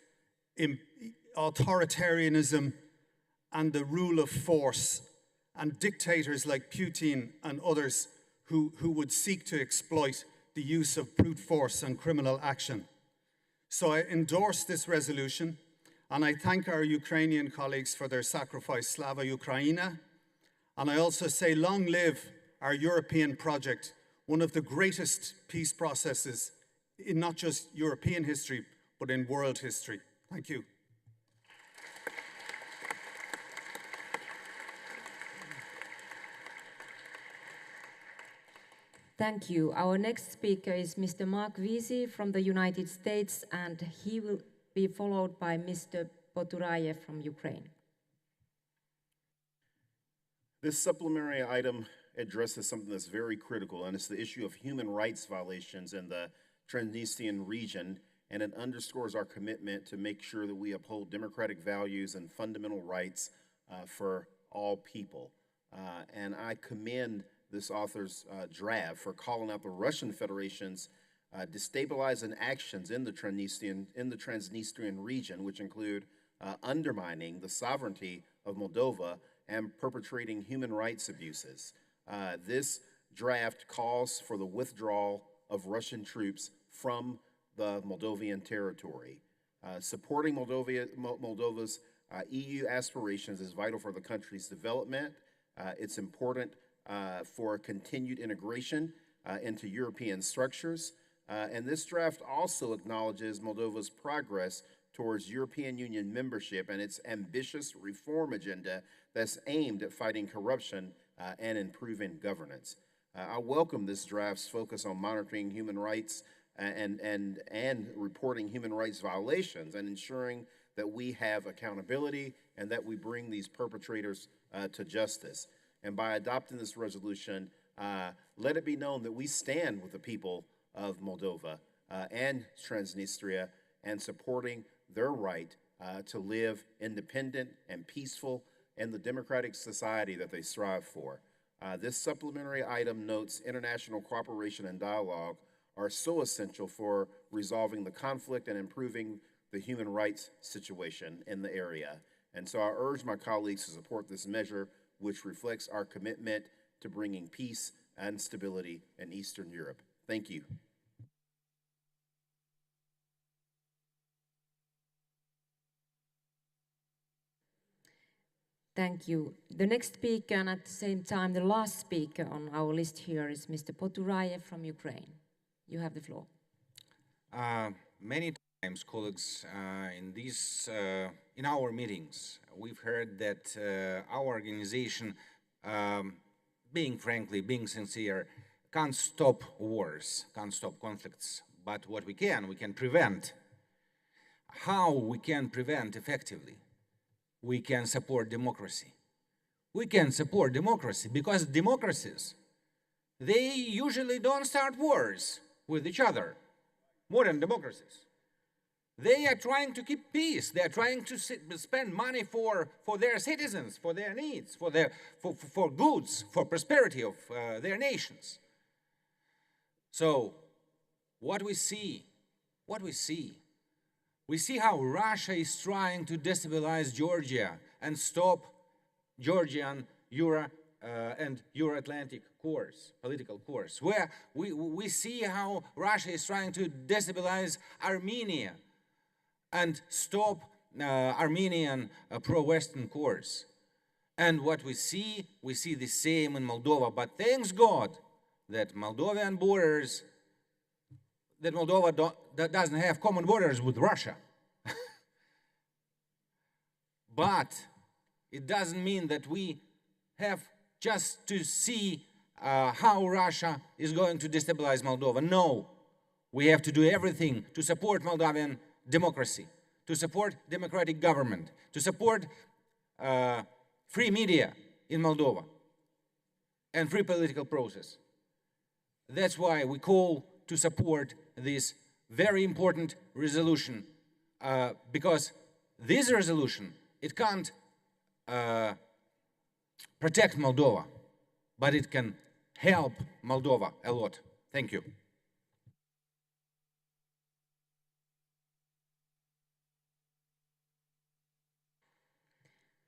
authoritarianism and the rule of force and dictators like Putin and others who would seek to exploit the use of brute force and criminal action. So I endorse this resolution, and I thank our Ukrainian colleagues for their sacrifice. Slava Ukraina. And I also say, long live our European project, one of the greatest peace processes in not just European history, but in world history. Thank you. Thank you. Our next speaker is Mr. Mark Vesey from the United States, and he will be followed by Mr. Poturayev from Ukraine. This supplementary item addresses something that's very critical, and it's the issue of human rights violations in the Transnistrian region, and it underscores our commitment to make sure that we uphold democratic values and fundamental rights for all people. And I commend this author's draft for calling out the Russian Federation's destabilizing actions in the Transnistrian region, which include undermining the sovereignty of Moldova and perpetrating human rights abuses. This draft calls for the withdrawal of Russian troops from the Moldovan territory. Supporting Moldova's EU aspirations is vital for the country's development. It's important for continued integration into European structures. And this draft also acknowledges Moldova's progress towards European Union membership and its ambitious reform agenda that's aimed at fighting corruption and improving governance. I welcome this draft's focus on monitoring human rights and reporting human rights violations and ensuring that we have accountability and that we bring these perpetrators to justice. And by adopting this resolution, let it be known that we stand with the people of Moldova and Transnistria and supporting their right to live independent and peaceful in the democratic society that they strive for. This supplementary item notes international cooperation and dialogue are so essential for resolving the conflict and improving the human rights situation in the area. And so I urge my colleagues to support this measure, which reflects our commitment to bringing peace and stability in Eastern Europe. Thank you. Thank you. The next speaker, and at the same time, the last speaker on our list here is Mr. Poturayev from Ukraine. You have the floor. Many times, colleagues, in our meetings, we've heard that our organization, being sincere, can't stop wars, can't stop conflicts. But what we can prevent. How we can prevent effectively? We can support democracy. We can support democracy because democracies, they usually don't start wars with each other. Modern democracies. They are trying to keep peace. They are trying to spend money for their citizens, for their needs, for goods, for prosperity of their nations. So, what we see, we see how Russia is trying to destabilize Georgia and stop Georgian and Euro-Atlantic course, political course, where we see how Russia is trying to destabilize Armenia and stop Armenian pro-Western course. And what we see the same in Moldova, but thanks God that Moldovan borders, that Moldova doesn't have common borders with Russia. But it doesn't mean that we have just to see how Russia is going to destabilize Moldova. No, we have to do everything to support Moldovan democracy, to support democratic government, to support free media in Moldova and free political process. That's why we call to support this very important resolution, because this resolution, it can't protect Moldova, but it can help Moldova a lot. Thank you.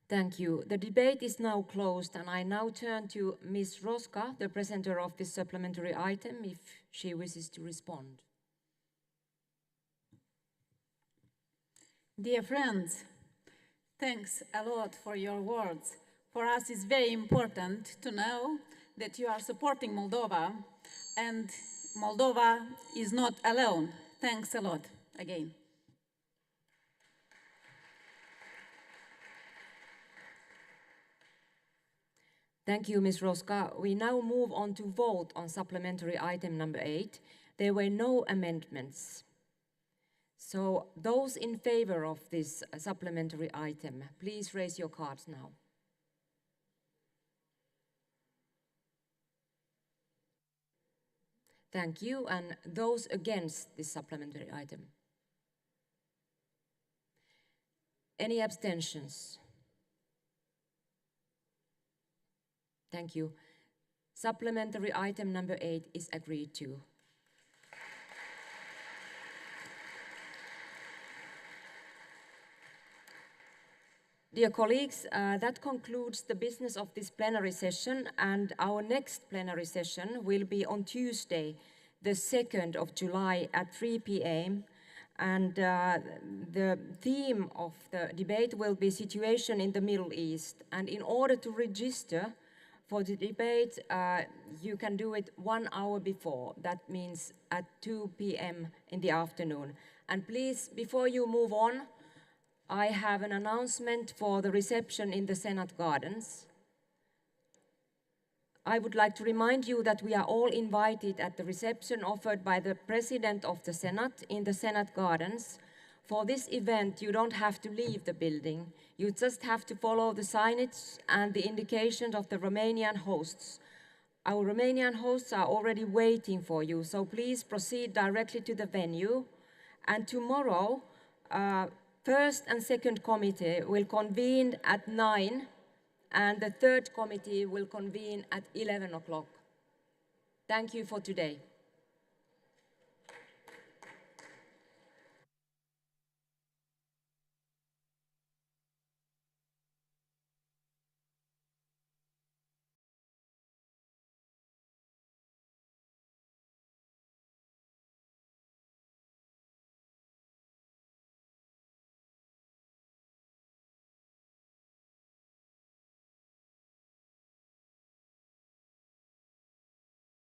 Thank you. The debate is now closed, and I now turn to Ms. Roska, the presenter of this supplementary item, if she wishes to respond. Dear friends, thanks a lot for your words. For us, it's very important to know that you are supporting Moldova, and Moldova is not alone. Thanks a lot again. Thank you, Ms. Roska. We now move on to vote on supplementary item number 8. There were no amendments. So those in favor of this supplementary item, please raise your cards now. Thank you. And those against this supplementary item? Any abstentions? Thank you. Supplementary item number 8 is agreed to. Dear colleagues, that concludes the business of this plenary session, and our next plenary session will be on Tuesday, the 2nd of July at 3 p.m. And the theme of the debate will be situation in the Middle East. And in order to register for the debate, you can do it 1 hour before. That means at 2 p.m. in the afternoon. And please, before you move on, I have an announcement for the reception in the Senate Gardens. I would like to remind you that we are all invited at the reception offered by the President of the Senate in the Senate Gardens. For this event, you don't have to leave the building. You just have to follow the signage and the indications of the Romanian hosts. Our Romanian hosts are already waiting for you, so please proceed directly to the venue. And tomorrow, first and second committee will convene at 9, and the third committee will convene at 11 o'clock. Thank you for today.